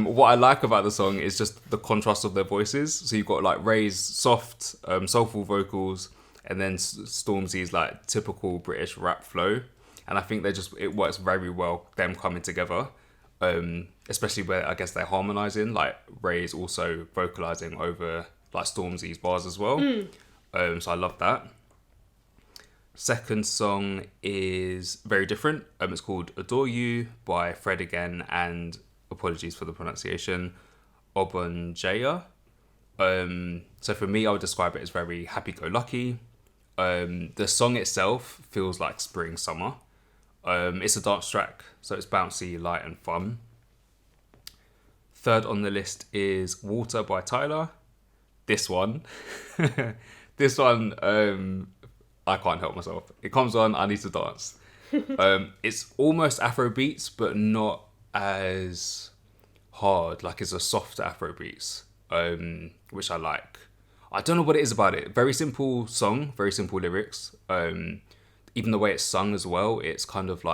what I like about the song is just the contrast of their voices. So you've got Ray's soft, soulful vocals and then Stormzy's typical British rap flow. And I think it works very well, them coming together. Especially where I guess they're harmonizing, Ray's also vocalizing over Stormzy's bars as well. So I love that. Second song is very different. It's called Adore You by Fred again, and apologies for the pronunciation, Obonjaya. So for me, I would describe it as very happy-go-lucky. The song itself feels like spring, summer. It's a dance track, so it's bouncy, light and fun. Third on the list is Water by Tyler. This one, I can't help myself. It comes on, I need to dance. It's almost Afro beats, but not as hard. It's a soft Afro beats, which I like. I don't know what it is about it. Very simple song, very simple lyrics. Even the way it's sung as well, it's kind of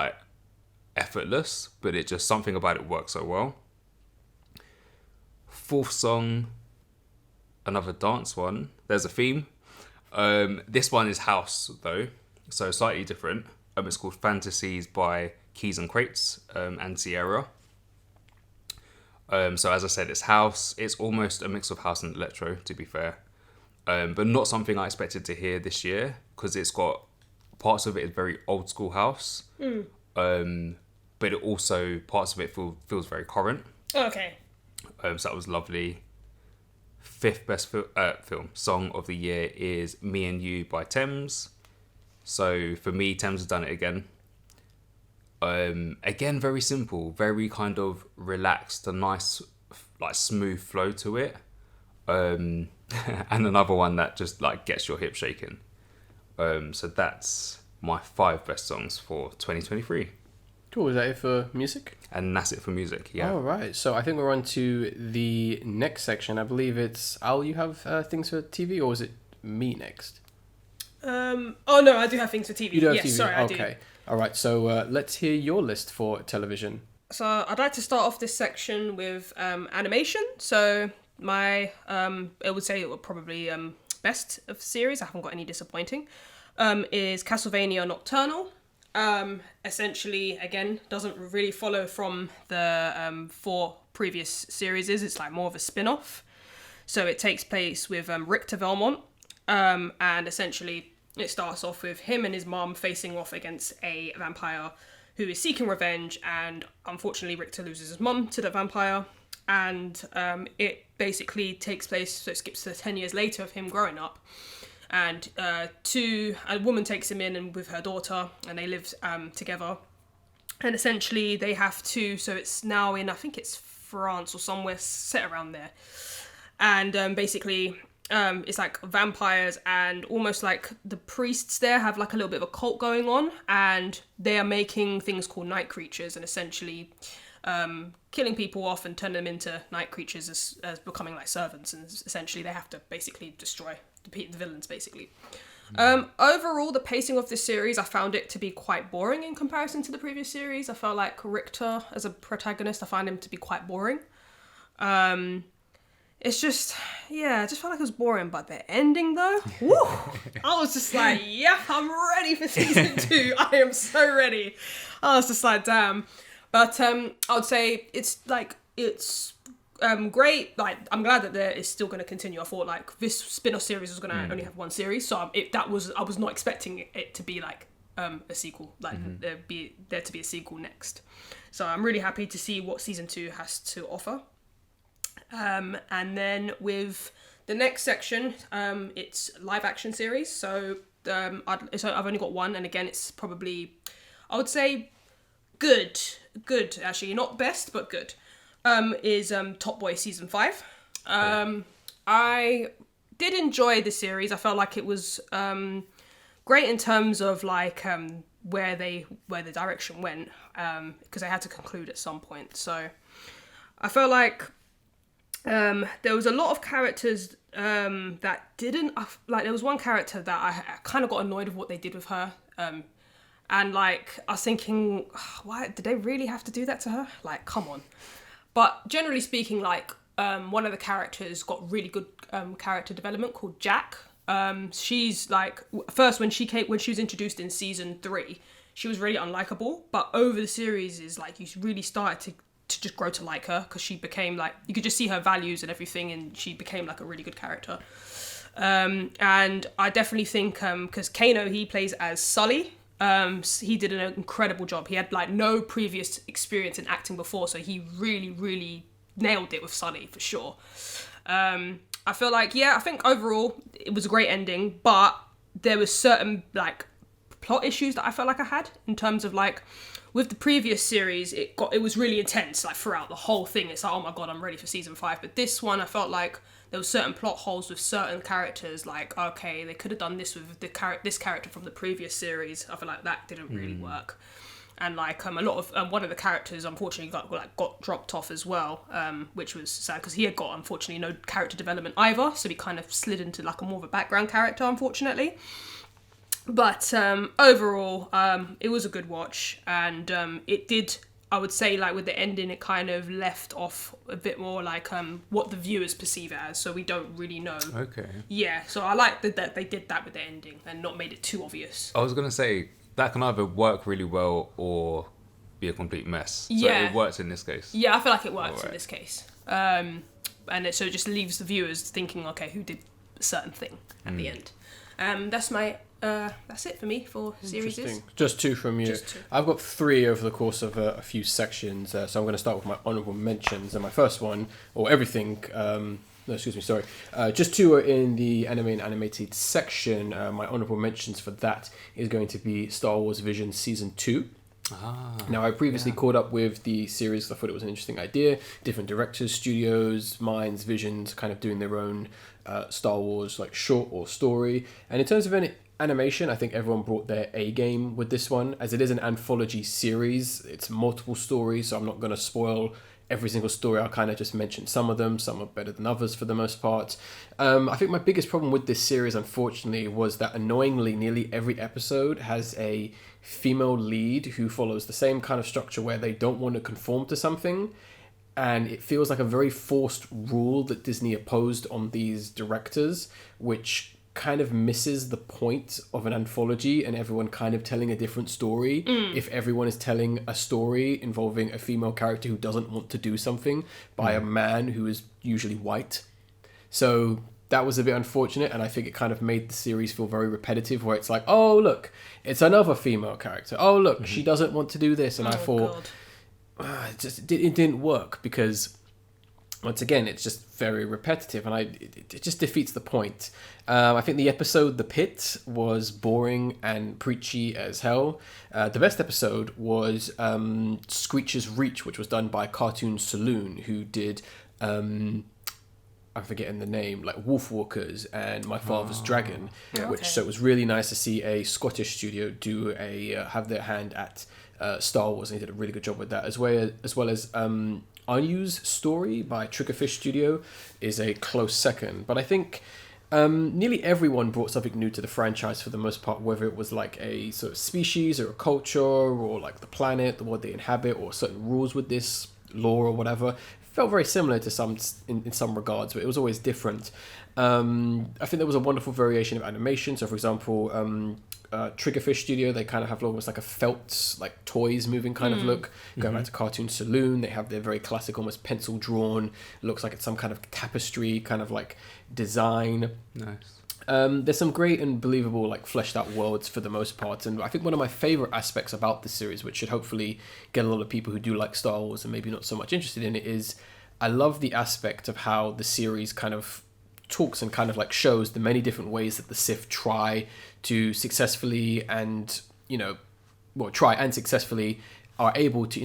effortless, but it just something about it works so well. Fourth song, another dance one. There's a theme. This one is house though, so slightly different. It's called Fantasies by Keys and Crates and Sierra. So as I said, it's house. It's almost a mix of house and electro, to be fair, but not something I expected to hear this year because it's got parts of it is very old school house, but it also parts of it feels very current. Okay. So that was lovely. Fifth best film song of the year is Me and You by Thames. So for me, Thames has done it again. Again, very simple, very kind of relaxed, a nice, like, smooth flow to it. And another one that just, like, gets your hip shaking. So that's my 5 best songs for 2023. Cool. Is that it for music? And that's it for music, yeah. All right. So I think we're on to the next section. I believe it's Al. You have things for TV, or is it me next? Oh no, I do have things for TV. You do have yes, TV. sorry, I Okay. do. All right. So let's hear your list for television. So I'd like to start off this section with animation. So my I would say it would probably best of series. I haven't got any disappointing. Is Castlevania Nocturnal. Essentially, again, doesn't really follow from the 4 previous series. It's like more of a spin-off. So it takes place with Richter Belmont, and essentially it starts off with him and his mom facing off against a vampire who is seeking revenge, and unfortunately Richter loses his mom to the vampire, and it basically takes place, so it skips to 10 years later of him growing up. And a woman takes him in and with her daughter, and they live together. And essentially they have to, so it's now in, I think it's France or somewhere set around there. And basically it's like vampires, and almost like the priests there have like a little bit of a cult going on, and they are making things called night creatures, and essentially killing people off and turn them into night creatures as becoming like servants, and essentially they have to basically destroy the villains basically. Overall, the pacing of this series, I found it to be quite boring in comparison to the previous series. I felt like Richter as a protagonist, I found him to be quite boring. It's just, I just felt like it was boring, but the ending though, woo, I was just like, yeah, I'm ready for season 2. I am so ready. I was just like, damn. But I would say it's great. Like, I'm glad that there is still going to continue. I thought like this spin-off series was going to only have 1 series, so I was not expecting it to be like a sequel, like there to be a sequel next. So I'm really happy to see what season 2 has to offer. And then with the next section, it's live action series. So I've only got 1, and again, it's probably, I would say, good actually, not best but good. Is Top Boy season 5. I did enjoy the series. I felt like it was great in terms of like where the direction went, because they had to conclude at some point. So I felt like there was a lot of characters that didn't, like, there was one character that I kind of got annoyed with what they did with her. And like, I was thinking, why did they really have to do that to her? Like, come on. But generally speaking, like, one of the characters got really good character development called Jack. She's like, first when she was introduced in season 3, she was really unlikable. But over the series is like, you really started to just grow to like her, because she became like, you could just see her values and everything, and she became like a really good character. And I definitely think, because Kano, he plays as Sully. He did an incredible job. He had like no previous experience in acting before, so he really, really nailed it with Sully for sure. I feel like, I think overall it was a great ending, but there was certain like plot issues that I felt like I had in terms of like, with the previous series, it was really intense, like throughout the whole thing. It's like, oh my god, I'm ready for season 5. But this one, I felt like there were certain plot holes with certain characters. Like, okay, they could have done this with this character from the previous series. I feel like that didn't really work. And like a lot of one of the characters unfortunately got dropped off as well, which was sad because he had got unfortunately no character development either. So he kind of slid into like a more of a background character, unfortunately. But overall, it was a good watch, and it did, I would say, like with the ending, it kind of left off a bit more like what the viewers perceive it as, so we don't really know. Okay. Yeah, so I like that they did that with the ending and not made it too obvious. I was going to say, that can either work really well or be a complete mess. So Yeah. it works in this case. Yeah, I feel like it works in Alright. this case. And so it just leaves the viewers thinking, okay, who did a certain thing at the end. That's it for me for series. Just 2 from you. Just 2. I've got 3 over the course of a few sections, so I'm going to start with my honourable mentions. And my first one, or everything, just 2 are in the anime and animated section. My honourable mentions for that is going to be Star Wars Vision Season 2. Now, I previously caught up with the series. I thought it was an interesting idea. Different directors, studios, minds, visions, kind of doing their own Star Wars like short or story. And in terms of animation, I think everyone brought their A game with this one. As it is an anthology series, it's multiple stories, so I'm not going to spoil every single story. I'll kind of just mention some of them. Some are better than others for the most part. I think my biggest problem with this series, unfortunately, was that annoyingly nearly every episode has a female lead who follows the same kind of structure where they don't want to conform to something. And it feels like a very forced rule that Disney imposed on these directors, which kind of misses the point of an anthology and everyone kind of telling a different story if everyone is telling a story involving a female character who doesn't want to do something by a man who is usually white. So that was a bit unfortunate, and I think it kind of made the series feel very repetitive, where it's like, oh look, it's another female character, oh look, she doesn't want to do this. And I thought it didn't work, because once again, it's just very repetitive, and it just defeats the point. I think the episode The Pit was boring and preachy as hell. The best episode was Screech's Reach, which was done by Cartoon Saloon, who did, I'm forgetting the name, like Wolfwalkers and My Father's Dragon, so it was really nice to see a Scottish studio do have their hand at Star Wars, and they did a really good job with that, as well as Anyu's Story by Triggerfish Studio is a close second. But I think nearly everyone brought something new to the franchise for the most part, whether it was like a sort of species or a culture or like the planet, the world they inhabit, or certain rules with this lore or whatever. Felt very similar to some in some regards, but it was always different. I think there was a wonderful variation of animation. So, for example, Triggerfish Studio, they kind of have almost like a felt, like toys moving kind of look. Going back to Cartoon Saloon, they have their very classic, almost pencil drawn, looks like it's some kind of tapestry kind of like design. Nice. There's some great and believable, like, fleshed out worlds for the most part, and I think one of my favorite aspects about this series, which should hopefully get a lot of people who do like Star Wars and maybe not so much interested in it, is I love the aspect of how the series kind of talks and kind of like shows the many different ways that the Sith try to successfully and, successfully are able to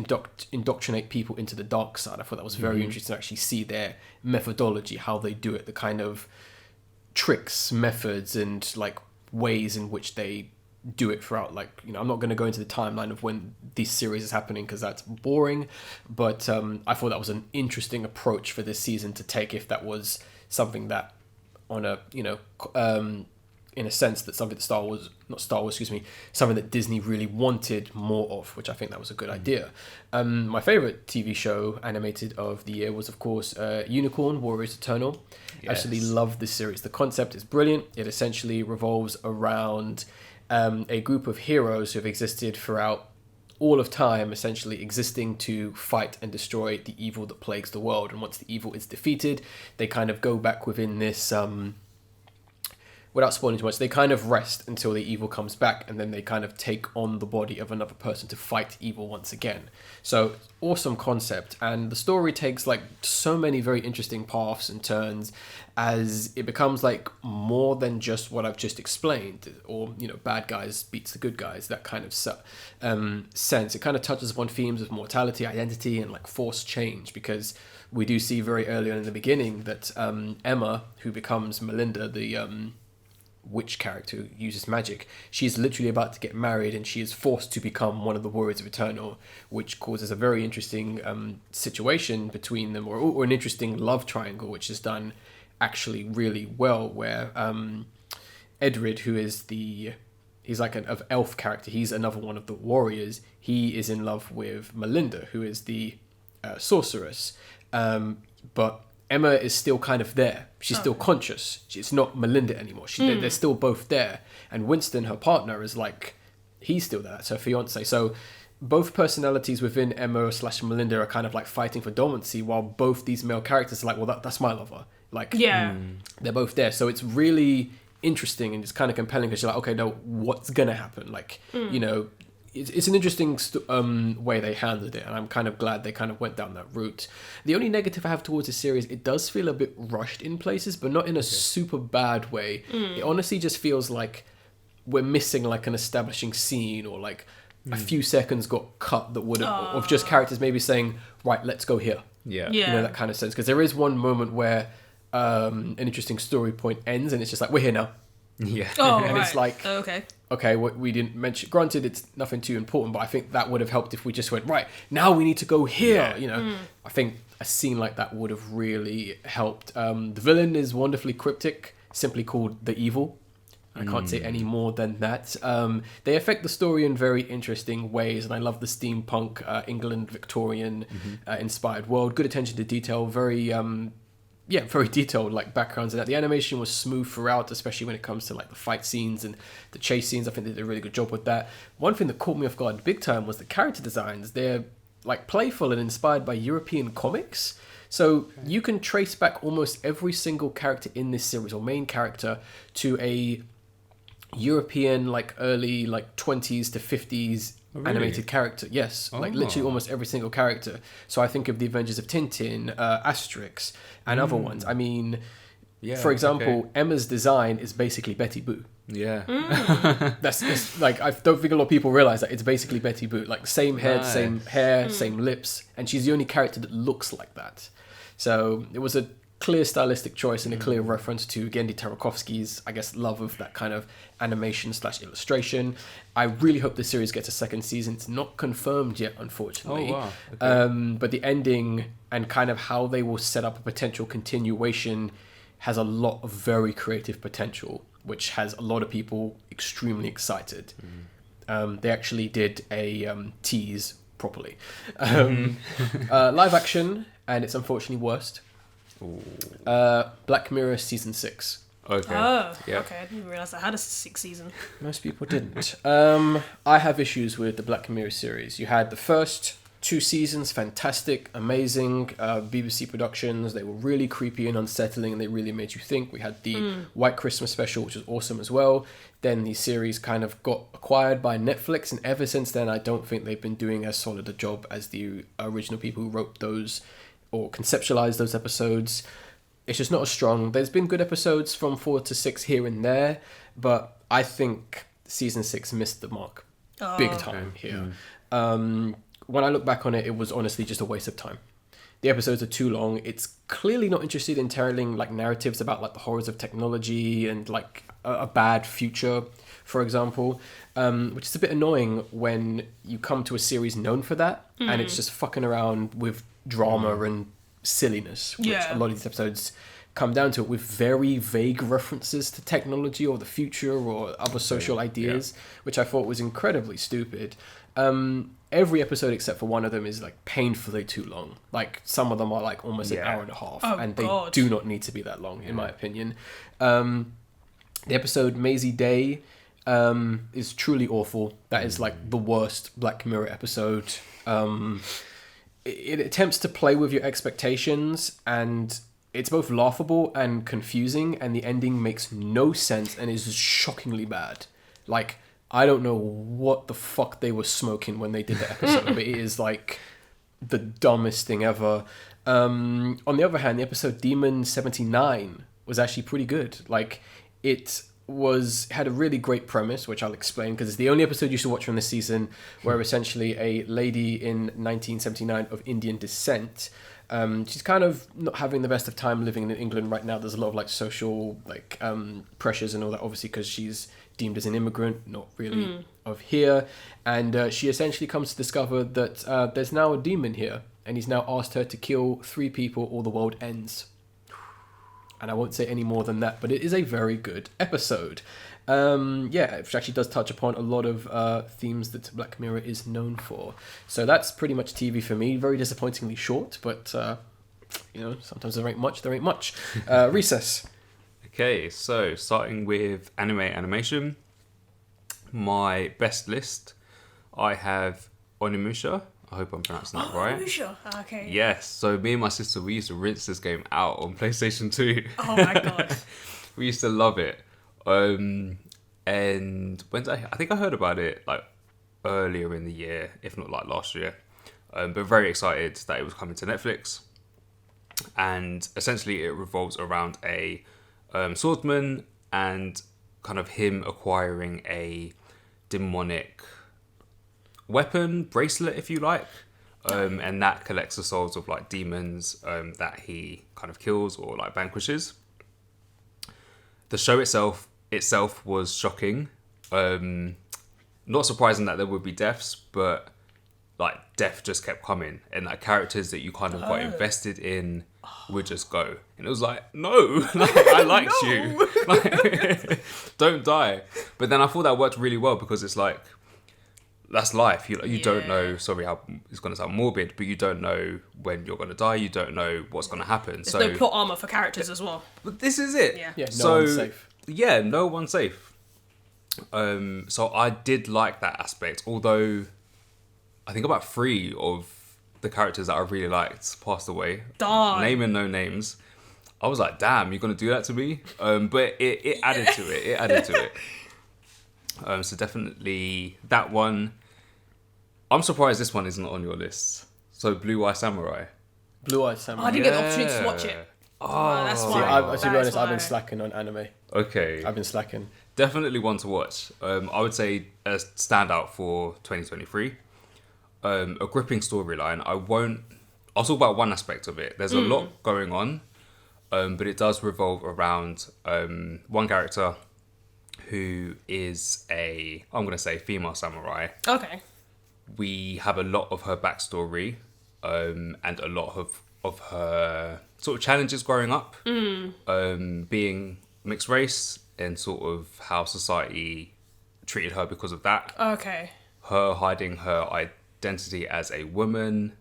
indoctrinate people into the dark side. I thought that was very interesting to actually see their methodology, how they do it, the kind of tricks, methods, and like ways in which they do it throughout. Like, I'm not going to go into the timeline of when this series is happening because that's boring, but I thought that was an interesting approach for this season to take, if that was something that on a in a sense that something that something that Disney really wanted more of, which I think that was a good idea. My favorite TV show animated of the year was, of course, Unicorn Warriors Eternal. Yes. Actually love this series. The concept is brilliant. It essentially revolves around a group of heroes who have existed throughout all of time, essentially existing to fight and destroy the evil that plagues the world. And once the evil is defeated, they kind of go back within this, without spoiling too much, they kind of rest until the evil comes back, and then they kind of take on the body of another person to fight evil once again. So, awesome concept. And the story takes like so many very interesting paths and turns, as it becomes like more than just what I've just explained, or, bad guys beats the good guys, that kind of sense. It kind of touches upon themes of mortality, identity, and like forced change, because we do see very early on in the beginning that Emma, who becomes Melinda, the witch character who uses magic, she's literally about to get married, and she is forced to become one of the Warriors of Eternal, which causes a very interesting situation between them, or an interesting love triangle, which is done actually really well, where Edred, who is he's like an elf character, he's another one of the warriors, he is in love with Melinda, who is the sorceress, but Emma is still kind of there. She's still conscious. It's not Melinda anymore. They're still both there. And Winston, her partner, is like, he's still there. That's her fiance. So both personalities within Emma/Melinda are kind of like fighting for dominancy, while both these male characters are like, well, that's my lover. Like, they're both there. So it's really interesting, and it's kind of compelling, because you're like, okay, now what's going to happen? Like, it's an interesting way they handled it, and I'm kind of glad they kind of went down that route. The only negative I have towards the series, it does feel a bit rushed in places, but not in a super bad way. It honestly just feels like we're missing like an establishing scene, or like a few seconds got cut that would have, of just characters maybe saying, right, let's go here. Yeah. Yeah. You know, that kind of sense. Because there is one moment where an interesting story point ends and it's just like, we're here now. Yeah. Oh, And right. it's like, okay, what we didn't mention, granted, it's nothing too important, but I think that would have helped if we just went, right, now we need to go here. Yeah. You know, I think a scene like that would have really helped. The villain is wonderfully cryptic, simply called the Evil. I can't say any more than that. They affect the story in very interesting ways, and I love the steampunk England Victorian inspired world. Good attention to detail, very very detailed like backgrounds, and that the animation was smooth throughout, especially when it comes to like the fight scenes and the chase scenes. I think they did a really good job with that. One thing that caught me off guard big time was the character designs. They're like playful and inspired by European comics. So you can trace back almost every single character in this series or main character to a European like early like 20s to 50s animated character. Yes, like literally almost every single character. So I think of the Avengers of Tintin, Asterix, and other ones. I mean, for example, Emma's design is basically Betty Boo. Yeah. That's like, I don't think a lot of people realize that it's basically Betty Boo. Like same head, Nice. same hair, same lips, and she's the only character that looks like that. So it was a clear stylistic choice and a clear reference to Genndy Tartakovsky's, I guess, love of that kind of animation / illustration. I really hope the series gets a second season. It's not confirmed yet, unfortunately. Oh, wow. Okay. But the ending and kind of how they will set up a potential continuation has a lot of very creative potential, which has a lot of people extremely excited. They actually did a tease properly. Live action, and it's unfortunately worst. Black Mirror season 6. Okay. Okay. I didn't realize I had a 6th season. Most people didn't. I have issues with the Black Mirror series. You had the first 2 seasons, fantastic, amazing, BBC productions. They were really creepy and unsettling, and they really made you think. We had the White Christmas special, which was awesome as well. Then the series kind of got acquired by Netflix, and ever since then, I don't think they've been doing as solid a job as the original people who wrote those or conceptualized those episodes. It's just not as strong. There's been good episodes from 4 to 6 here and there, but I think season 6 missed the mark big time here. When I look back on it, it was honestly just a waste of time. The episodes are too long. It's clearly not interested in telling like narratives about like the horrors of technology and like a bad future, for example, which is a bit annoying when you come to a series known for that and it's just fucking around with drama and silliness, which a lot of these episodes come down to, with very vague references to technology or the future or other social ideas, which I thought was incredibly stupid. Every episode except for one of them is like painfully too long. Like some of them are like almost an hour and a half, and they do not need to be that long, in my opinion. The episode Maisie Day is truly awful. That is like the worst Black Mirror episode. It attempts to play with your expectations, and it's both laughable and confusing, and the ending makes no sense and is shockingly bad. Like, I don't know what the fuck they were smoking when they did the episode, but it is like the dumbest thing ever. On the other hand, the episode Demon 79 was actually pretty good. Like, it had a really great premise, which I'll explain, because it's the only episode you should watch from this season, where essentially a lady in 1979 of Indian descent, she's kind of not having the best of time living in England right now. There's a lot of like social like pressures and all that, obviously, because she's deemed as an immigrant, not really of here, and she essentially comes to discover that there's now a demon here, and he's now asked her to kill 3 people or the world ends. And I won't say any more than that, but it is a very good episode. Which actually does touch upon a lot of themes that Black Mirror is known for. So that's pretty much TV for me. Very disappointingly short, but sometimes there ain't much. Recess. Okay, so starting with animation, my best list, I have Onimusha. I hope I'm pronouncing that right. Onimusha, okay. Yes, so me and my sister, we used to rinse this game out on PlayStation 2. Oh my god. We used to love it. And I think I heard about it like earlier in the year, if not like last year. But very excited that it was coming to Netflix. And essentially it revolves around a swordsman and kind of him acquiring a demonic weapon bracelet, if you like. And that collects the souls of like demons that he kind of kills or like vanquishes. The show itself was shocking. Not surprising that there would be deaths, but like death just kept coming, and like characters that you kind of got invested in would just go, and it was like, no, like, I liked you, like, don't die. But then I thought that worked really well because it's like, that's life. You don't know. Sorry, how it's going to sound morbid, but you don't know when you're going to die. You don't know what's going to happen. There's no plot armor for characters as well. But this is it. Yeah. No one's safe. Yeah, no one's safe. So I did like that aspect, although I think about 3 of the characters that I really liked passed away. Darn. Naming no names. I was like, damn, you're going to do that to me? But it added to it. It added to it. So definitely that one. I'm surprised this one isn't on your list. So Blue Eye Samurai. Blue Eye Samurai. I didn't get the opportunity to watch it. That's See, why. to be honest, I've been slacking on anime. Okay. I've been slacking. Definitely one to watch. I would say a standout for 2023. A gripping storyline. I'll talk about one aspect of it. There's a lot going on, but it does revolve around one character who is I'm going to say female samurai. Okay. We have a lot of her backstory and a lot of her sort of challenges growing up, being mixed race, and sort of how society treated her because of that. Okay. Her hiding her identity as a woman.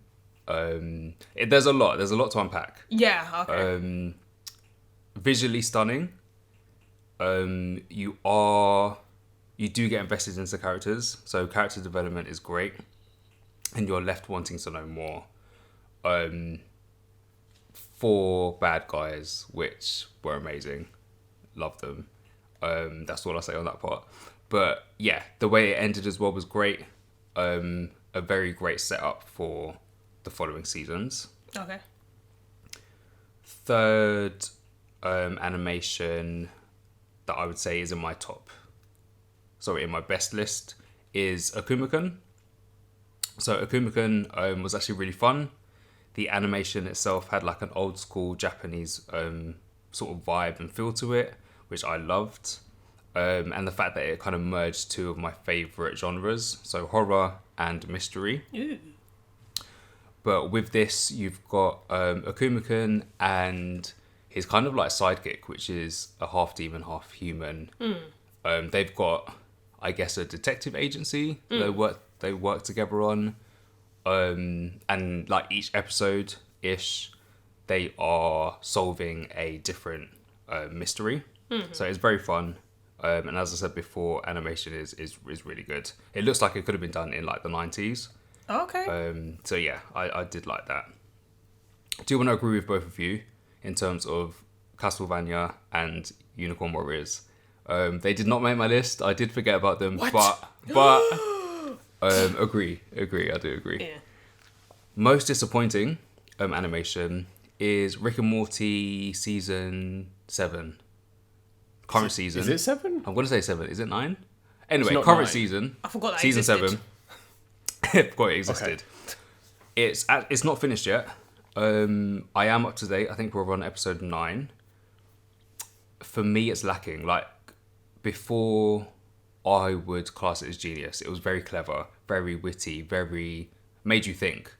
There's a lot to unpack. Yeah, okay. Visually stunning. You do get invested into characters, so character development is great, and you're left wanting to know more. 4 bad guys, which were amazing. Loved them. That's all I'll say on that part. But yeah, the way it ended as well was great. A very great setup for the following seasons. Okay. Third animation that I would say is in my best list is Akuma-kun. So Akuma-kun was actually really fun. The animation itself had like an old school Japanese sort of vibe and feel to it, which I loved. And the fact that it kind of merged 2 of my favourite genres, so horror and mystery. Ooh. But with this, you've got Akuma-kun and his kind of like sidekick, which is a half demon, half human. They've got, I guess, a detective agency they work together on. And like each episode ish, they are solving a different mystery. So it's very fun. And as I said before, animation is really good. It looks like it could have been done in like the 90s. Okay. So yeah, I did like that. I do want to agree with both of you in terms of Castlevania and Unicorn Warriors. They did not make my list. I did forget about them, but agree. I do agree. Yeah. Most disappointing animation is Rick and Morty season 7. Current season. Is it 7? I'm going to say 7. Is it 9? Anyway, not current 9. season. I forgot that season existed. 7. Forgot it existed. Okay. It's not finished yet. I am up to date. I think we're on episode 9. For me, it's lacking. Like, before I would class it as genius. It was very clever, very witty, very made you think.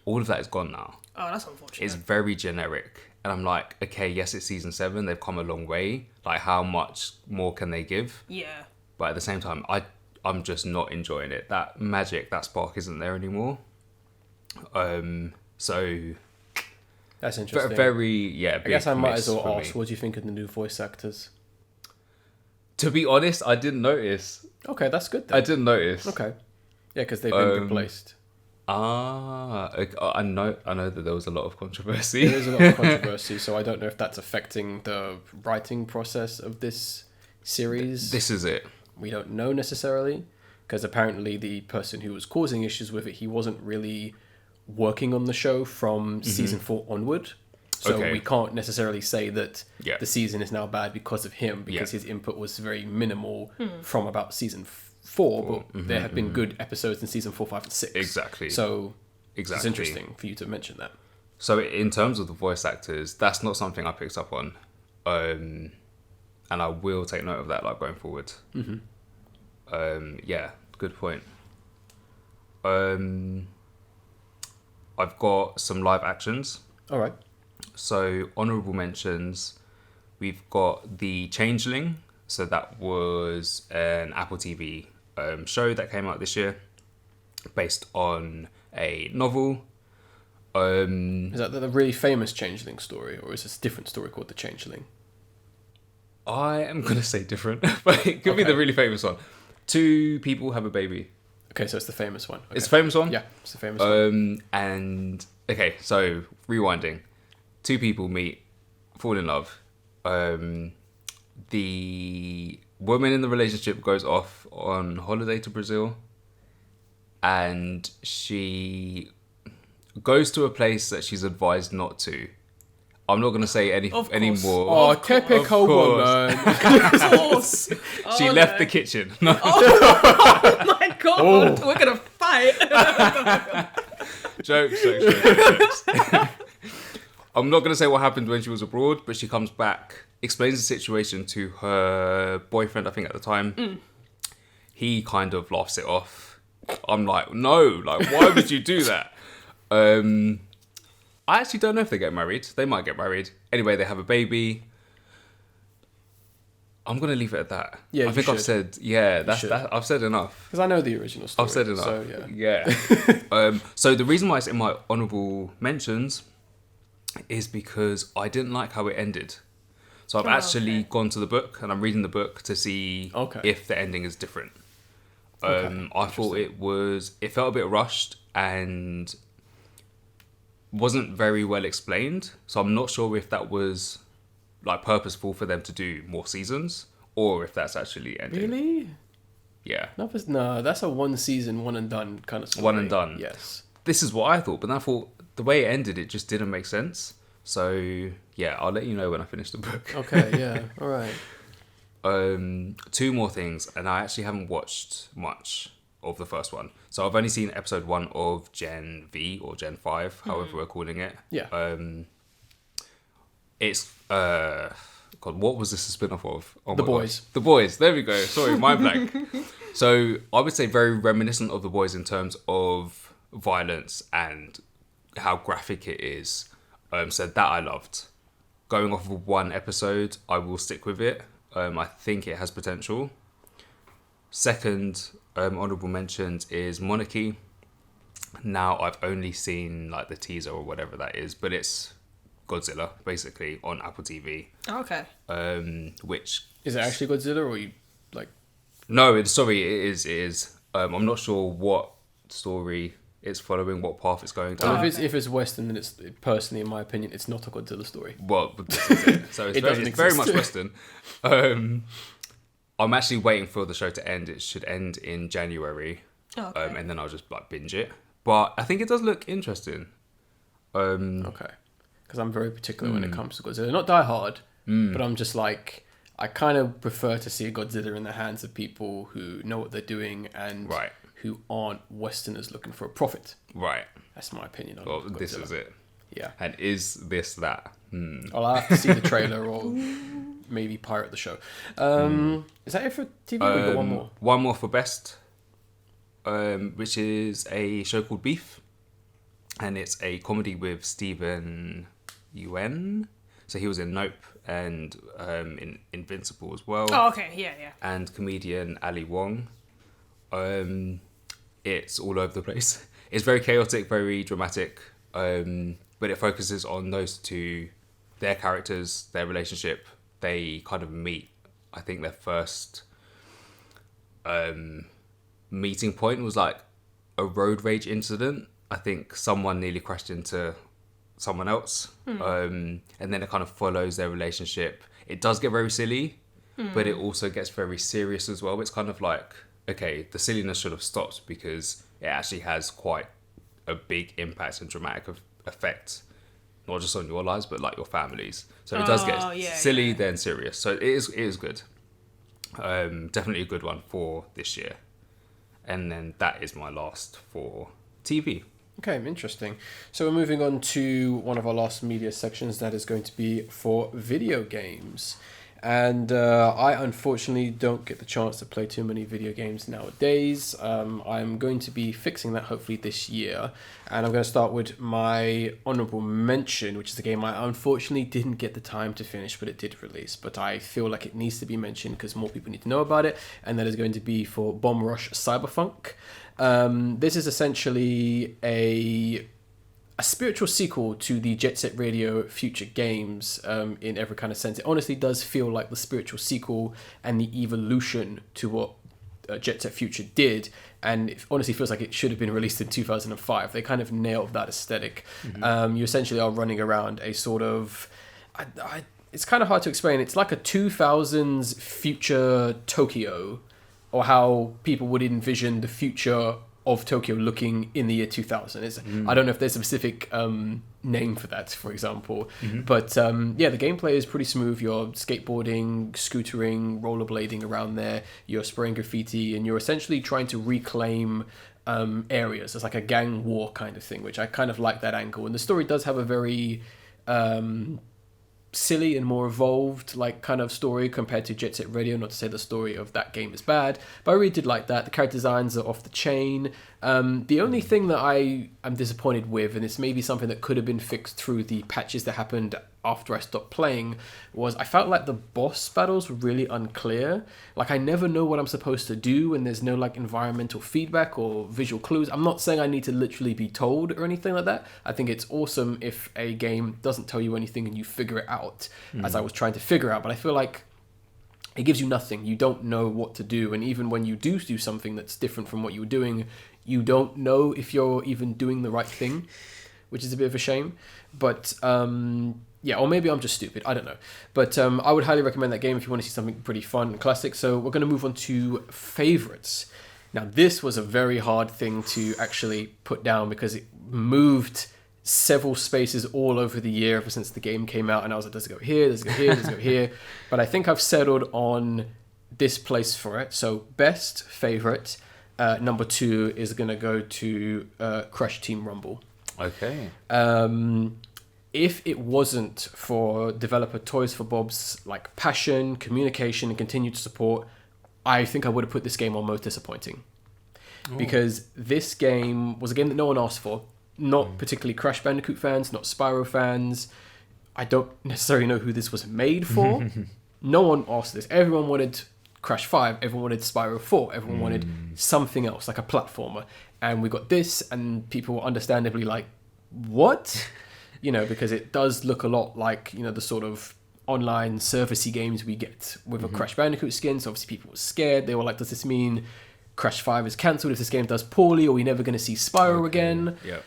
All of that is gone now. Oh, that's unfortunate. It's very generic. And I'm like, okay, yes, it's season 7. They've come a long way. Like, how much more can they give? Yeah. But at the same time, I'm just not enjoying it. That magic, that spark isn't there anymore. So That's interesting. I guess I might as well ask, what do you think of the new voice actors? To be honest, I didn't notice. Okay, that's good then. I didn't notice. Okay. Yeah, because they've been replaced. I know that there was a lot of controversy. There is a lot of controversy, so I don't know if that's affecting the writing process of this series. This is it. We don't know necessarily, because apparently the person who was causing issues with it, he wasn't really working on the show from season 4 onward. So we can't necessarily say that the season is now bad because of him, because his input was very minimal from about season 4, but there have been good episodes in season 4, 5, and 6. Exactly. So Exactly. it's interesting for you to mention that. So in terms of the voice actors, that's not something I picked up on. And I will take note of that, like, going forward. Yeah, good point. I've got some live actions. All right. So honourable mentions, we've got The Changeling. So that was an Apple TV show that came out this year based on a novel. Is that the really famous Changeling story, or is this a different story called The Changeling? I am going to say different, but it could be the really famous one. 2 people have a baby. Okay, so it's the famous one. Okay. It's a famous one? Yeah, it's the famous one. And, okay, so rewinding. 2 people meet, fall in love. The woman in the relationship goes off on holiday to Brazil, and she goes to a place that she's advised not to. I'm not going to say any more. Oh, typical woman. Of course. She left the kitchen. Oh my god, we're gonna fight. Jokes. I'm not going to say what happened when she was abroad, but she comes back, explains the situation to her boyfriend, I think at the time. He kind of laughs it off. I'm like, no, like, why would you do that? I actually don't know if they get married. They might get married. Anyway, they have a baby. I'm going to leave it at that. Yeah, I think I've said, I've said enough. Because I know the original story. I've said enough. So, Yeah. So the reason why it's in my honourable mentions is because I didn't like how it ended. So I've actually gone to the book and I'm reading the book to see if the ending is different. I thought it felt a bit rushed and wasn't very well explained. So I'm not sure if that was like purposeful for them to do more seasons or if that's actually ending. Really? Yeah. No, that's a 1 season, 1 and done kind of story. 1 and done. Yes. This is what I thought, but then I thought the way it ended, it just didn't make sense. So yeah, I'll let you know when I finish the book. Okay, yeah, all right. 2 more things, and I actually haven't watched much of the first one. So I've only seen episode 1 of Gen V or Gen 5, however we're calling it. Yeah. It's God, what was this a spin-off of? Oh The my Boys. God. The Boys. There we go. Sorry, mind blank. So I would say very reminiscent of The Boys in terms of violence and how graphic it is. So that I loved. Going off of 1 episode, I will stick with it. I think it has potential. Second, honourable mentions is Monarchy. Now I've only seen like the teaser or whatever that is, but it's Godzilla basically on Apple TV. Okay. Which is it actually Godzilla or you like? No, it is. I'm not sure what story it's following, what path it's going down. Well, if it's Western, then it's personally, in my opinion, it's not a Godzilla story. Well, but this is it. So it's very much Western. I'm actually waiting for the show to end. It should end in January, and then I'll just like binge it. But I think it does look interesting. Okay, because I'm very particular when it comes to Godzilla. Not Die Hard, but I'm just like, I kind of prefer to see Godzilla in the hands of people who know what they're doing and who aren't Westerners looking for a profit. Right. That's my opinion on Well, Godzilla. this is it. Yeah. And is this that? I'll have to see the trailer or maybe pirate the show. Is that it for TV or you got one more? One more for best, which is a show called Beef. And it's a comedy with Stephen Yeun. So he was in Nope and in Invincible as well. Oh, okay. Yeah. And comedian Ali Wong. It's all over the place. It's very chaotic, very dramatic, but it focuses on those 2, their characters, their relationship. They kind of meet. I think their first meeting point was like a road rage incident. I think someone nearly crashed into someone else, and then it kind of follows their relationship. It does get very silly, but it also gets very serious as well. It's kind of like, okay, the silliness should have stopped because it actually has quite a big impact and dramatic effect, not just on your lives, but like your families. So it does get silly, then serious. So it is good. Definitely a good one for this year. and then that is my last for TV. Okay, interesting. So we're moving on to one of our last media sections that is going to be for video games. And I unfortunately don't get the chance to play too many video games nowadays. I'm going to be fixing that hopefully this year. And I'm going to start with my honorable mention, which is a game I unfortunately didn't get the time to finish, but it did release. But I feel like it needs to be mentioned because more people need to know about it. And that is going to be for Bomb Rush Cyberpunk. This is essentially a spiritual sequel to the Jet Set Radio future games in every kind of sense. It honestly does feel like the spiritual sequel and the evolution to what Jet Set Future did, and it honestly feels like it should have been released in 2005. They kind of nailed that aesthetic. You essentially are running around a sort of... it's kind of hard to explain. It's like a 2000s future Tokyo, or how people would envision the future of Tokyo looking in the year 2000. I don't know if there's a specific name for that, for example. But yeah, the gameplay is pretty smooth. You're skateboarding, scootering, rollerblading around there. You're spraying graffiti, and you're essentially trying to reclaim areas. It's like a gang war kind of thing, which I kind of like that angle. And the story does have a very... silly and more evolved like kind of story compared to Jet Set Radio. Not to say the story of that game is bad, but I really did like that. The character designs are off the chain. The only thing that I am disappointed with, and it's maybe something that could have been fixed through the patches that happened after I stopped playing, was I felt like the boss battles were really unclear. Like I never know what I'm supposed to do, and there's no like environmental feedback or visual clues. I'm not saying I need to literally be told or anything like that. I think it's awesome if a game doesn't tell you anything and you figure it out, as I was trying to figure out. But I feel like it gives you nothing. You don't know what to do, and even when you do something that's different from what you were doing, you don't know if you're even doing the right thing, which is a bit of a shame. But yeah, or maybe I'm just stupid. I don't know. But I would highly recommend that game if you want to see something pretty fun and classic. So we're going to move on to favorites. Now, this was a very hard thing to actually put down because it moved several spaces all over the year ever since the game came out. And I was like, does it go here? Does it go here? Does it go here? But I think I've settled on this place for it. So best favorite, number 2 is going to go to Crash Team Rumble. Okay. If it wasn't for developer Toys for Bob's like passion, communication, and continued support, I think I would have put this game on most disappointing. Because this game was a game that no one asked for. Not particularly Crash Bandicoot fans, not Spyro fans. I don't necessarily know who this was made for. No one asked this. Everyone wanted Crash 5. Everyone wanted Spyro 4. Everyone wanted something else, like a platformer. And we got this, and people were understandably like, what? You know, because it does look a lot like, you know, the sort of online servicey games we get with a Crash Bandicoot skin. So obviously people were scared. They were like, does this mean Crash 5 is cancelled if this game does poorly? Or are we never going to see Spyro again? Yeah.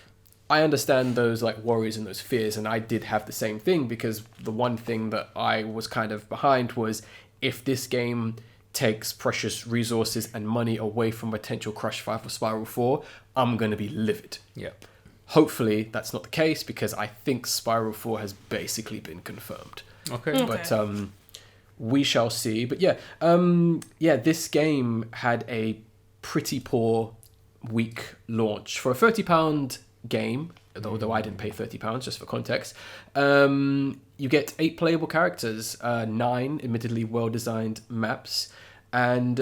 I understand those like worries and those fears, and I did have the same thing, because the one thing that I was kind of behind was if this game takes precious resources and money away from potential Crash 5 or Spyro 4, I'm going to be livid. Yeah. Hopefully that's not the case, because I think Spyro 4 has basically been confirmed. Okay. But we shall see. But yeah, this game had a pretty poor week launch. For a £30 game, although I didn't pay £30, just for context, you get 8 playable characters, 9 admittedly well-designed maps, and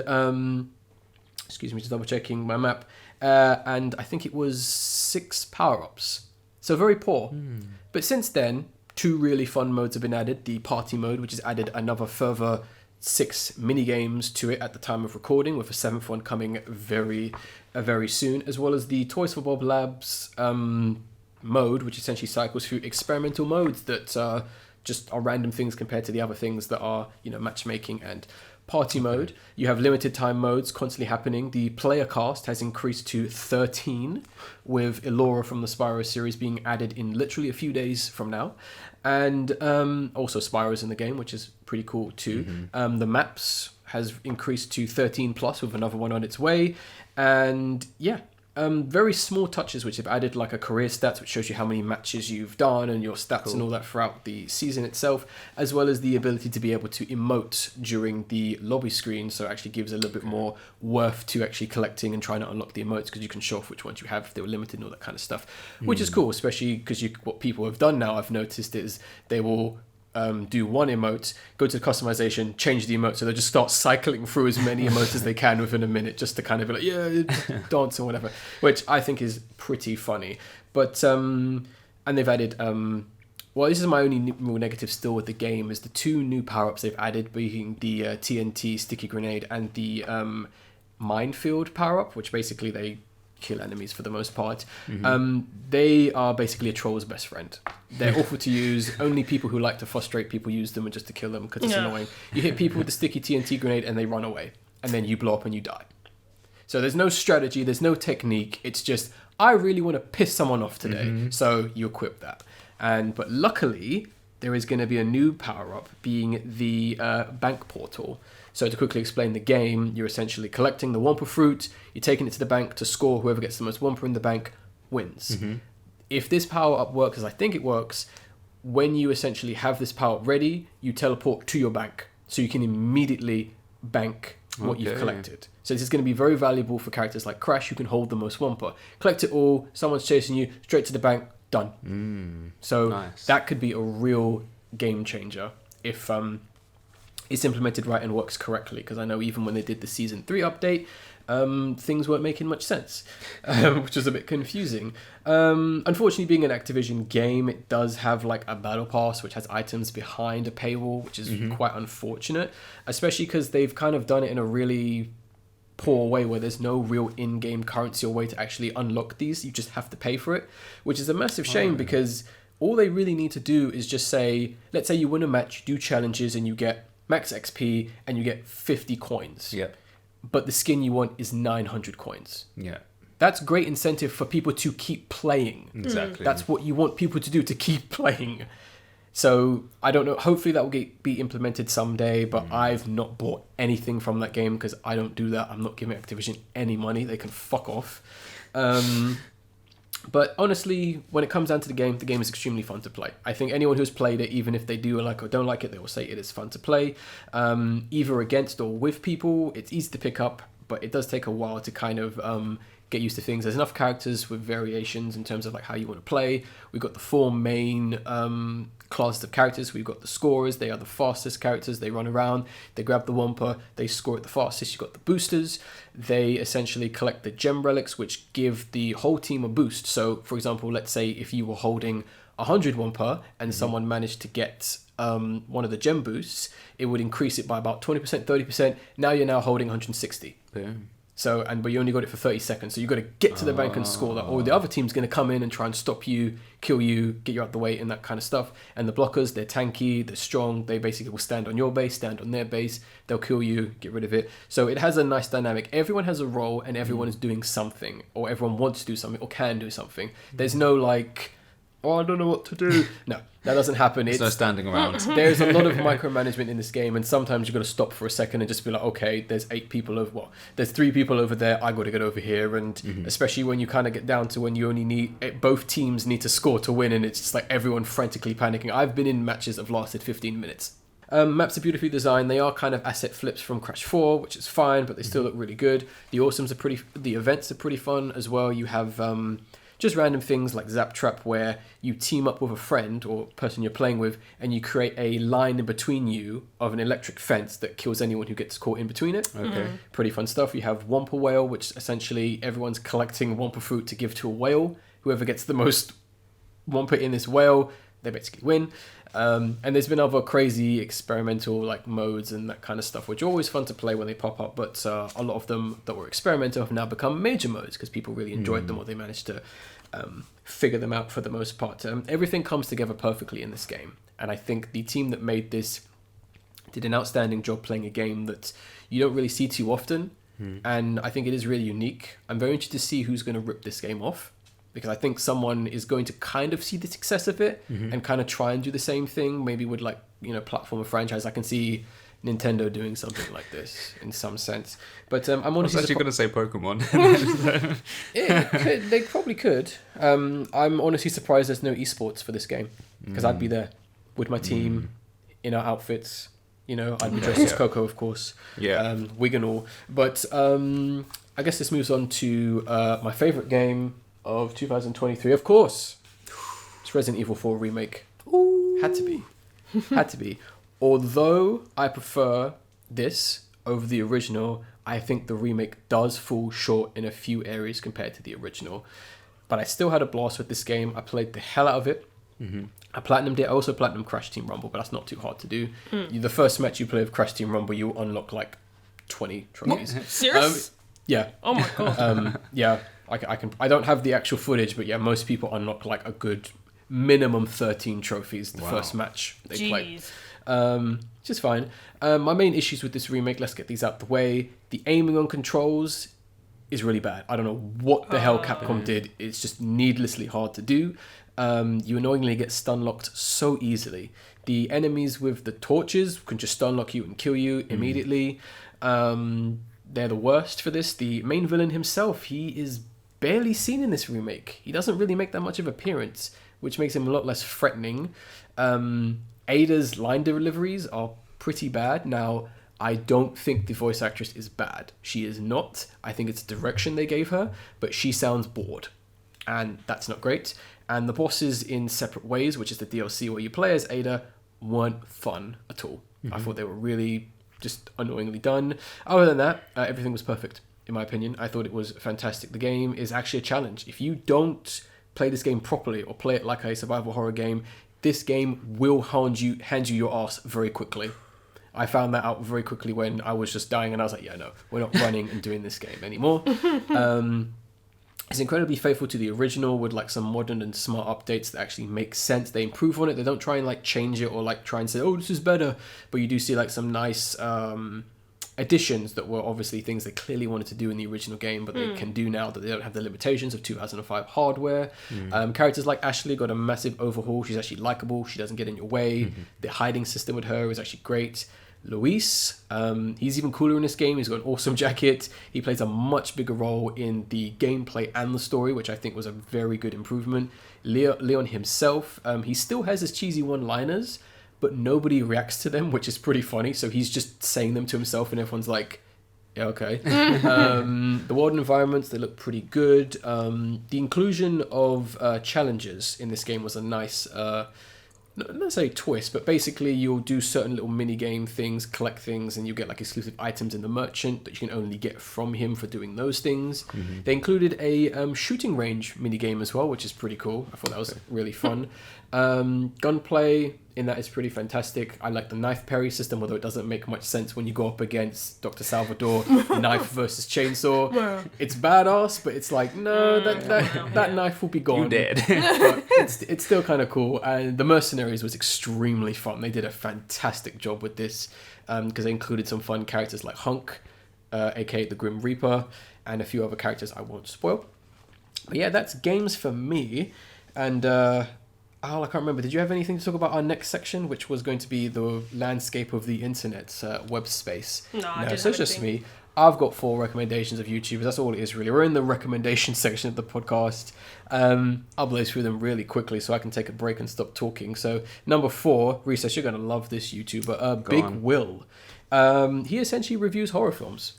excuse me, just double checking my map, and I think it was 6 power-ups. So very poor. But since then, 2 really fun modes have been added. The party mode, which has added another further 6 mini-games to it at the time of recording, with a 7th one coming very soon, as well as the Toys for Bob Labs mode, which essentially cycles through experimental modes that just are random things compared to the other things that are, you know, matchmaking and party mode. You have limited time modes constantly happening. The player cast has increased to 13, with Elora from the Spyro series being added in literally a few days from now. And also Spyro's in the game, which is pretty cool too. The maps has increased to 13 plus, with another one on its way. And yeah, very small touches which have added, like a career stats, which shows you how many matches you've done and your stats and all that throughout the season itself, as well as the ability to be able to emote during the lobby screen. So it actually gives a little bit more worth to actually collecting and trying to unlock the emotes, because you can show off which ones you have if they were limited and all that kind of stuff, which is cool, especially because what people have done now, I've noticed, is they will do one emote, go to the customization, change the emote, so they'll just start cycling through as many emotes as they can within a minute, just to kind of be like, yeah, dance or whatever, which I think is pretty funny. But and they've added well, this is my only real negative still with the game, is the 2 new power-ups they've added, being the TNT sticky grenade and the minefield power-up, which basically they kill enemies for the most part. They are basically a troll's best friend. They're awful to use. Only people who like to frustrate people use them, and just to kill them, because it's annoying. You hit people with the sticky TNT grenade and they run away, and then you blow up and you die. So there's no strategy, there's no technique. It's just, I really want to piss someone off today, so you equip that. But luckily, there is going to be a new power-up, being the bank portal. So to quickly explain the game, you're essentially collecting the Wumpa fruit, you're taking it to the bank to score. Whoever gets the most Wumpa in the bank wins. If this power-up works, as I think it works, when you essentially have this power-up ready, you teleport to your bank, so you can immediately bank what you've collected. So this is going to be very valuable for characters like Crash, who can hold the most Wumpa. Collect it all, someone's chasing you, straight to the bank, done. So that could be a real game changer if it's implemented right and works correctly, because I know even when they did the Season 3 update, things weren't making much sense, which was a bit confusing. Unfortunately, being an Activision game, it does have like a battle pass which has items behind a paywall, which is quite unfortunate, especially because they've kind of done it in a really poor way, where there's no real in-game currency or way to actually unlock these. You just have to pay for it, which is a massive shame, because all they really need to do is just say, let's say you win a match, you do challenges, and you get max XP and you get 50 coins. But the skin you want is 900 coins. That's great incentive for people to keep playing. Exactly. That's what you want people to do, to keep playing. So I don't know. Hopefully that will be implemented someday, but I've not bought anything from that game because I don't do that. I'm not giving Activision any money. They can fuck off. But honestly, when it comes down to the game is extremely fun to play. I think anyone who's played it, even if they do like or don't like it, they will say it is fun to play. Either against or with people, it's easy to pick up, but it does take a while to kind of get used to things. There's enough characters with variations in terms of like how you want to play. We've got the 4 main classes of characters. We've got the scorers. They are the fastest characters. They run around, they grab the Wumpa, they score it the fastest. You've got the boosters. They essentially collect the gem relics, which give the whole team a boost. So for example, let's say if you were holding 100 Wumpa and someone managed to get one of the gem boosts, it would increase it by about 20%, 30%. Now you're now holding 160. Boom. So, but you only got it for 30 seconds. So you got to get to the bank and score that. Or the other team's going to come in and try and stop you, kill you, get you out the way, and that kind of stuff. And the blockers, they're tanky, they're strong. They basically will stand on your base, stand on their base. They'll kill you, get rid of it. So it has a nice dynamic. Everyone has a role and everyone is doing something. Or everyone wants to do something or can do something. There's no like, oh, I don't know what to do. No, that doesn't happen. There's no standing around. There's a lot of micromanagement in this game, and sometimes you've got to stop for a second and just be like, okay, there's 3 people over there, I got to get over here. And especially when you kind of get down to when you only need, both teams need to score to win, and it's just like everyone frantically panicking. I've been in matches that have lasted 15 minutes. Maps are beautifully designed. They are kind of asset flips from Crash 4, which is fine, but they still look really good. The events are pretty fun as well. You have just random things like Zap Trap, where you team up with a friend or person you're playing with, and you create a line in between you of an electric fence that kills anyone who gets caught in between it. Okay. Pretty fun stuff. You have Wumpa Whale, which essentially everyone's collecting Wumpa fruit to give to a whale. Whoever gets the most Wumpa in this whale, they basically win. And there's been other crazy experimental like modes and that kind of stuff, which are always fun to play when they pop up, but a lot of them that were experimental have now become major modes because people really enjoyed them, or they managed to figure them out for the most part. Everything comes together perfectly in this game, and I think the team that made this did an outstanding job playing a game that you don't really see too often, and I think it is really unique. I'm very interested to see who's going to rip this game off, because I think someone is going to kind of see the success of it and kind of try and do the same thing, maybe with like, platformer franchise. I can see Nintendo doing something like this in some sense. But I'm I was honestly actually going to say Pokemon. they probably could. I'm honestly surprised there's no esports for this game, because I'd be there with my team in our outfits. I'd be dressed as Coco, of course. Yeah. Wig and all. But I guess this moves on to my favorite game of 2023. Of course, it's Resident Evil 4 remake. Ooh. Had to be. Although I prefer this over the original, I think the remake does fall short in a few areas compared to the original. But I still had a blast with this game. I played the hell out of it. I platinumed it. I also platinumed Crash Team Rumble, but that's not too hard to do. The first match you play with Crash Team Rumble, you unlock like 20 trophies. Serious? Yeah. Oh my god. Yeah. I don't have the actual footage, but yeah, most people unlock like a good minimum 13 trophies the first match they play. Just fine. My main issues with this remake, let's get these out the way. The aiming on controls is really bad. I don't know what the hell Capcom did. It's just needlessly hard to do. You annoyingly get stun locked so easily. The enemies with the torches can just stun lock you and kill you immediately. They're the worst for this. The main villain himself, he is barely seen in this remake. He doesn't really make that much of an appearance, which makes him a lot less threatening. Ada's line deliveries are pretty bad. Now, I don't think the voice actress is bad. She is not. I think it's the direction they gave her, but she sounds bored, and that's not great. And the bosses in Separate Ways, which is the DLC where you play as Ada, weren't fun at all. I thought they were really just annoyingly done. Other than that, everything was perfect, in my opinion. I thought it was fantastic. The game is actually a challenge. If you don't play this game properly or play it like a survival horror game, this game will hand you your ass very quickly. I found that out very quickly when I was just dying, and I was like, yeah, no, we're not running and doing this game anymore. It's incredibly faithful to the original with like some modern and smart updates that actually make sense. They improve on it. They don't try and like change it or like try and say, oh, this is better. But you do see like some nice additions that were obviously things they clearly wanted to do in the original game, but they can do now that they don't have the limitations of 2005 hardware. Characters like Ashley got a massive overhaul. She's actually likable. She doesn't get in your way. The hiding system with her is actually great. Luis, he's even cooler in this game. He's got an awesome jacket. He plays a much bigger role in the gameplay and the story, which I think was a very good improvement. Leon himself, he still has his cheesy one-liners, but nobody reacts to them, which is pretty funny. So he's just saying them to himself, and everyone's like, yeah, okay. The world environments, they look pretty good. The inclusion of challenges in this game was a nice... not necessarily twist, but basically you'll do certain little mini game things, collect things, and you get like exclusive items in the merchant that you can only get from him for doing those things. They included a shooting range mini game as well, which is pretty cool. I thought that was really fun. Gunplay in that is pretty fantastic. I like the knife parry system, although it doesn't make much sense when you go up against Dr. Salvador, knife versus chainsaw. It's badass, but it's like, no, that knife will be gone. You dead. But it's still kind of cool. And the Mercenaries was extremely fun. They did a fantastic job with this, because they included some fun characters like Hunk, aka the Grim Reaper, and a few other characters I won't spoil. But yeah, that's games for me. And I can't remember. Did you have anything to talk about our next section, which was going to be the landscape of the internet's web space? No, I didn't so it's just me. I've got 4 recommendations of YouTubers. That's all it is, really. We're in the recommendation section of the podcast. I'll blaze through them really quickly so I can take a break and stop talking. So, number 4, Recess, you're going to love this YouTuber. Big Will. He essentially reviews horror films.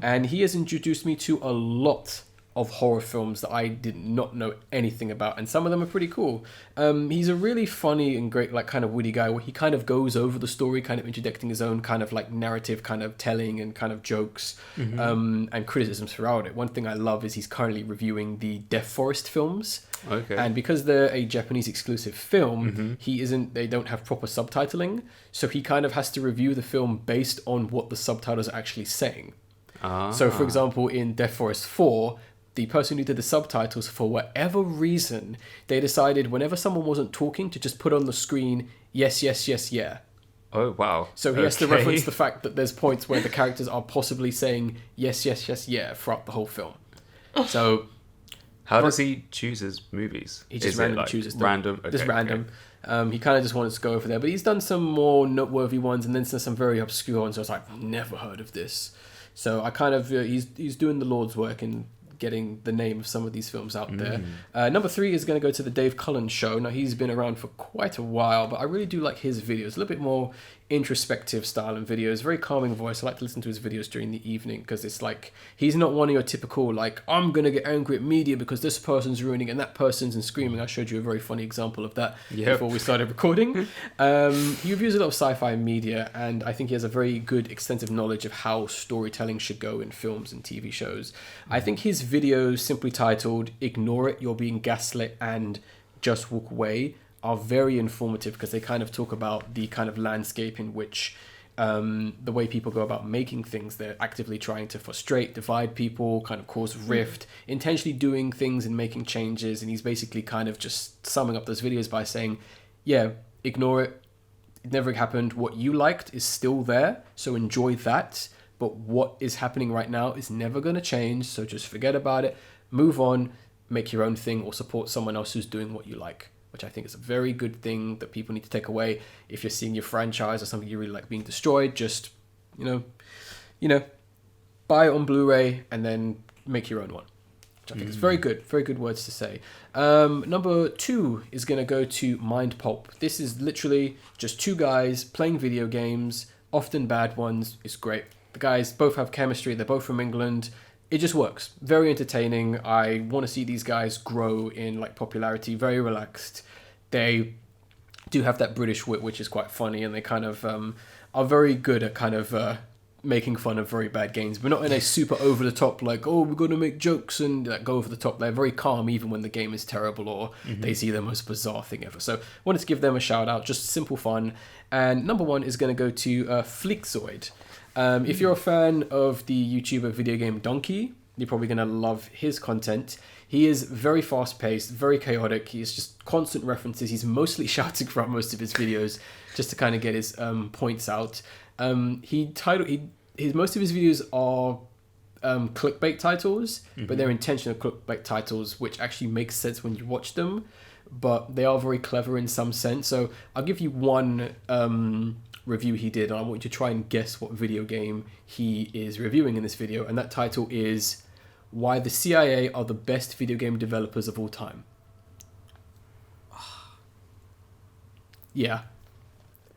And he has introduced me to a lot of horror films that I did not know anything about, and some of them are pretty cool. He's a really funny and great, like, kind of witty guy where he kind of goes over the story, kind of interjecting his own kind of like narrative kind of telling and kind of jokes and criticisms throughout it. One thing I love is he's currently reviewing the Death Forest films. Okay. And because they're a Japanese exclusive film, they don't have proper subtitling, so he kind of has to review the film based on what the subtitles are actually saying. So for example, in Death Forest 4, the person who did the subtitles, for whatever reason, they decided whenever someone wasn't talking to just put on the screen, yes, yes, yes, yeah. Oh, wow. So he has to reference the fact that there's points where the characters are possibly saying yes, yes, yes, yeah throughout the whole film. So... How does he choose his movies? He just randomly chooses them. Random? Okay, just random. He kind of just wanted to go over there, but he's done some more noteworthy ones and then some very obscure ones. So I was like, never heard of this. So I kind of he's doing the Lord's work in getting the name of some of these films out there. Number 3 is going to go to the Dave Cullen Show. Now, he's been around for quite a while, but I really do like his videos. A little bit more introspective style and videos. Very calming voice. I like to listen to his videos during the evening because it's like, he's not one of your typical, like, I'm going to get angry at media because this person's ruining and that person's and screaming. I showed you a very funny example of that before we started recording. He reviews a lot of sci-fi media, and I think he has a very good, extensive knowledge of how storytelling should go in films and TV shows. I think his videos, simply titled Ignore It, You're Being Gaslit, and Just Walk Away, are very informative because they kind of talk about the kind of landscape in which the way people go about making things. They're actively trying to frustrate, divide people, kind of cause rift, intentionally doing things and making changes. And he's basically kind of just summing up those videos by saying, yeah, ignore it. It never happened. What you liked is still there, so enjoy that. But what is happening right now is never going to change, so just forget about it, move on, make your own thing, or support someone else who's doing what you like, which I think is a very good thing that people need to take away. If you're seeing your franchise or something you really like being destroyed, just, you know, buy it on Blu-ray and then make your own one, which I think is very good words to say. Number 2 is going to go to Mind Pulp. This is literally just 2 guys playing video games, often bad ones. It's great. The guys both have chemistry. They're both from England. It just works. Very entertaining. I want to see these guys grow in like popularity. Very relaxed. They do have that British wit, which is quite funny, and they kind of are very good at kind of making fun of very bad games, but not in a super over the top like, oh, we're going to make jokes and like, go over the top. They're very calm even when the game is terrible or they see the most bizarre thing ever. So wanted to give them a shout out. Just simple fun. And number 1 is going to go to Flickzoid. If you're a fan of the YouTuber Video Game Donkey, you're probably going to love his content. He is very fast-paced, very chaotic. He's just constant references. He's mostly shouting throughout most of his videos just to kind of get his points out. Most of his videos are clickbait titles, but they're intentional clickbait titles, which actually makes sense when you watch them. But they are very clever in some sense. So I'll give you one review he did, and I want you to try and guess what video game he is reviewing in this video, and that title is Why the CIA Are the Best Video Game Developers of All Time. Yeah.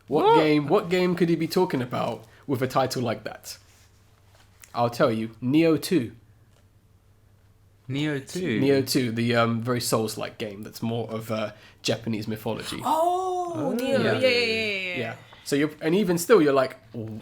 What game could he be talking about with a title like that? I'll tell you, Neo 2. Neo 2? Neo 2, the very Souls-like game that's more of Japanese mythology. Oh, Neo, yeah. So you're like,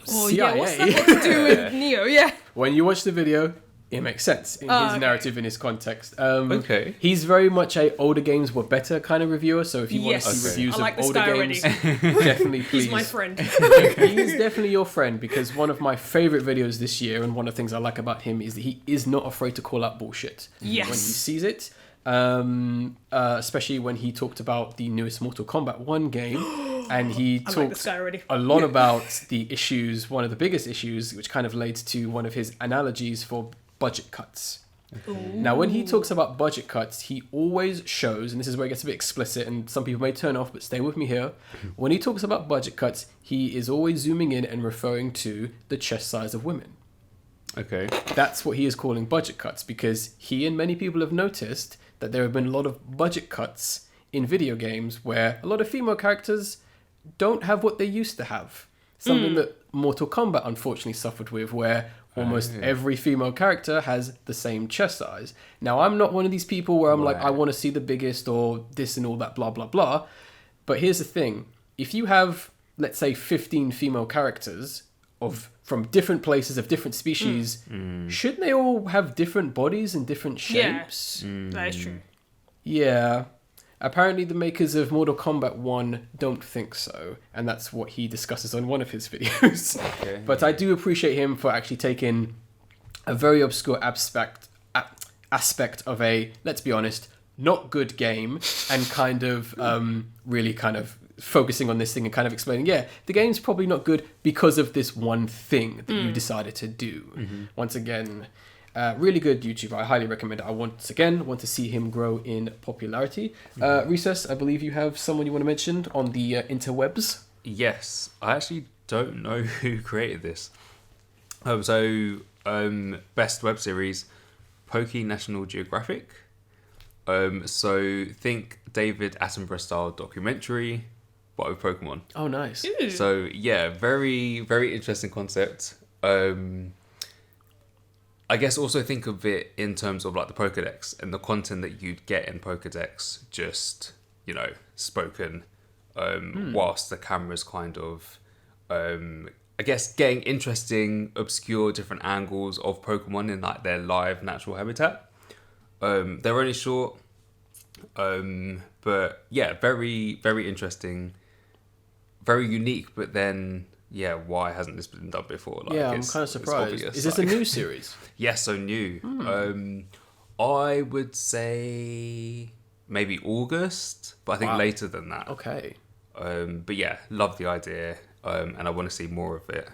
CIA. Yeah, what's that got to do with Neo? Yeah. When you watch the video, it makes sense in his narrative, in his context. Okay. He's very much a older games were better kind of reviewer. So if you want to see reviews of older games, definitely please. He's my friend. He's definitely your friend, because one of my favorite videos this year, and one of the things I like about him, is that he is not afraid to call out bullshit Yes. when he sees it. Especially when he talked about the newest Mortal Kombat 1 game, and he talked a lot about the issues, one of the biggest issues, which kind of relates to one of his analogies for budget cuts. Ooh. Now, when he talks about budget cuts, he always shows, and this is where it gets a bit explicit, and some people may turn off, but stay with me here. When he talks about budget cuts, he is always zooming in and referring to the chest size of women. Okay. That's what he is calling budget cuts, because he and many people have noticed that there have been a lot of budget cuts in video games where a lot of female characters don't have what they used to have. Something that Mortal Kombat unfortunately suffered with, where almost every female character has the same chest size. Now, I'm not one of these people where I'm like, I want to see the biggest or this and all that, blah, blah, blah. But here's the thing. If you have, let's say, 15 female characters from different places of different species, shouldn't they all have different bodies and different shapes? Yeah, that is true. Yeah. Apparently the makers of Mortal Kombat 1 don't think so, and that's what he discusses on one of his videos. Okay. But I do appreciate him for actually taking a very obscure aspect of a, let's be honest, not good game, and kind of really kind of focusing on this thing and kind of explaining, the game's probably not good because of this one thing that you decided to do. Once again, Really good YouTuber. I highly recommend it. I want to see him grow in popularity. Recess, I believe you have someone you want to mention on the interwebs. Yes, I actually don't know who created this. Best web series, Pokey National Geographic. So think David Attenborough style documentary, but with Pokemon. Oh, nice. Ooh. So yeah, very, very interesting concept. I guess also think of it in terms of like the Pokedex and the content that you'd get in Pokedex, just, you know, spoken, whilst the camera's kind of, I guess, getting interesting, obscure, different angles of Pokemon in like their live natural habitat. They're only short, but yeah, very, very interesting, very unique, but then... Yeah, why hasn't this been done before? Like, I'm kind of surprised. Obvious, is this a new series? Yes, so new. I would say maybe August, but I think later than that. Okay. But yeah, love the idea, and I want to see more of it.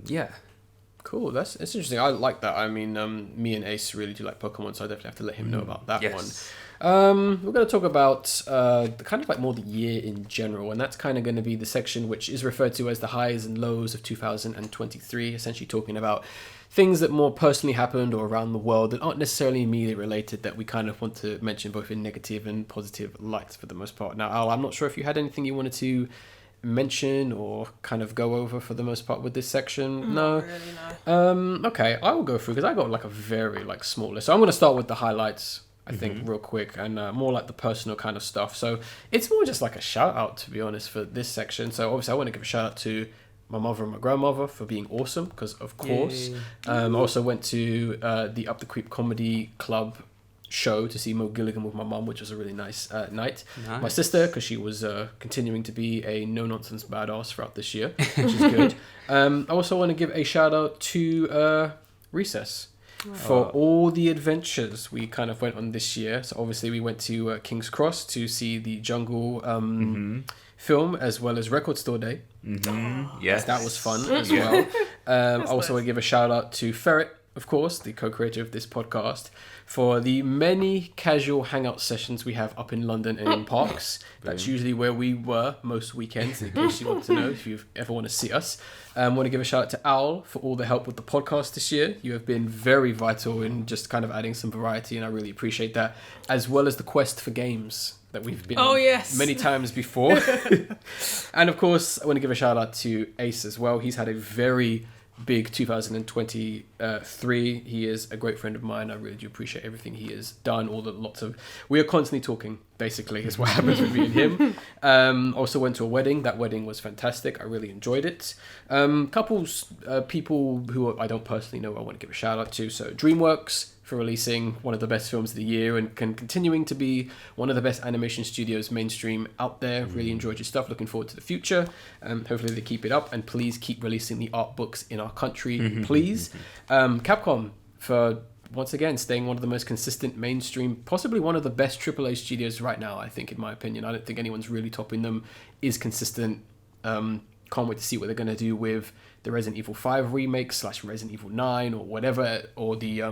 Yeah. Cool. It's interesting. I like that. I mean, me and Ace really do like Pokemon, so I definitely have to let him know about that one. We're going to talk about kind of like more the year in general, and that's kind of going to be the section which is referred to as the highs and lows of 2023, essentially talking about things that more personally happened or around the world that aren't necessarily immediately related, that we kind of want to mention both in negative and positive lights for the most part. Now, Al, I'm not sure if you had anything you wanted to mention or kind of go over for the most part with this section. No, really, no. Okay, I will go through because I got like a very like small list, so I'm going to start with the highlights, I think, real quick, and more like the personal kind of stuff. So it's more just like a shout out, to be honest, for this section. So obviously I want to give a shout out to my mother and my grandmother for being awesome, because of course. I also went to the Up the Creep Comedy Club show to see Mo Gilligan with my mum, which was a really nice night. My sister, because she was continuing to be a no-nonsense badass throughout this year, which is good. I also want to give a shout out to Recess for all the adventures we kind of went on this year. So obviously we went to King's Cross to see the Jungle film, as well as Record Store Day. Yes, that was fun as well. I also want to give a shout out to Ferret, of course, the co-creator of this podcast, for the many casual hangout sessions we have up in London and in parks. That's usually where we were most weekends, in case you want to know, if you ever want to see us. I want to give a shout out to Owl for all the help with the podcast this year. You have been very vital in just kind of adding some variety, and I really appreciate that, as well as the quest for games that we've been on many times before. And of course, I want to give a shout out to Ace as well. He's had a very big 2023. He is a great friend of mine. I really do appreciate everything he has done. We are constantly talking, basically, is what happens with me and him. Also went to a wedding. That wedding was fantastic. I really enjoyed it. People who I don't personally know, I want to give a shout out to. So DreamWorks for releasing one of the best films of the year and continuing to be one of the best animation studios mainstream out there. Really enjoyed your stuff. Looking forward to the future. Hopefully they keep it up, and please keep releasing the art books in our country, please. Capcom for once again staying one of the most consistent mainstream, possibly one of the best AAA studios right now, I think, in my opinion. I don't think anyone's really topping them. Is consistent. Can't wait to see what they're going to do with the Resident Evil 5 remake / Resident Evil 9 or whatever, or the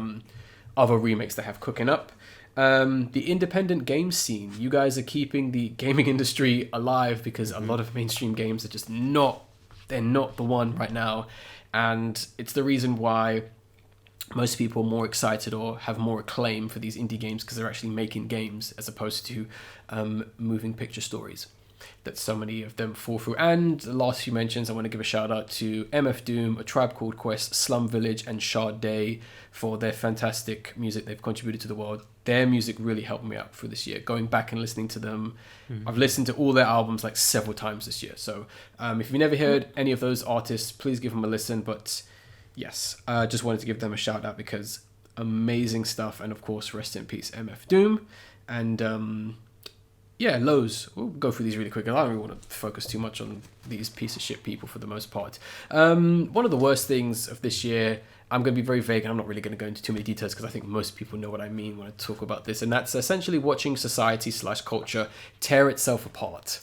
other remakes they have cooking up. The independent game scene, you guys are keeping the gaming industry alive, because a lot of mainstream games are just not the one right now, and it's the reason why most people are more excited or have more acclaim for these indie games, because they're actually making games as opposed to moving picture stories that so many of them fall through. And the last few mentions, I want to give a shout out to MF Doom, A Tribe Called Quest, Slum Village, and Sade for their fantastic music they've contributed to the world. Their music really helped me out through this year. Going back and listening to them, I've listened to all their albums like several times this year. So if you've never heard any of those artists, please give them a listen. But yes, I just wanted to give them a shout out, because amazing stuff. And of course, rest in peace, MF Doom. And lows. We'll go through these really quick. I don't really want to focus too much on these piece of shit people for the most part. One of the worst things of this year, I'm going to be very vague, and I'm not really going to go into too many details, because I think most people know what I mean when I talk about this, and that's essentially watching society / culture tear itself apart.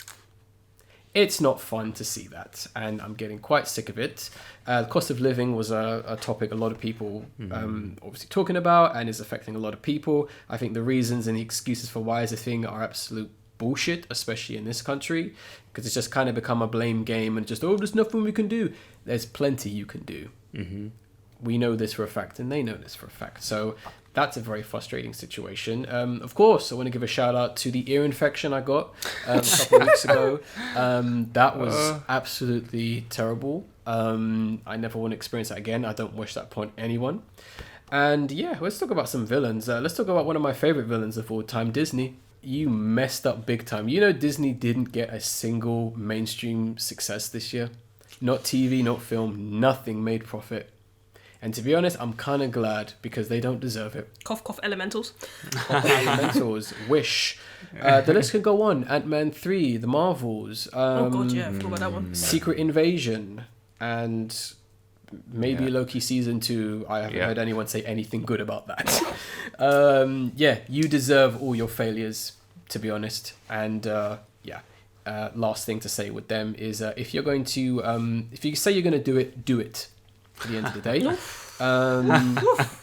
It's not fun to see that, and I'm getting quite sick of it. The cost of living was a topic a lot of people obviously talking about, and is affecting a lot of people. I think the reasons and the excuses for why is a thing are absolute bullshit, especially in this country, because it's just kind of become a blame game and just, there's nothing we can do. There's plenty you can do. We know this for a fact, and they know this for a fact. So that's a very frustrating situation. Of course, I want to give a shout out to the ear infection I got a couple of weeks ago. That was absolutely terrible. I never want to experience that again. I don't wish that upon anyone. And yeah, let's talk about some villains. Let's talk about one of my favorite villains of all time, Disney. You messed up big time. You know, Disney didn't get a single mainstream success this year. Not TV, not film, nothing made profit. And to be honest, I'm kind of glad, because they don't deserve it. Cough, cough, Elementals. Elementals, Wish. The list can go on. Ant-Man 3, The Marvels. Oh god, yeah, I forgot about that one. Secret Invasion. And maybe Loki Season 2. I haven't heard anyone say anything good about that. You deserve all your failures, to be honest. And last thing to say with them is if you're going to... if you say you're going to do it, do it. At the end of the day.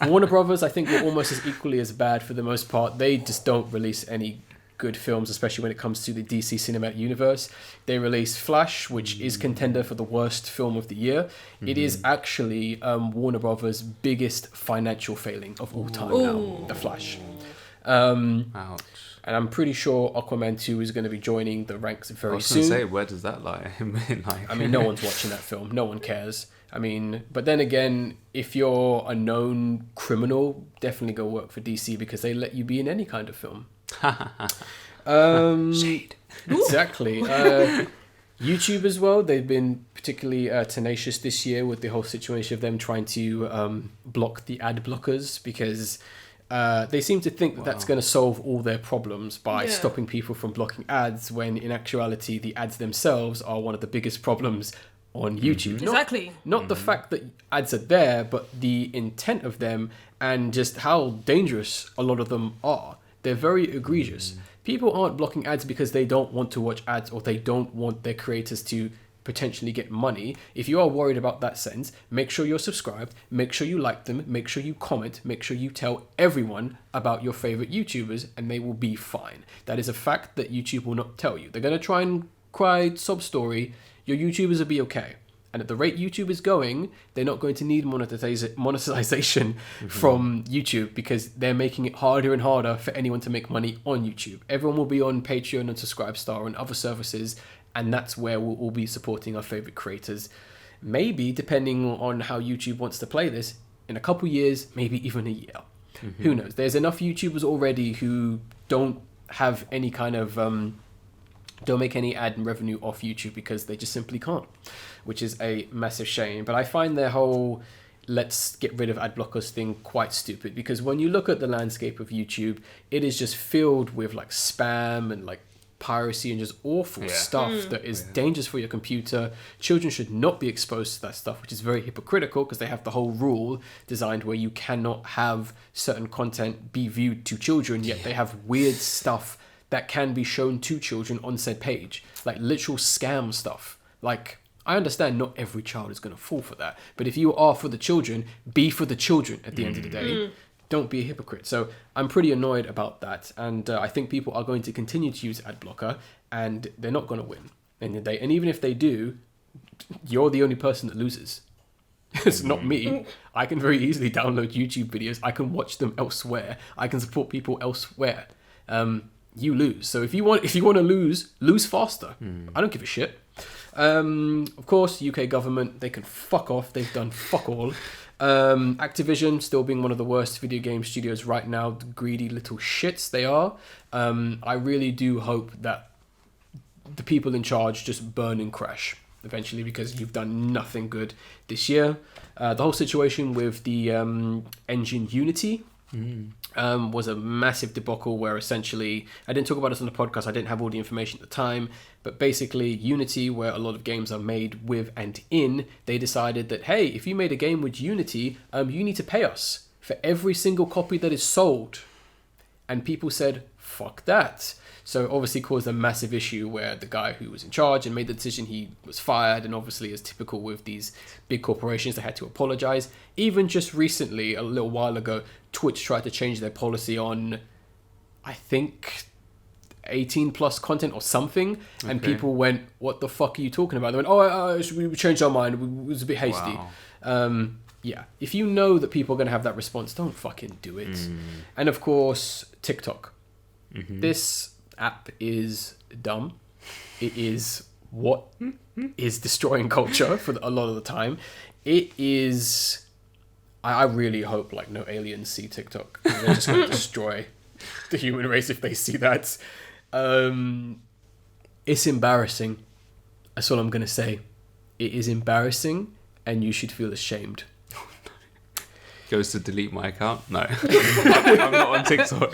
Warner Brothers, I think, were almost as equally as bad for the most part. They just don't release any good films, especially when it comes to the DC Cinematic Universe. They release Flash, which is contender for the worst film of the year. It is actually Warner Brothers' biggest financial failing of all time now, The Flash. Ouch. And I'm pretty sure Aquaman 2 is going to be joining the ranks very soon. I was going to say, where does that lie? I mean, no one's watching that film. No one cares. I mean, but then again, if you're a known criminal, definitely go work for DC, because they let you be in any kind of film. Shade. Exactly. YouTube as well, they've been particularly tenacious this year with the whole situation of them trying to block the ad blockers, because they seem to think that that's going to solve all their problems by stopping people from blocking ads, when in actuality the ads themselves are one of the biggest problems on YouTube. Exactly. Not the fact that ads are there, but the intent of them and just how dangerous a lot of them are. They're very egregious. People aren't blocking ads because they don't want to watch ads, or they don't want their creators to potentially get money. If you are worried about that sense, make sure you're subscribed, make sure you like them, make sure you comment, make sure you tell everyone about your favorite YouTubers, and they will be fine. That is a fact that YouTube will not tell you. They're going to try and cry sob story. Your YouTubers will be okay. And at the rate YouTube is going, they're not going to need monetization from YouTube, because they're making it harder and harder for anyone to make money on YouTube. Everyone will be on Patreon and Subscribestar and other services, and that's where we'll all be supporting our favorite creators. Maybe, depending on how YouTube wants to play this, in a couple years, maybe even a year. Who knows? There's enough YouTubers already who don't have any kind of... don't make any ad revenue off YouTube, because they just simply can't, which is a massive shame. But I find their whole let's get rid of ad blockers thing quite stupid, because when you look at the landscape of YouTube, it is just filled with like spam and like piracy and just awful stuff that is dangerous for your computer. Children should not be exposed to that stuff, which is very hypocritical, because they have the whole rule designed where you cannot have certain content be viewed to children, yet they have weird stuff that can be shown to children on said page, like literal scam stuff. Like, I understand not every child is going to fall for that, but if you are for the children, be for the children at the end of the day. Don't be a hypocrite. So I'm pretty annoyed about that, and I think people are going to continue to use ad blocker, and they're not going to win in the day. And even if they do, you're the only person that loses. It's not me. I can very easily download YouTube videos. I can watch them elsewhere. I can support people elsewhere. You lose. So if you want to lose faster. I don't give a shit. Of course, UK government, they can fuck off. They've done fuck all. Activision still being one of the worst video game studios right now, the greedy little shits they are. I really do hope that the people in charge just burn and crash eventually, because you've done nothing good this year. The whole situation with the engine Unity was a massive debacle, where essentially, I didn't talk about this on the podcast, I didn't have all the information at the time, but basically Unity, where a lot of games are made with and in, they decided that, hey, if you made a game with Unity, you need to pay us for every single copy that is sold. And people said, fuck that. So obviously caused a massive issue where the guy who was in charge and made the decision, he was fired. And obviously, as typical with these big corporations, they had to apologize. Even just recently, a little while ago, Twitch tried to change their policy on, I think, 18 plus content or something, and people went, what the fuck are you talking about? They went, we changed our mind, it was a bit hasty. Wow. Yeah, if you know that people are going to have that response, don't fucking do it. And of course, TikTok. This app is dumb. It is what is destroying culture for a lot of the time. It is, I really hope like no aliens see TikTok. They're just going to destroy the human race if they see that. It's embarrassing. That's all I'm gonna say. It is embarrassing, and you should feel ashamed. Goes to delete my account? No, I'm not on TikTok.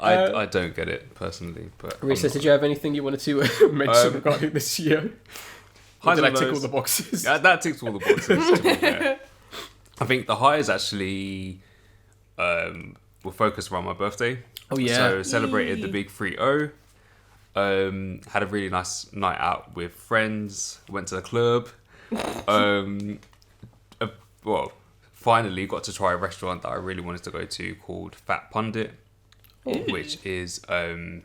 I don't get it personally. But Risa, did you have anything you wanted to mention regarding this year? Did I tick all the boxes? Yeah, that ticks all the boxes. To be fair. I think the highs actually were focused around my birthday. Oh yeah. So celebrated the big 3-0. Had a really nice night out with friends. Went to the club. Finally got to try a restaurant that I really wanted to go to called Fat Pundit, which is I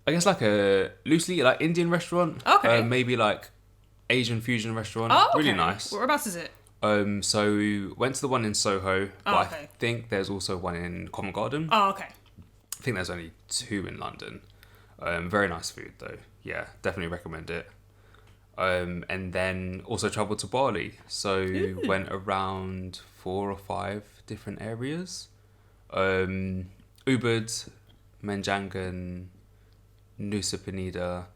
guess like a loosely like Indian restaurant. Okay. Maybe like Asian fusion restaurant. Oh, okay. Really nice. Whereabouts is it? So went to the one in Soho, but I think there's also one in Covent Garden. Oh, okay. I think there's only 2 in London. Very nice food though. Yeah, definitely recommend it. And then also travelled to Bali. So went around 4 or 5 different areas. Ubud, Menjangan, Nusa Penida,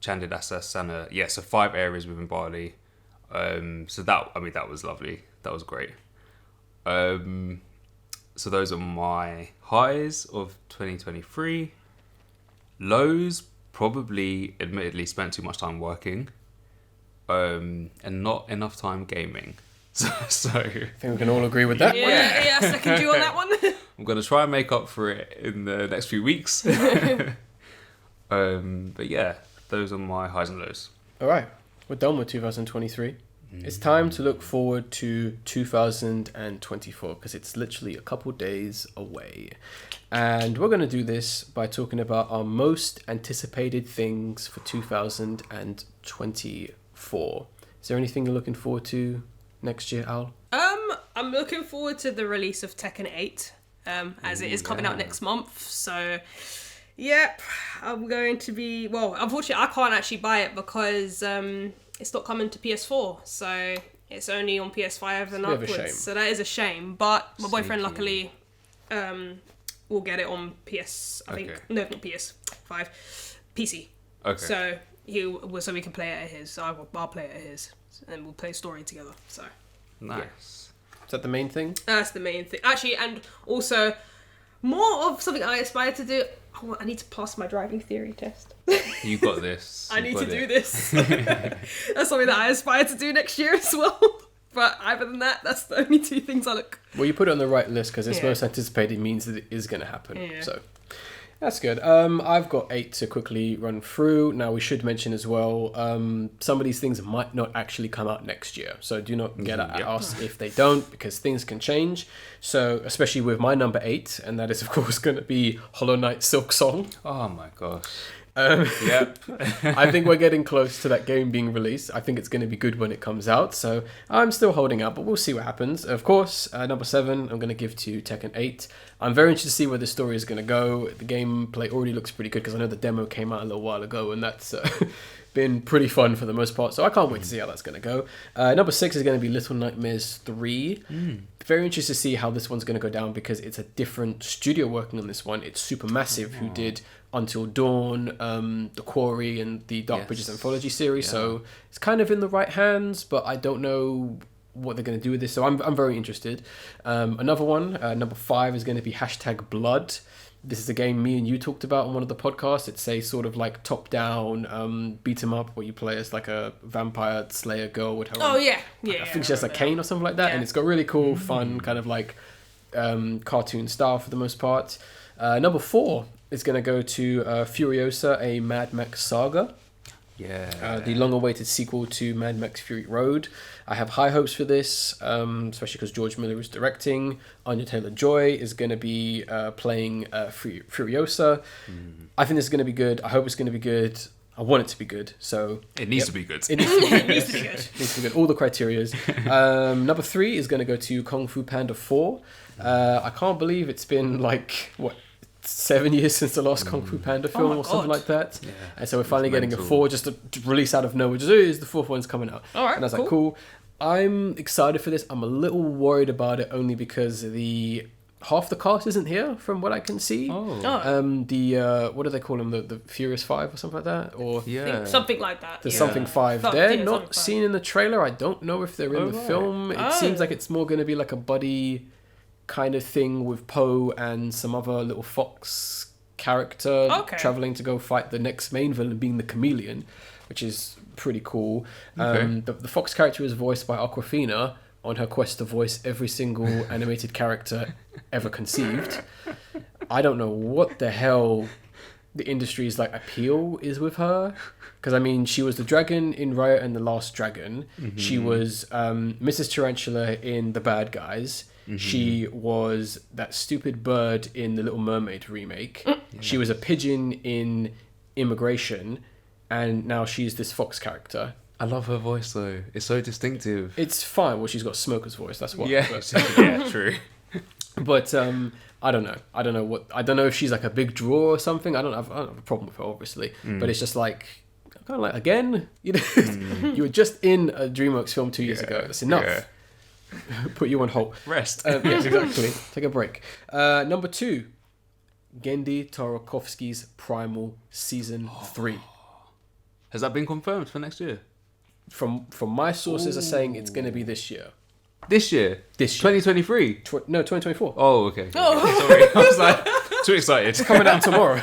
Chandidasa, Sana. Yeah, so 5 areas within Bali. So that was lovely. That was great. So those are my highs of 2023. Lows, probably, admittedly, spent too much time working, and not enough time gaming. So I think we can all agree with that. Yeah, I second you on that one. I'm gonna try and make up for it in the next few weeks. But yeah, those are my highs and lows. All right, we're done with 2023. It's time to look forward to 2024 because it's literally a couple days away. And we're going to do this by talking about our most anticipated things for 2024. Is there anything you're looking forward to next year, Al? I'm looking forward to the release of Tekken 8, as it is coming out next month. So, yep, I'm going to be... Well, unfortunately, I can't actually buy it because... it's not coming to PS4, so it's only on PS5 and upwards. So that is a shame. But my boyfriend, luckily, will get it on PS. I think no, not PS5, PC. Okay. So so we can play it at his. So I'll play it at his, and we'll play story together. So nice. Yeah. Is that the main thing? That's the main thing, actually, and also more of something I aspire to do. Oh, I need to pass my driving theory test. You got this. I need to do this. That's something that I aspire to do next year as well. But other than that, that's the only 2 things I look. Well, you put it on the right list because it's most anticipated means that it is going to happen. Yeah. So that's good. I've got 8 to quickly run through. Now, we should mention as well, some of these things might not actually come out next year. So do not get at us if they don't, because things can change. So, especially with my number 8, and that is, of course, going to be Hollow Knight Silk Song. Oh my gosh. Yep. I think we're getting close to that game being released. I think it's going to be good when it comes out. So I'm still holding out, but we'll see what happens. Of course, number 7, I'm going to give to Tekken 8. I'm very interested to see where the story is going to go. The gameplay already looks pretty good because I know the demo came out a little while ago, and that's been pretty fun for the most part. So I can't wait to see how that's going to go. Number 6 is going to be Little Nightmares 3. Very interested to see how this one's going to go down because it's a different studio working on this one. It's Supermassive, who did Until Dawn, The Quarry, and the Dark Bridges Anthology series. Yeah. So it's kind of in the right hands, but I don't know what they're going to do with this. So I'm very interested. Another one, number 5, is going to be #Blood. This is a game me and you talked about on one of the podcasts. It's a sort of like top-down beat 'em up where you play as like a vampire slayer girl with her. Oh yeah. I think she has a cane or something like that, and it's got really cool, fun kind of like cartoon style for the most part. Number 4 is going to go to Furiosa, a Mad Max saga. Yeah. The long-awaited sequel to Mad Max Fury Road. I have high hopes for this, especially because George Miller is directing. Anya Taylor-Joy is going to be playing Furiosa. I think this is going to be good. I hope it's going to be good. I want it to be good. So It needs to be good. It needs to be good. It needs to be good. It needs to be good. All the criterias. Number 3 is going to go to Kung Fu Panda 4. I can't believe it's been like, 7 years since the last Kung Fu Panda film my or something God. like that. Yeah. And so we're finally getting mental. a 4 just to release out of nowhere. Just, the 4th one's coming out. All right, And I was like, cool. I'm excited for this. I'm a little worried about it only because half the cast isn't here from what I can see. Oh. What do they call them? The Furious 5 or something like that? Or Yeah. Something like that. the yeah. something 5. Something- They're yeah, not something 5. seen in the trailer. I don't know if they're in the right. film. It Oh. seems like it's more going to be like a buddy kind of thing with Poe and some other little fox character Okay. traveling to go fight the next main villain, being the Chameleon, which is pretty cool. Okay. The fox character is voiced by Awkwafina on her quest to voice every single animated character ever conceived. I don't know what the hell the industry's like appeal is with her, because I mean, she was the dragon in Raya and the Last Dragon. She was Mrs. Tarantula in The Bad Guys. She was that stupid bird in the Little Mermaid remake. She was a pigeon in Immigration, and now she's this fox character. I love her voice though. It's so distinctive. It's fine. Well, she's got Smoker's voice. That's why. Yeah. But, Yeah, true. but I don't know. I don't know if she's like a big draw or something. I don't have a problem with her, obviously. But it's just like, kind of like, again, you know, you were just in a DreamWorks film 2 years ago. That's enough. Yeah. Put you on hold. Rest. Yes, exactly. Take a break. Number 2, Gendy Tartakovsky's Primal Season 3. Has that been confirmed for next year? From my sources are saying it's going to be this year. This year? This year. 2023? No, 2024. Oh, okay. Sorry. I was like, too excited. Coming out tomorrow.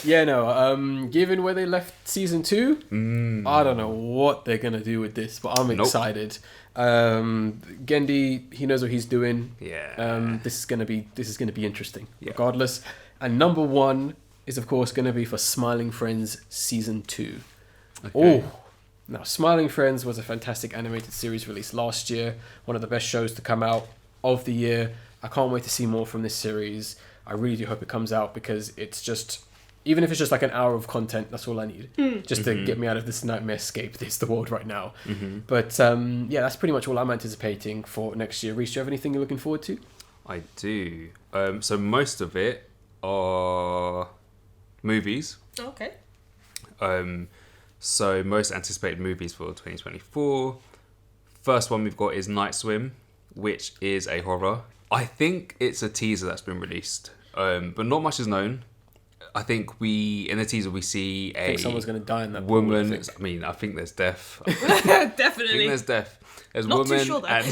Given where they left season 2, I don't know what they're gonna do with this, but I'm excited. Gendy, he knows what he's doing. Yeah. This is gonna be interesting, regardless. And number 1 is of course gonna be for Smiling Friends season 2. Okay. Oh. Now, Smiling Friends was a fantastic animated series released last year. One of the best shows to come out of the year. I can't wait to see more from this series. I really do hope it comes out, because it's just, even if it's just like an hour of content, that's all I need. Just to get me out of this nightmare scape that's the world right now. But that's pretty much all I'm anticipating for next year. Reece, do you have anything you're looking forward to? I do. So most of it are movies. Okay. So most anticipated movies for 2024. First one we've got is Night Swim, which is a horror. I think it's a teaser that's been released, but not much is known. I think in the teaser we see I think someone's going to die in that woman. pool, I think. I think there's death. Definitely. There's death. There's a Not too woman sure, though. and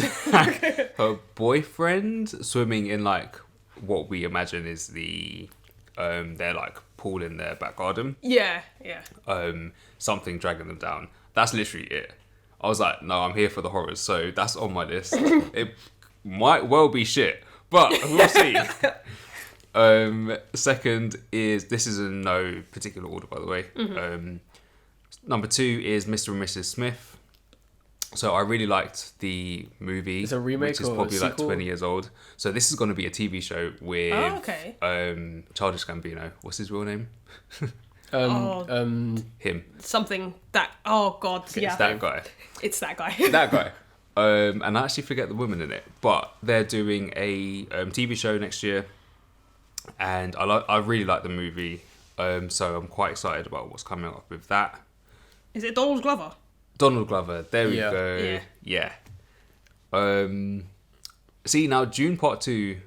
her boyfriend swimming in like what we imagine is their like pool in their back garden. Yeah. Something dragging them down. That's literally it. I was like, no, I'm here for the horrors, so that's on my list. It might well be shit, but we'll see. Second is, this is in no particular order, by the way. Number 2 is Mr. and Mrs. Smith. So I really liked the movie. It's a remake which is or a probably like sequel? 20 years old. So this is going to be a TV show with Oh, okay. Childish Gambino. What's his real name? Him. Something that. Oh God. Yeah. It's that guy. It's that guy. That guy. And I actually forget the woman in it, but they're doing a TV show next year, and I really like the movie, so I'm quite excited about what's coming up with that. Is it Donald Glover? Donald Glover, there we Yeah. go. Yeah. See, now June Part 2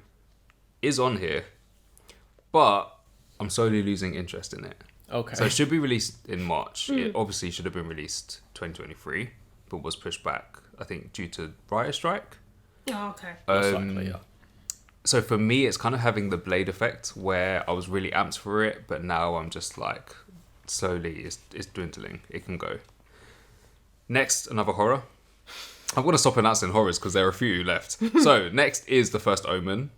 is on here, but I'm slowly losing interest in it. Okay. So it should be released in March. It obviously should have been released 2023, but was pushed back, I think, due to riot strike. Oh, okay. Most likely, yeah. So for me, it's kind of having the Blade effect, where I was really amped for it, but now I'm just like, slowly it's dwindling. It can go. Next, another horror. I'm going to stop announcing horrors because there are a few left. So next is The First Omen.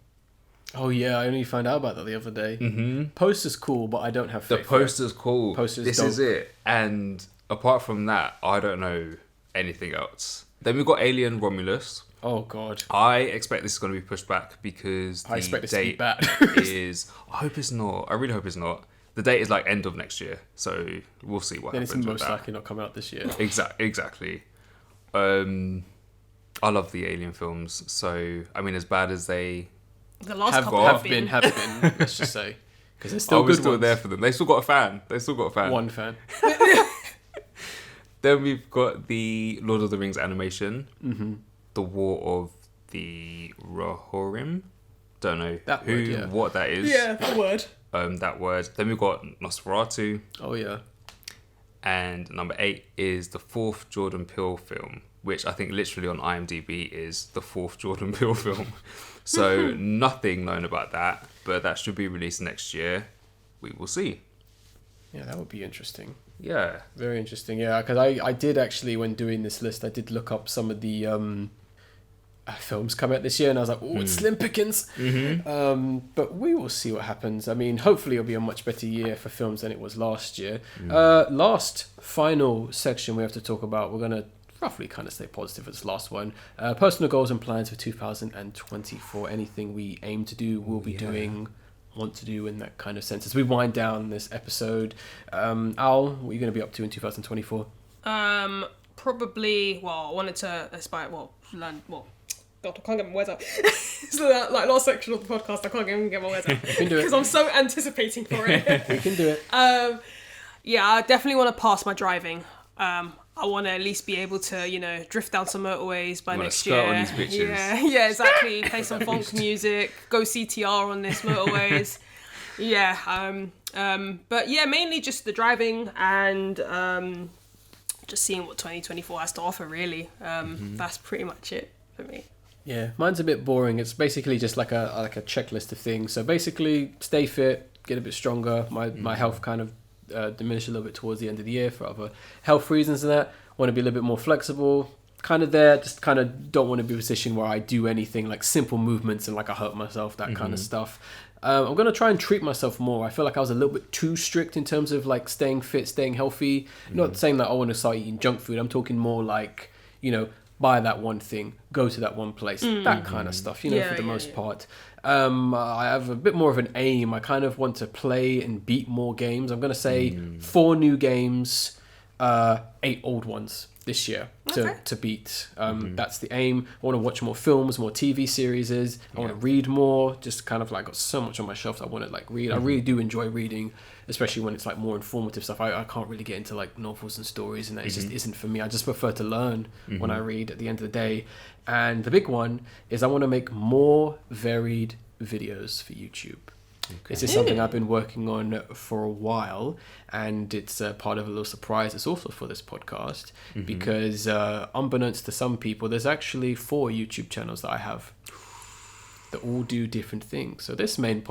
Oh yeah, I only found out about that the other day. Poster's cool, but I don't have The faith for it. poster's cool. This is it. And apart from that, I don't know anything else. Then we've got Alien Romulus. Oh god. I expect this is going to be pushed back because the I expect this to be date bad. is... I hope it's not. I really hope it's not. The date is like end of next year, so we'll see what Then happens it's with most that. likely not come out this year. Exactly. I love the Alien films, so I mean, as bad as they The last have couple have been, let's just say. Because they're still I was good still ones. there for them. They still got a fan. One fan. Then we've got the Lord of the Rings animation, the War of the Rohirrim. Don't know That word, what that is. the word. That word. Then we've got Nosferatu, Oh yeah. and number 8 is the 4th Jordan Peele film, which I think literally on IMDb is the 4th Jordan Peele film. So nothing known about that, but that should be released next year. We will see. Yeah, that would be interesting. Yeah. Very interesting. Yeah, because I did actually, when doing this list, I did look up some of the films come out this year, and I was like, oh, it's slim pickings. But we will see what happens. I mean, hopefully it'll be a much better year for films than it was last year. Last final section we have to talk about, we're going to roughly kind of stay positive for this last one. Personal goals and plans for 2024. Anything we aim to do, we'll be doing, want to do in that kind of sense. As we wind down this episode, Al, what are you going to be up to in 2024? Probably, I wanted to aspire, learn, God, I can't get my words out. So that, like, last section of the podcast, I can't even get my words out. You can do it. Because I'm so anticipating for it. We can do it. Yeah, I definitely want to pass my driving. I want to at least be able to, drift down some motorways by next year. skirt on these bitches. Yeah, exactly. Play some funk music, go CTR on this motorways. But yeah, mainly just the driving and just seeing what 2024 has to offer, really. That's pretty much it for me. Yeah, mine's a bit boring. It's basically just like a checklist of things. So basically, stay fit, get a bit stronger. My health kind of diminished a little bit towards the end of the year for other health reasons and that. Want to be a little bit more flexible. Kind of there, just kind of don't want to be in a position where I do anything like simple movements and like I hurt myself, that kind of stuff. I'm going to try and treat myself more. I feel like I was a little bit too strict in terms of like staying fit, staying healthy. Not saying that I want to start eating junk food. I'm talking more like, buy that one thing, go to that one place, that kind of stuff, for the most part. I have a bit more of an aim. I kind of want to play and beat more games. I'm going to say 4 new games, 8 old ones this year to beat. That's the aim. I want to watch more films, more TV series. I want to read more. Just kind of like got so much on my shelf that I want to like read. I really do enjoy reading, especially when it's like more informative stuff. I can't really get into like novels and stories, and that it just isn't for me. I just prefer to learn when I read at the end of the day. And the big one is I want to make more varied videos for YouTube. This is something I've been working on for a while, and it's part of a little surprise. It's also for this podcast because unbeknownst to some people, there's actually 4 YouTube channels that I have that all do different things. So this main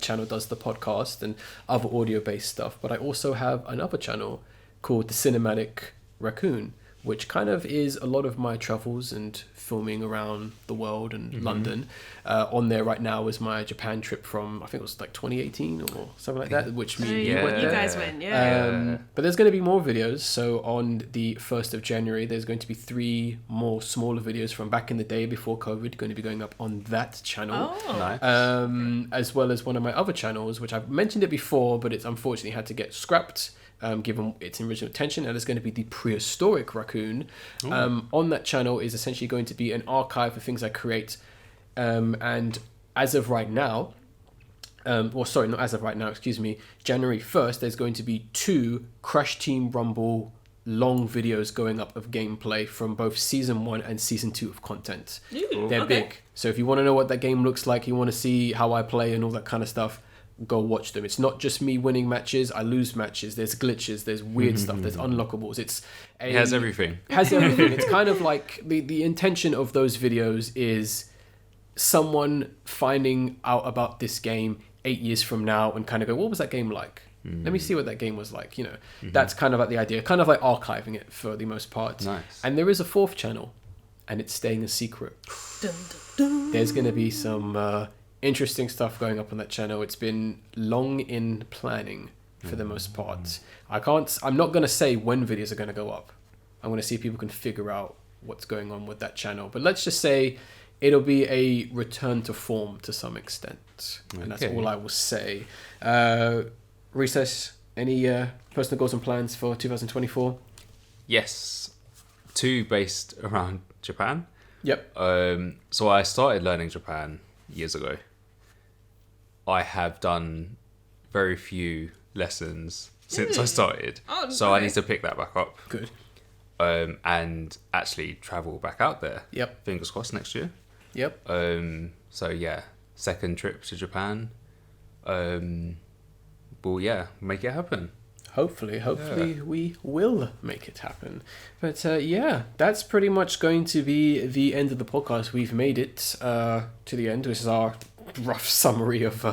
channel does the podcast and other audio-based stuff, but I also have another channel called the Ferret Raccoon, which kind of is a lot of my travels and filming around the world and London. On there right now is my Japan trip from, I think it was like 2018 or something like that, which me and you went You there. guys went, But there's going to be more videos. So on the 1st of January, there's going to be 3 more smaller videos from back in the day before COVID going to be going up on that channel. Oh. Nice. As well as one of my other channels, which I've mentioned it before, but it's unfortunately had to get scrapped. Given its original intention, and it's going to be the Prehistoric Raccoon. On that channel is essentially going to be an archive of things I create, and as of right now, not as of right now, excuse me, January 1st, there's going to be 2 Crash Team Rumble long videos going up of gameplay from both Season 1 and Season 2 of content. They're big. So if you want to know what that game looks like, you want to see how I play and all that kind of stuff, go watch them. It's not just me winning matches. I lose matches. There's glitches. There's weird stuff. There's unlockables. It has everything. It's kind of like the intention of those videos is someone finding out about this game 8 years from now and kind of go, what was that game like? Let me see what that game was like. That's kind of like the idea, kind of like archiving it for the most part. Nice. And there is a 4th channel, and it's staying a secret. There's going to be some interesting stuff going up on that channel. It's been long in planning for the most part. I'm not going to say when videos are going to go up. I'm going to see if people can figure out what's going on with that channel. But let's just say it'll be a return to form to some extent. And that's all I will say. Recess, any personal goals and plans for 2024? Yes. 2 based around Japan. Yep. So I started learning Japan years ago. I have done very few lessons since I started. Oh, so okay. I need to pick that back up. Good. And actually travel back out there. Yep. Fingers crossed next year. Yep. So yeah, second trip to Japan. Well, yeah, make it happen. Hopefully we will make it happen. But yeah, that's pretty much going to be the end of the podcast. We've made it to the end. This is our rough summary of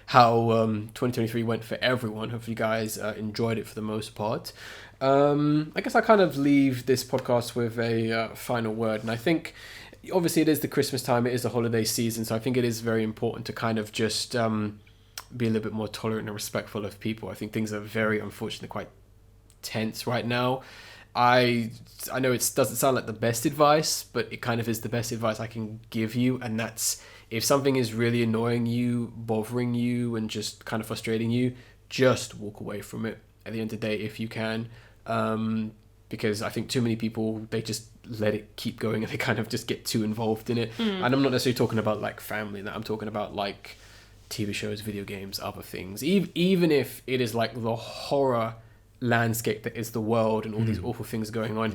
how 2023 went for everyone. Hopefully you guys enjoyed it for the most part. I guess I kind of leave this podcast with a final word. And I think, obviously, it is the Christmas time. It is the holiday season. So I think it is very important to kind of just be a little bit more tolerant and respectful of people. I think things are very, unfortunately, quite tense right now. I know it doesn't sound like the best advice, but it kind of is the best advice I can give you. And that's, if something is really annoying you, bothering you, and just kind of frustrating you, just walk away from it at the end of the day if you can. Because I think too many people, they just let it keep going and they kind of just get too involved in it. And I'm not necessarily talking about like family, that I'm talking about like TV shows, video games, other things. Even if it is like the horror landscape that is the world and all these awful things going on,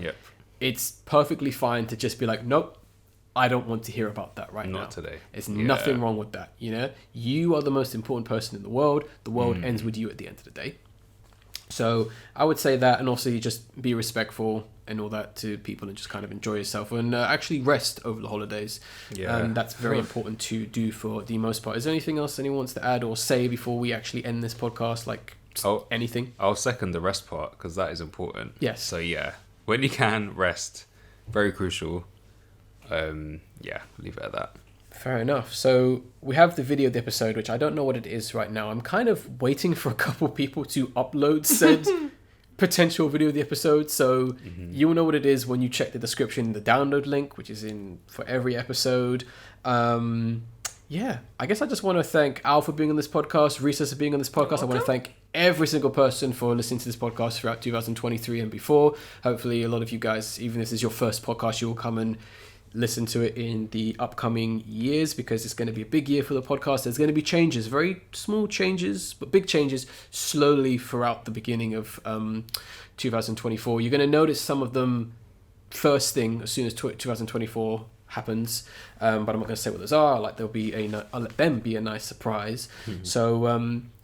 it's perfectly fine to just be like, nope, I don't want to hear about that right now. Not today. There's nothing wrong with that, you know? You are the most important person in the world. The world ends with you at the end of the day. So I would say that, and also you just be respectful and all that to people and just kind of enjoy yourself and actually rest over the holidays. That's very important to do for the most part. Is there anything else anyone wants to add or say before we actually end this podcast? Like anything? I'll second the rest part because that is important. Yes. So yeah, when you can, rest. Very crucial. Yeah, leave it at that. Fair enough. So we have the video of the episode, which I don't know what it is right now. I'm kind of waiting for a couple people to upload said potential video of the episode. So you will know what it is when you check the description, the download link, which is in for every episode. Yeah, I guess I just want to thank Al for being on this podcast, Recess for being on this podcast. I want to thank every single person for listening to this podcast throughout 2023 and before. Hopefully a lot of you guys, even if this is your first podcast, you will come and listen to it in the upcoming years because it's going to be a big year for the podcast. There's going to be changes, very small changes, but big changes slowly throughout the beginning of 2024. You're going to notice some of them first thing as soon as 2024 happens, but I'm not going to say what those are. Like I'll let them be a nice surprise. So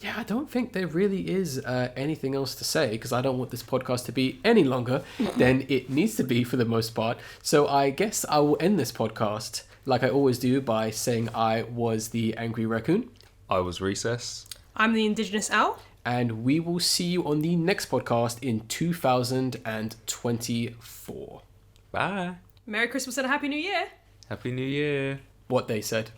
yeah, I don't think there really is anything else to say because I don't want this podcast to be any longer than it needs to be for the most part. So I guess I will end this podcast like I always do by saying I was the Angry Raccoon. I was Recess. I'm the Indigenous Owl. And we will see you on the next podcast in 2024. Bye. Merry Christmas and a Happy New Year. Happy New Year. What they said.